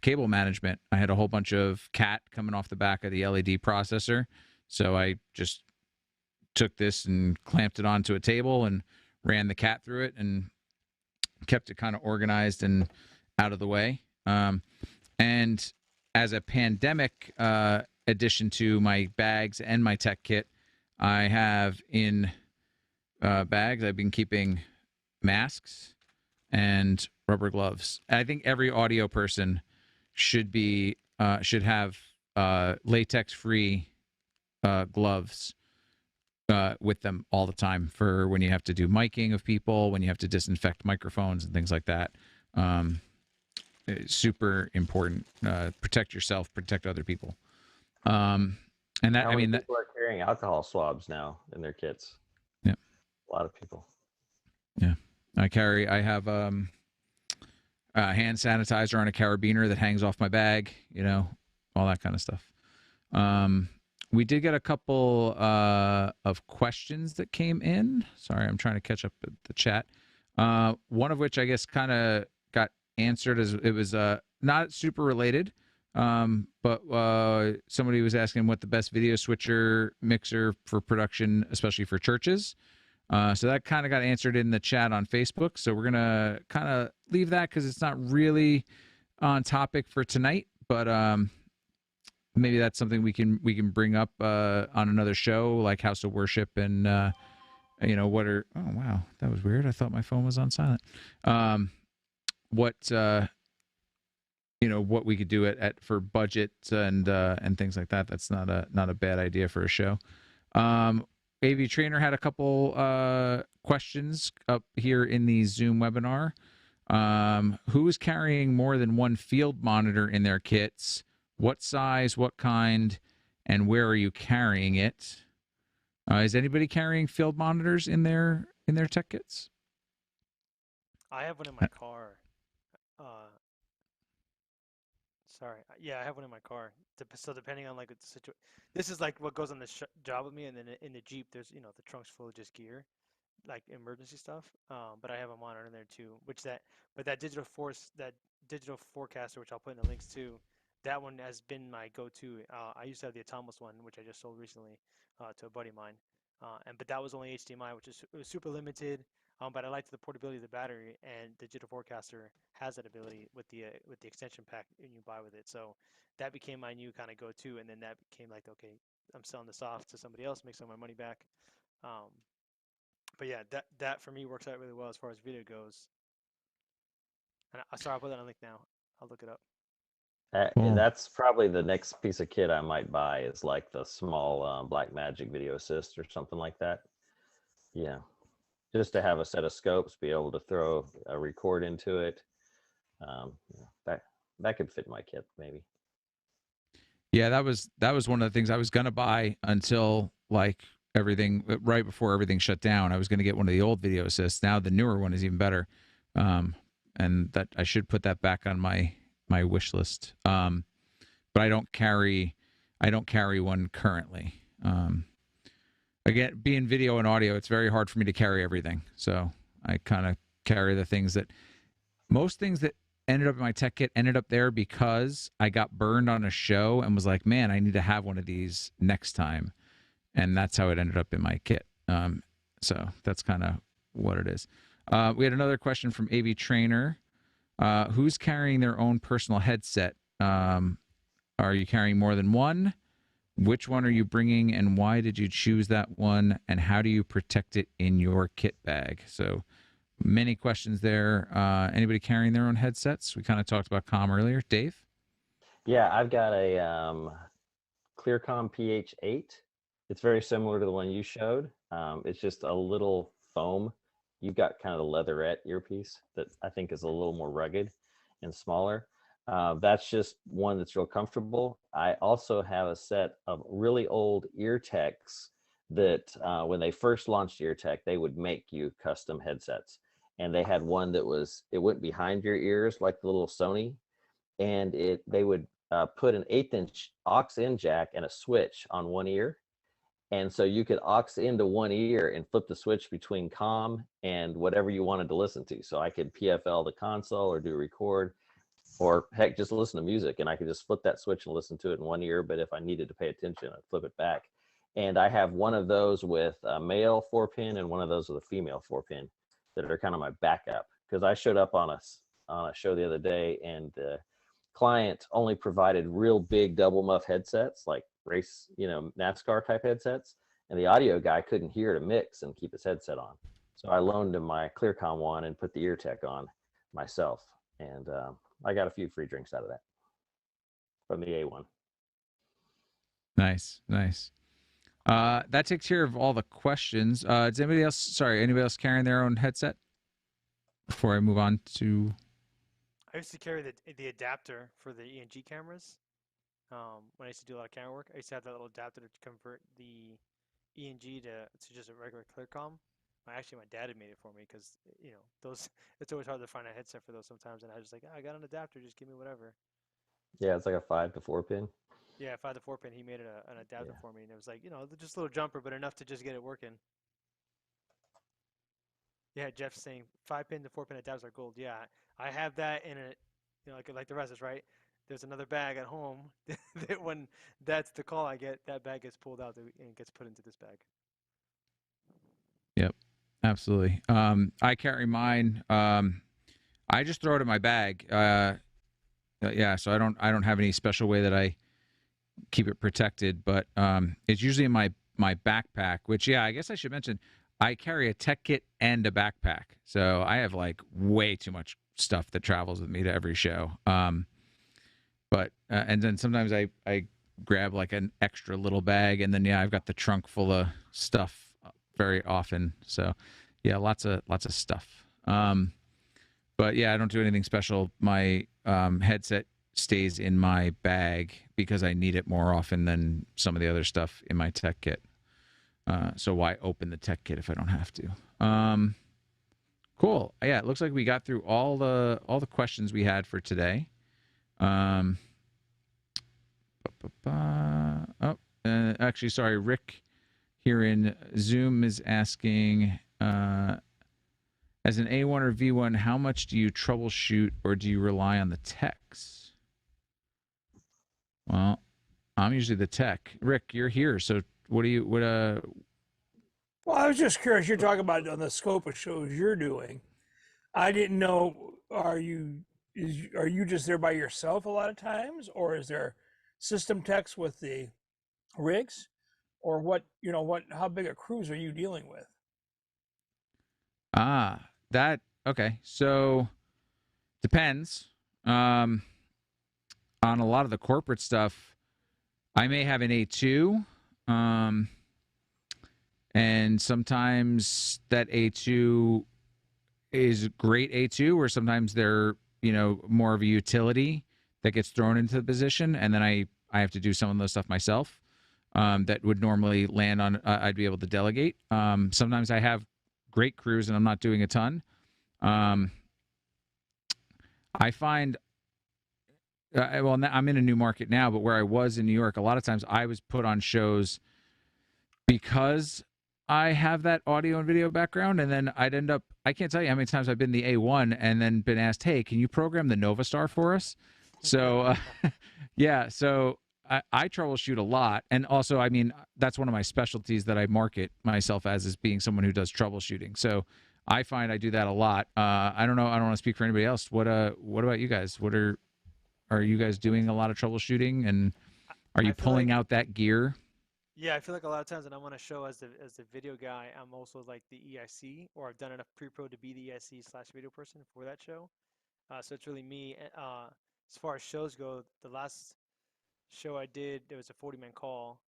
cable management. I had a whole bunch of cat coming off the back of the LED processor, so I just took this and clamped it onto a table and ran the cat through it and kept it kind of organized and out of the way. And as a pandemic addition to my bags and my tech kit, I have in bags, I've been keeping masks and rubber gloves. I think every audio person should have latex-free gloves with them all the time for when you have to do miking of people, when you have to disinfect microphones and things like that. It's super important. Protect yourself, protect other people. And that, How many people are carrying alcohol swabs now in their kits? Yeah, a lot of people. Yeah, I have hand sanitizer on a carabiner that hangs off my bag. All that kind of stuff. We did get a couple of questions that came in. Sorry, I'm trying to catch up the chat. One of which I guess kind of got answered as it was not super related. But somebody was asking what the best video switcher mixer for production, especially for churches. So that kind of got answered in the chat on Facebook. So we're gonna kind of leave that because it's not really on topic for tonight. But maybe that's something we can bring up on another show, like House of Worship and what are. Oh wow, that was weird. I thought my phone was on silent. What we could do at for budget and things like that. That's not a bad idea for a show. AV Trainer had a couple questions up here in the Zoom webinar. Who is carrying more than one field monitor in their kits? What size, what kind, and where are you carrying it? Is anybody carrying field monitors in their tech kits? I have one in my car. Sorry. Yeah, I have one in my car. So depending on like the situation, this is like what goes on the job with me, and then in the Jeep, there's the trunk's full of just gear, like emergency stuff. But I have a monitor in there too, but that digital forecaster, which I'll put in the links to, that one has been my go-to. I used to have the Atomos one, which I just sold recently to a buddy of mine, but that was only HDMI, which it was super limited. But I liked the portability of the battery, and the digital forecaster has that ability with the extension pack you buy with it. So that became my new kind of go-to, and then that became like, okay, I'm selling this off to somebody else, make some of my money back. But yeah, that for me works out really well as far as video goes. And sorry, I'll put that on a link now. I'll look it up. And that's probably the next piece of kit I might buy is like the small Blackmagic Video Assist or something like that. Yeah. Just to have a set of scopes, be able to throw a record into it. That could fit my kit maybe. Yeah, that was one of the things I was gonna buy until like everything right before everything shut down. I was gonna get one of the old Video Assists. Now the newer one is even better, and that I should put that back on my wish list. But I don't carry one currently. Again, being video and audio, it's very hard for me to carry everything. So I kind of carry the things that most things that ended up in my tech kit ended up there because I got burned on a show and was like, man, I need to have one of these next time. And that's how it ended up in my kit. So that's kind of what it is. We had another question from AV Trainer. Who's carrying their own personal headset? Are you carrying more than one? Which one are you bringing, and why did you choose that one, and how do you protect it in your kit bag? So many questions there. Anybody carrying their own headsets? We kind of talked about comm earlier. Dave? Yeah, I've got a Clearcom PH8. It's very similar to the one you showed. It's just a little foam. You've got kind of the leatherette earpiece that I think is a little more rugged and smaller. That's just one that's real comfortable. I also have a set of really old ear techs that when they first launched ear tech, they would make you custom headsets. And they had one that it went behind your ears like the little Sony, and they would put an 1/8-inch aux-in jack and a switch on one ear, and so you could aux into one ear and flip the switch between comm and whatever you wanted to listen to. So I could PFL the console or do record, or heck, just listen to music, and I could just flip that switch and listen to it in one ear. But if I needed to pay attention, I'd flip it back. And I have one of those with a male 4-pin and one of those with a female 4-pin that are kind of my backup, because I showed up on a show the other day, and client only provided real big double muff headsets, like race, NASCAR type headsets, and the audio guy couldn't hear to mix and keep his headset on. So I loaned him my Clearcom one and put the ear tech on myself, and I got a few free drinks out of that from the A1. Nice. That takes care of all the questions. Does anybody else carrying their own headset before I move on to? I used to carry the adapter for the ENG cameras. When I used to do a lot of camera work, I used to have that little adapter to convert the ENG to just a regular Clearcom. Actually, my dad had made it for me because it's always hard to find a headset for those sometimes, and I was just like, I got an adapter, just give me whatever. Yeah, it's like a 5 to 4-pin. Yeah, if I had the 4-pin, he made it an adapter for me, and it was like, just a little jumper, but enough to just get it working. Yeah, Jeff's saying 5-pin to 4-pin adapters are gold. Yeah, I have that in it, like the rest is right. There's another bag at home that when that's the call I get, that bag gets pulled out and gets put into this bag. Yep, absolutely. I carry mine. I just throw it in my bag. Yeah, so I don't have any special way that I keep it protected, but it's usually in my backpack. Which, yeah, I guess I should mention, I carry a tech kit and a backpack, so I have like way too much stuff that travels with me to every show. But and then sometimes I grab like an extra little bag, and then I've got the trunk full of stuff very often. So yeah, lots of stuff. But yeah, I don't do anything special. My headset stays in my bag because I need it more often than some of the other stuff in my tech kit. So why open the tech kit if I don't have to? Cool. Yeah, it looks like we got through all the questions we had for today. Actually, sorry, Rick here in Zoom is asking, as an A1 or V1, how much do you troubleshoot, or do you rely on the techs? Well, I'm usually the tech. Rick, you're here, so what? Well, I was just curious. You're talking about on the scope of shows you're doing. I didn't know. Are you just there by yourself a lot of times, or is there system techs with the rigs, or what? How big a crews are you dealing with? Okay. So depends. On a lot of the corporate stuff, I may have an A2, and sometimes that A2 is great A2, or sometimes they're more of a utility that gets thrown into the position, and then I have to do some of those stuff myself. That would normally land on I'd be able to delegate. Sometimes I have great crews and I'm not doing a ton. I find I'm in a new market now, but where I was in New York, a lot of times I was put on shows because I have that audio and video background, and then I'd end up, I can't tell you how many times I've been the A1 and then been asked, hey, can you program the Novastar for us? So yeah, so I troubleshoot a lot. And also, I mean, that's one of my specialties that I market myself as being someone who does troubleshooting. So I find I do that a lot. I don't know. I don't want to speak for anybody else. What about you guys? Are you guys doing a lot of troubleshooting, and are you pulling out that gear? Yeah, I feel like a lot of times when I'm on a show as the video guy, I'm also like the EIC, or I've done enough pre-pro to be the EIC/video person for that show. So it's really me as far as shows go, the last show I did, there was a 40-man call.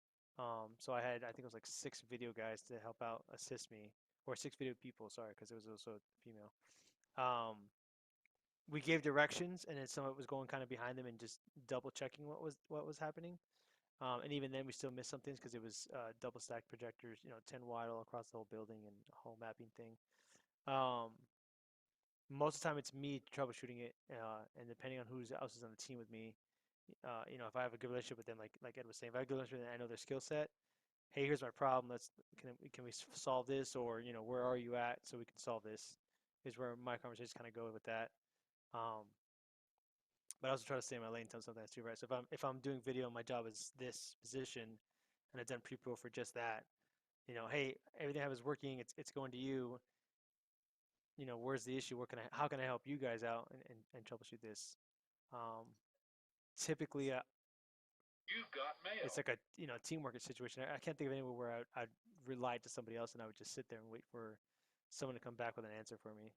So I had, I think it was like 6 video guys to help out, assist me, or 6 video people, sorry, because it was also female. Um, we gave directions, and then some of it was going kind of behind them and just double checking what was happening. And even then, we still missed some things because it was double stacked projectors, 10 wide all across the whole building and a whole mapping thing. Um, Most of the time, it's me troubleshooting it, and depending on who else is on the team with me, if I have a good relationship with them, like Ed was saying, if I have a good relationship with them, I know their skill set. Hey, here's my problem. Can we solve this, or where are you at so we can solve this? Is where my conversations kind of go with that. Um, but I also try to stay in my lane sometimes too, right? So if I'm doing video, my job is this position, and I've done pre-pro for just that. Hey, everything I was working, it's going to you. Where's the issue? How can I help you guys out and troubleshoot this? Um, Typically, it's like a teamwork situation. I can't think of anywhere where I'd rely to somebody else and I would just sit there and wait for someone to come back with an answer for me.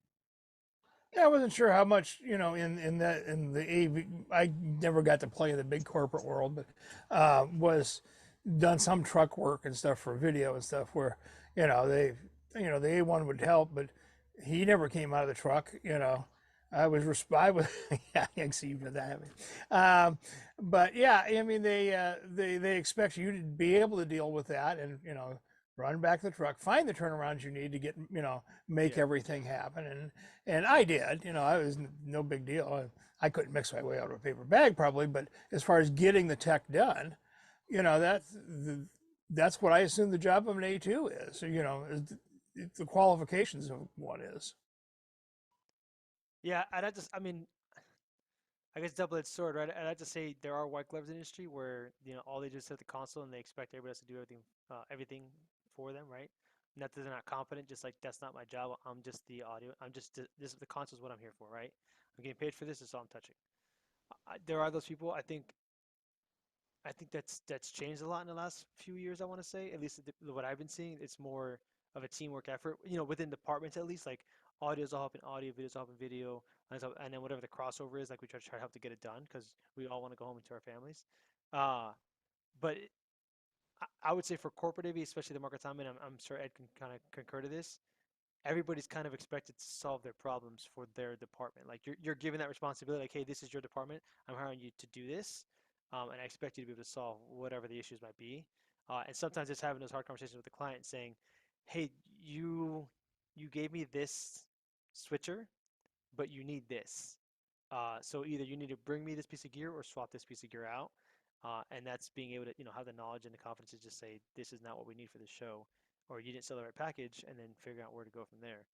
Yeah, I wasn't sure how much in the AV. I never got to play in the big corporate world, but was done some truck work and stuff for video and stuff where the A1 would help, but he never came out of the truck. I was yeah, I see you did that. But yeah, I mean they expect you to be able to deal with that and run back the truck, find the turnarounds you need to get make everything happen, and I did. I was no big deal. I couldn't mix my way out of a paper bag probably, but as far as getting the tech done, that's what I assume the job of an A2 is. So, the qualifications of what is. Yeah, and I guess double-edged sword, right? I'd have to say there are white gloves in the industry where all they do is set the console and they expect everybody else to do everything for them, right? Not that they're not competent, just like that's not my job. I'm just the audio. The console is what I'm here for, right? I'm getting paid for this. That's all I'm touching. There are those people. I think that's changed a lot in the last few years. I want to say, at least what I've been seeing, it's more of a teamwork effort. Within departments at least, like audio's all up in audio, video's all up in video, and then whatever the crossover is, like we try to help to get it done because we all want to go home to our families. But I would say for corporate AV, especially the markets I'm in, I'm sure Ed can kind of concur to this. Everybody's kind of expected to solve their problems for their department. Like you're given that responsibility, like, hey, this is your department. I'm hiring you to do this, and I expect you to be able to solve whatever the issues might be. And sometimes it's having those hard conversations with the client, saying, hey, you gave me this switcher, but you need this. So either you need to bring me this piece of gear or swap this piece of gear out. And that's being able to, have the knowledge and the confidence to just say, this is not what we need for this show, or you didn't sell the right package, and then figure out where to go from there.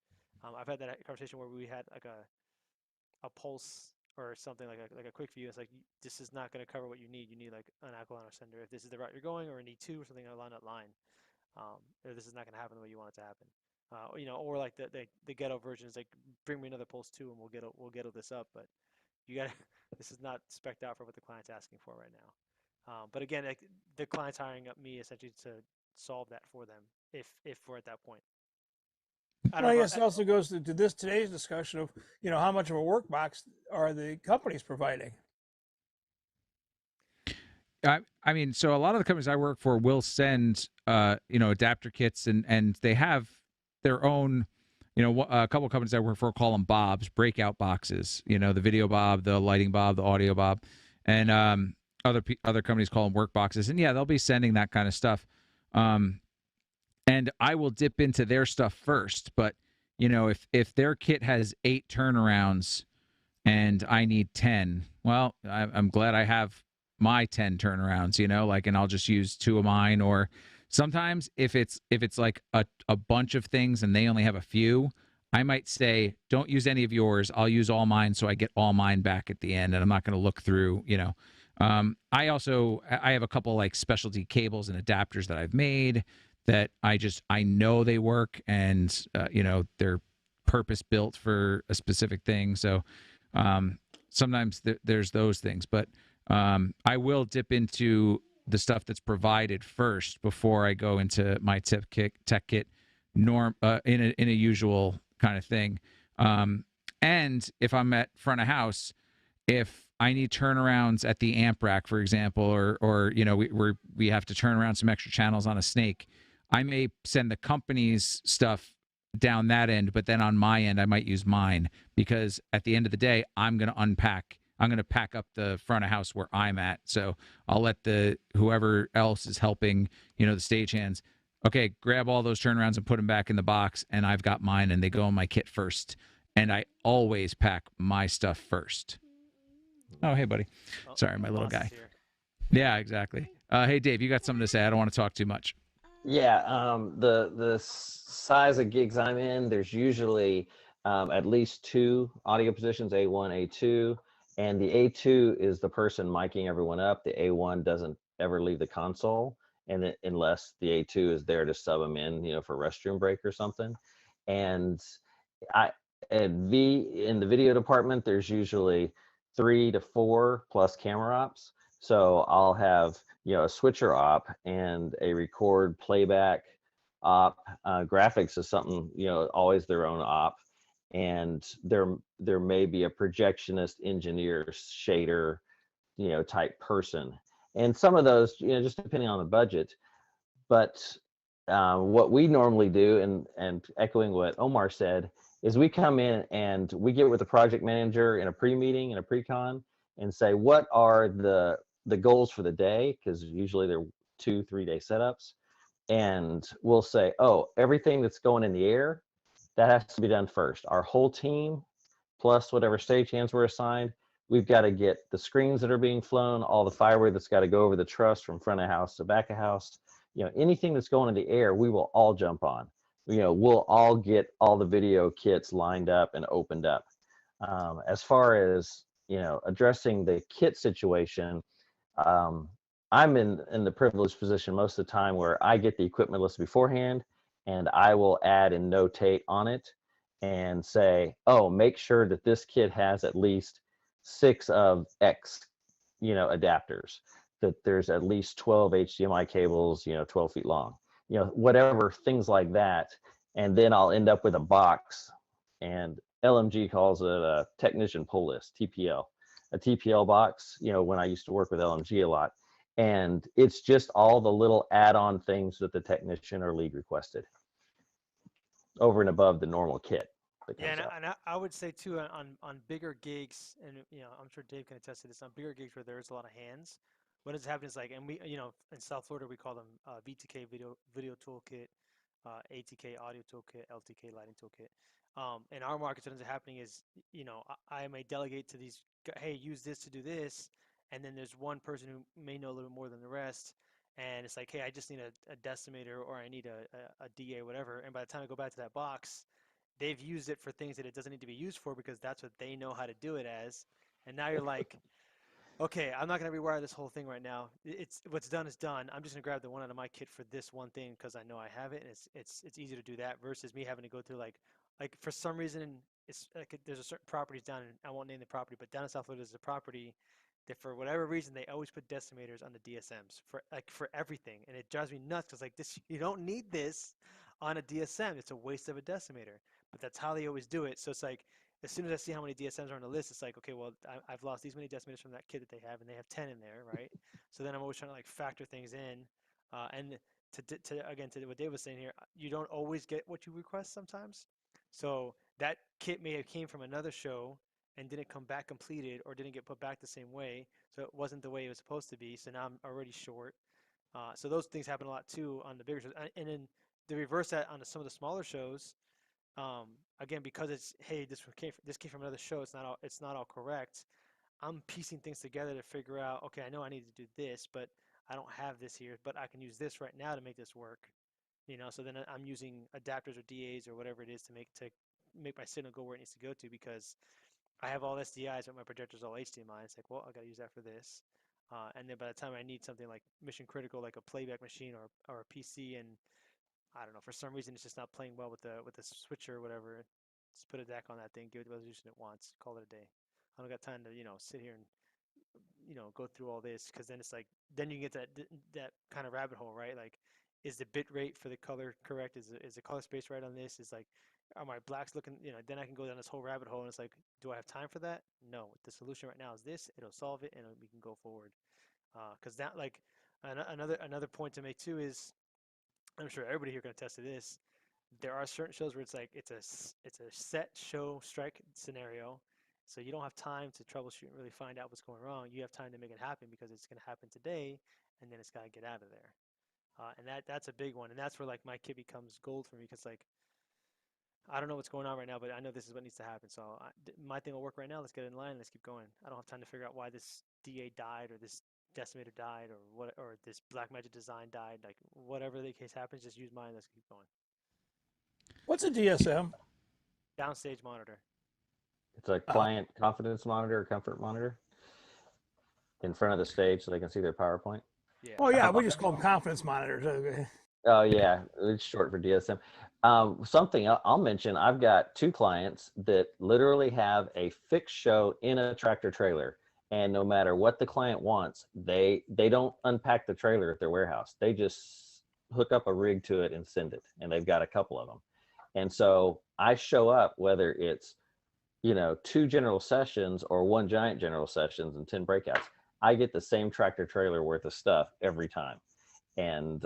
I've had that conversation where we had like a pulse or something like a quick view. It's like, this is not going to cover what you need. You need like an alkaline or sender if this is the route you're going, or an E2 or something along that line. Or this is not going to happen the way you want it to happen. Or like the ghetto version is like, bring me another pulse 2 and we'll ghetto this up. But you got this is not spec'd out for what the client's asking for right now. But again, like, the client's hiring up me essentially to solve that for them if we're at that point. Well, I guess it also goes to today's discussion of how much of a WorkBox are the companies providing. I mean, so a lot of the companies I work for will send adapter kits, and they have their own. A couple of companies I work for call them Bobs, breakout boxes. The video Bob, the lighting Bob, the audio Bob, and other companies call them WorkBoxes. And yeah, they'll be sending that kind of stuff. And I will dip into their stuff first. But if their kit has 8 turnarounds and I need 10, well, I'm glad I have my 10 turnarounds. And I'll just use 2 of mine. Or sometimes if it's like a bunch of things and they only have a few, I might say, don't use any of yours. I'll use all mine so I get all mine back at the end, and I'm not going to look through. I have a couple like specialty cables and adapters that I've made that I know they work, and they're purpose built for a specific thing. So sometimes there's those things, but I will dip into the stuff that's provided first before I go into my tech kit in a usual kind of thing. And if I'm at front of house, if I need turnarounds at the amp rack, for example, or we have to turn around some extra channels on a snake. I may send the company's stuff down that end, but then on my end, I might use mine, because at the end of the day, I'm going to pack up the front of house where I'm at. So I'll let whoever else is helping, the stagehands, okay, grab all those turnarounds and put them back in the box, and I've got mine, and they go in my kit first. And I always pack my stuff first. Oh, hey, buddy. Sorry, my little guy. Yeah, exactly. Hey, Dave, you got something to say? I don't want to talk too much. Yeah, the size of gigs I'm in, there's usually at least two audio positions, A1, A2, and the A2 is the person miking everyone up. The A1 doesn't ever leave the console, and unless the A2 is there to sub them in, for restroom break or something. And in the video department, there's usually 3 to 4 plus camera ops. So I'll have a switcher op and a record playback op. Graphics is something always their own op, and there may be a projectionist, engineer, shader type person, and some of those just depending on the budget. But what we normally do, and echoing what Omar said, is we come in and we get with the project manager in a pre-meeting and a pre-con and say, what are the goals for the day? Because usually they're 2-3 day setups. And we'll say, oh, everything that's going in the air, that has to be done first. Our whole team, plus whatever stagehands were assigned, we've got to get the screens that are being flown, all the firewood that's got to go over the truss from front of house to back of house. Anything that's going in the air, we will all jump on. We'll all get all the video kits lined up and opened up. As far as addressing the kit situation, I'm in the privileged position most of the time where I get the equipment list beforehand, and I will add and notate on it and say, oh, make sure that this kit has at least 6 of X, adapters, that there's at least 12 HDMI cables, 12 feet long, whatever, things like that. And then I'll end up with a box, and LMG calls it a technician pull list, TPL, a TPL box, when I used to work with LMG a lot. And it's just all the little add-on things that the technician or lead requested over and above the normal kit. Yeah, and I would say too, on bigger gigs, and I'm sure Dave can attest to this, on bigger gigs where there's a lot of hands, what is happening is like, and we, in South Florida we call them VTK video toolkit, ATK audio toolkit, LTK lighting toolkit. In our markets, what ends up happening is, I may delegate to these, hey, use this to do this, and then there's one person who may know a little bit more than the rest, and it's like, hey, I just need a decimator, or I need a DA, whatever, and by the time I go back to that box, they've used it for things that it doesn't need to be used for because that's what they know how to do it as. And now you're like, okay, I'm not going to rewire this whole thing right now. It's what's done is done. I'm just going to grab the one out of my kit for this one thing because I know I have it, and it's easy to do that versus me having to go through like for some reason it's like there's a certain properties down, and I won't name the property, but down in South Florida there's a property that for whatever reason they always put decimators on the DSMs for everything, and it drives me nuts because like this, you don't need this on a DSM. It's a waste of a decimator, but that's how they always do it. So it's like as soon as I see how many DSMs are on the list, it's like, okay, well, I've lost these many decimators from that kit that they have, and they have 10 in there, right? So then I'm always trying to like factor things in, and to what Dave was saying here, you don't always get what you request sometimes. So that kit may have came from another show and didn't come back completed or didn't get put back the same way, so it wasn't the way it was supposed to be. So now I'm already short. So those things happen a lot too on the bigger shows, and then the reverse that on some of the smaller shows. Again, because it's, hey, this came from another show. It's not all correct. I'm piecing things together to figure out, okay, I know I need to do this, but I don't have this here, but I can use this right now to make this work. So then I'm using adapters or DAs or whatever it is to make my signal go where it needs to go to, because I have all SDIs, but my projector's all HDMI. It's like, well, I got to use that for this. And then by the time I need something like mission critical, like a playback machine or a PC, and I don't know, for some reason it's just not playing well with the switcher or whatever, just put a DAC on that thing, give it the resolution it wants, call it a day. I don't got time to sit here and go through all this, because then it's like, then you get that kind of rabbit hole, right? Like, is the bit rate for the color correct? Is the color space right on this? Is like, are my blacks looking? Then I can go down this whole rabbit hole, and it's like, Do I have time for that? No. The solution right now is this. It'll solve it, and we can go forward. Because that, like, another point to make too is, I'm sure everybody here can attest to this. There are certain shows where it's like it's a set show strike scenario, so you don't have time to troubleshoot and really find out what's going wrong. You have time to make it happen because it's going to happen today, and then it's got to get out of there. And that's a big one, and that's where like my kit becomes gold for me, because like I don't know what's going on right now, but I know this is what needs to happen. So my thing will work right now. Let's get in line. Let's keep going. I don't have time to figure out why this DA died, or this decimator died, or what, or this black magic design died. Like whatever the case happens, just use mine. Let's keep going. What's a DSM? Downstage monitor. It's a client confidence monitor or comfort monitor in front of the stage so they can see their PowerPoint. Yeah. Oh yeah, we just call them confidence monitors. Okay. Oh yeah, it's short for DSM. Something I'll mention, I've got 2 clients that literally have a fixed show in a tractor trailer, and no matter what the client wants, they don't unpack the trailer at their warehouse. They just hook up a rig to it and send it, and they've got a couple of them. And so I show up whether it's 2 general sessions or 1 giant general sessions and 10 breakouts. I get the same tractor trailer worth of stuff every time. And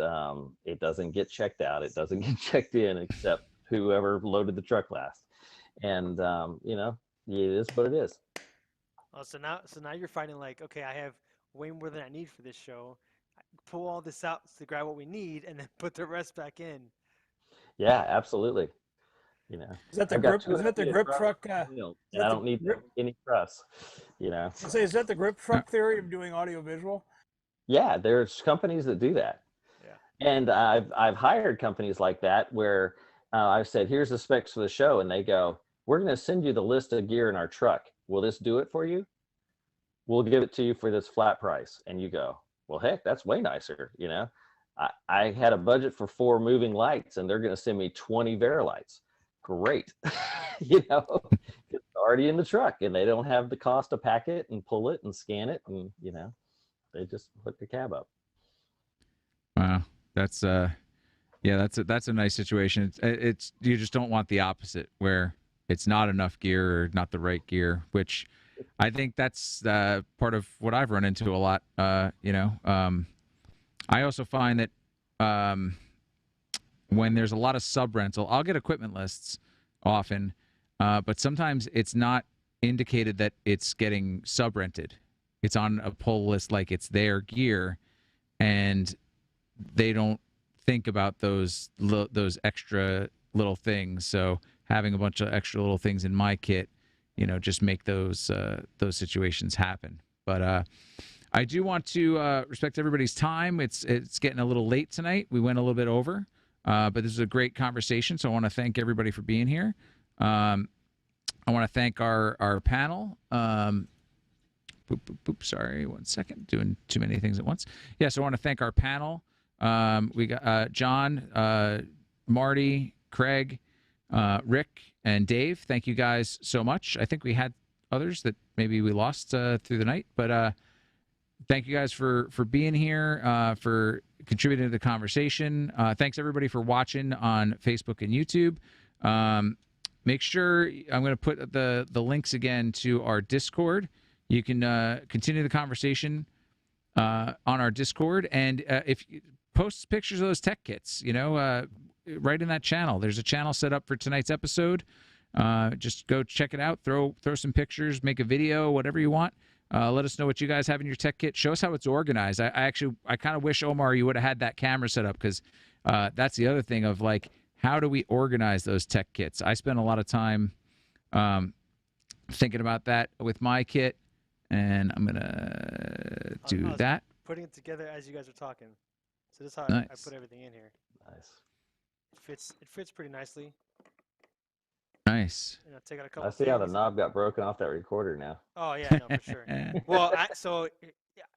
it doesn't get checked out. It doesn't get checked in except whoever loaded the truck last. And it is what it is. Oh, so now you're finding like, okay, I have way more than I need for this show. Pull all this out to grab what we need, and then put the rest back in. Yeah, absolutely. Is that the grip? Is that the grip truck? And I don't need any truss. Say, is that the grip truck theory of doing audio visual? Yeah, there's companies that do that. Yeah. And I've hired companies like that where I've said, here's the specs for the show. And they go, we're going to send you the list of gear in our truck. Will this do it for you? We'll give it to you for this flat price. And you go, well, heck, that's way nicer. I had a budget for 4 moving lights, and they're going to send me 20 Verilights. Great. It's already in the truck, and they don't have the cost to pack it and pull it and scan it. And, they just hook the cab up. Wow, that's that's a nice situation. It's you just don't want the opposite, where it's not enough gear or not the right gear, which I think that's part of what I've run into a lot. I also find that when there's a lot of sub rental, I'll get equipment lists often, but sometimes it's not indicated that it's getting sub rented. It's on a pull list like it's their gear, and they don't think about those extra little things. So having a bunch of extra little things in my kit, just make those situations happen. But I do want to respect everybody's time. It's getting a little late tonight. We went a little bit over, but this is a great conversation. So I want to thank everybody for being here. I want to thank our panel. Sorry, 1 second. Doing too many things at once. Yeah, so I want to thank our panel. We got John, Marty, Craig, Rick, and Dave. Thank you guys so much. I think we had others that maybe we lost through the night, but thank you guys for being here, for contributing to the conversation. Thanks everybody for watching on Facebook and YouTube. Make sure I'm going to put the links again to our Discord. You can continue the conversation on our Discord, and if you post pictures of those tech kits, right in that channel. There's a channel set up for tonight's episode. Just go check it out. Throw some pictures, make a video, whatever you want. Let us know what you guys have in your tech kit. Show us how it's organized. I kind of wish, Omar, you would have had that camera set up, because that's the other thing of like, how do we organize those tech kits? I spent a lot of time thinking about that with my kit, and I'm gonna do that. Putting it together as you guys are talking. So this is how Nice. I put everything in here. Nice. It fits pretty nicely. Nice. Take out a couple. I see how the things. knob got broken off that recorder now. Oh yeah, no, for sure. Well, so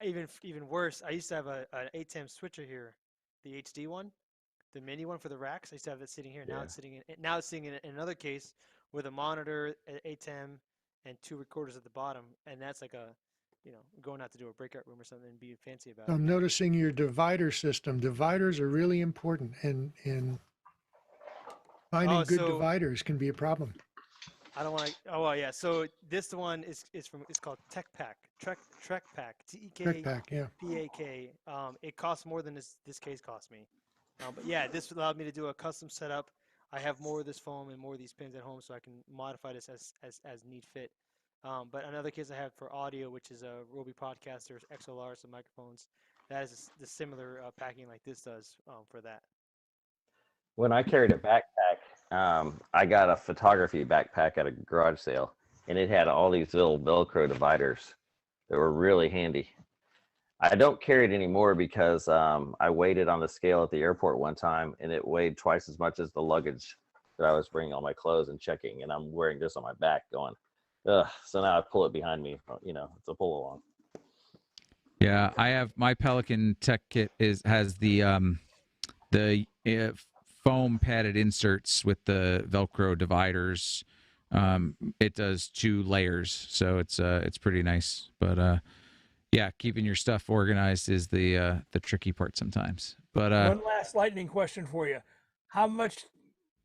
even worse, I used to have an 810 switcher here, the HD one, the mini one for the racks. I used to have it sitting here. Now it's sitting in another case with a monitor, 810, and 2 recorders at the bottom, and that's like going out to do a breakout room or something and be fancy about it. I'm noticing your divider system. Dividers are really important, and finding good dividers can be a problem. I don't want to. Oh well, yeah. So this one is from. It's called Tech Pack. Trek Pack. Backpack, yeah. TEKPAK. It costs more than this case cost me. But yeah, this allowed me to do a custom setup. I have more of this foam and more of these pins at home, so I can modify this as need fit. But another case I have for audio, which is a Roby Podcaster XLR, some microphones. That is the similar packing like this does for that. When I carried a backpack, I got a photography backpack at a garage sale, and it had all these little Velcro dividers that were really handy. I don't carry it anymore because I weighed it on the scale at the airport one time, and it weighed twice as much as the luggage that I was bringing all my clothes and checking, and I'm wearing this on my back going, ugh. So now I pull it behind me, it's a pull along. Yeah, I have my Pelican Tech Kit has the foam padded inserts with the Velcro dividers. It does 2 layers, so it's pretty nice. But yeah, keeping your stuff organized is the tricky part sometimes. But one last lightning question for you: How much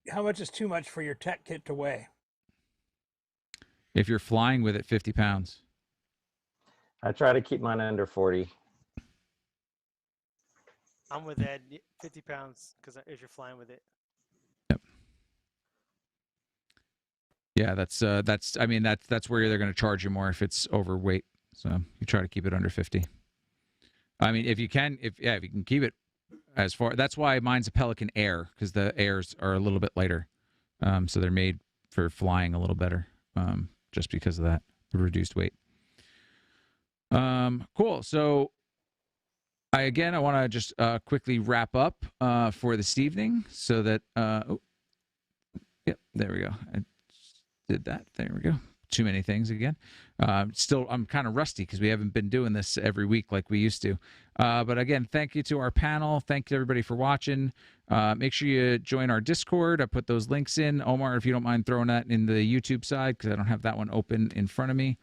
is too much for your tech kit to weigh? if you're flying with it, 50 pounds. I try to keep mine under 40. I'm with Ed, 50 pounds, because if you're flying with it. Yep. Yeah, that's where they're going to charge you more if it's overweight. So you try to keep it under 50. I mean, if you can keep it as far. That's why mine's a Pelican Air, because the Airs are a little bit lighter, so they're made for flying a little better, just because of that, the reduced weight. Cool. So I want to just quickly wrap up for this evening, so that yep, there we go. I did that. There we go. Too many things again. Still, I'm kind of rusty because we haven't been doing this every week like we used to. But again, thank you to our panel. Thank you everybody for watching. Make sure you join our Discord. I put those links in. Omar, if you don't mind throwing that in the YouTube side, because I don't have that one open in front of me.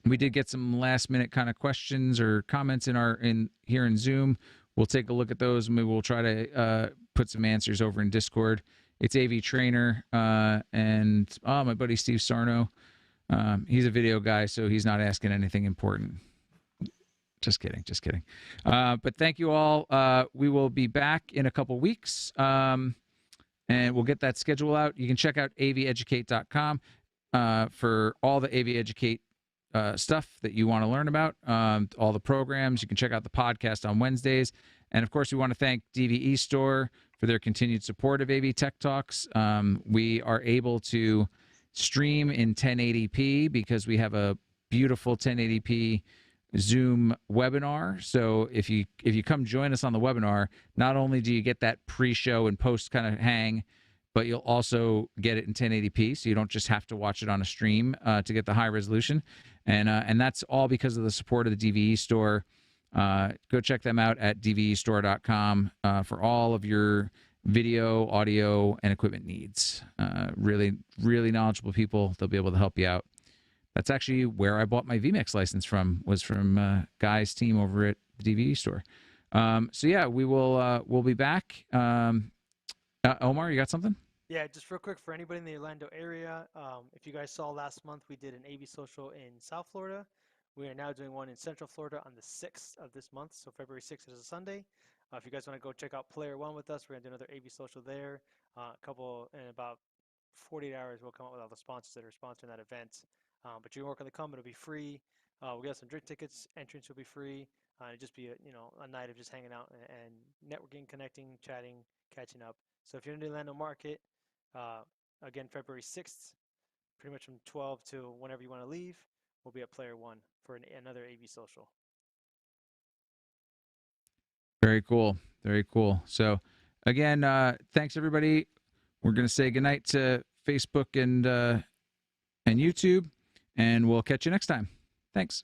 We did get some last minute kind of questions or comments in here in Zoom. We'll take a look at those, and we will try to put some answers over in Discord. It's AV Trainer and my buddy Steve Sarno. He's a video guy, so he's not asking anything important. Just kidding. But thank you all. We will be back in a couple weeks, and we'll get that schedule out. You can check out aveducate.com for all the AV Educate stuff that you want to learn about, all the programs. You can check out the podcast on Wednesdays. And of course, we want to thank DVE Store for their continued support of AV Tech Talks. We are able to stream in 1080p because we have a beautiful 1080p Zoom webinar. So if you come join us on the webinar, not only do you get that pre-show and post kind of hang, but you'll also get it in 1080p, so you don't just have to watch it on a stream to get the high resolution. And that's all because of the support of the DVE Store. Go check them out at dvestore.com for all of your video, audio, and equipment needs. Really, really knowledgeable people. They'll be able to help you out. That's actually where I bought my vMix license from, was from Guy's team over at the DVE Store. So yeah, we'll be back. Omar, you got something? Yeah, just real quick for anybody in the Orlando area, if you guys saw last month, we did an AV social in South Florida. We are now doing one in Central Florida on the 6th of this month, so February 6th is a Sunday. If you guys want to go check out Player One with us, we're going to do another AV social there. In about 48 hours, we'll come up with all the sponsors that are sponsoring that event. But you're welcome to come. It'll be free. We'll get some drink tickets. Entrance will be free. It'll just be a night of just hanging out and networking, connecting, chatting, catching up. So if you're in the Orlando market, again, February 6th, pretty much from 12 to whenever you want to leave, we'll be at Player One for another AV social. Very cool. Very cool. So again, thanks everybody. We're going to say goodnight to Facebook and YouTube, and we'll catch you next time. Thanks.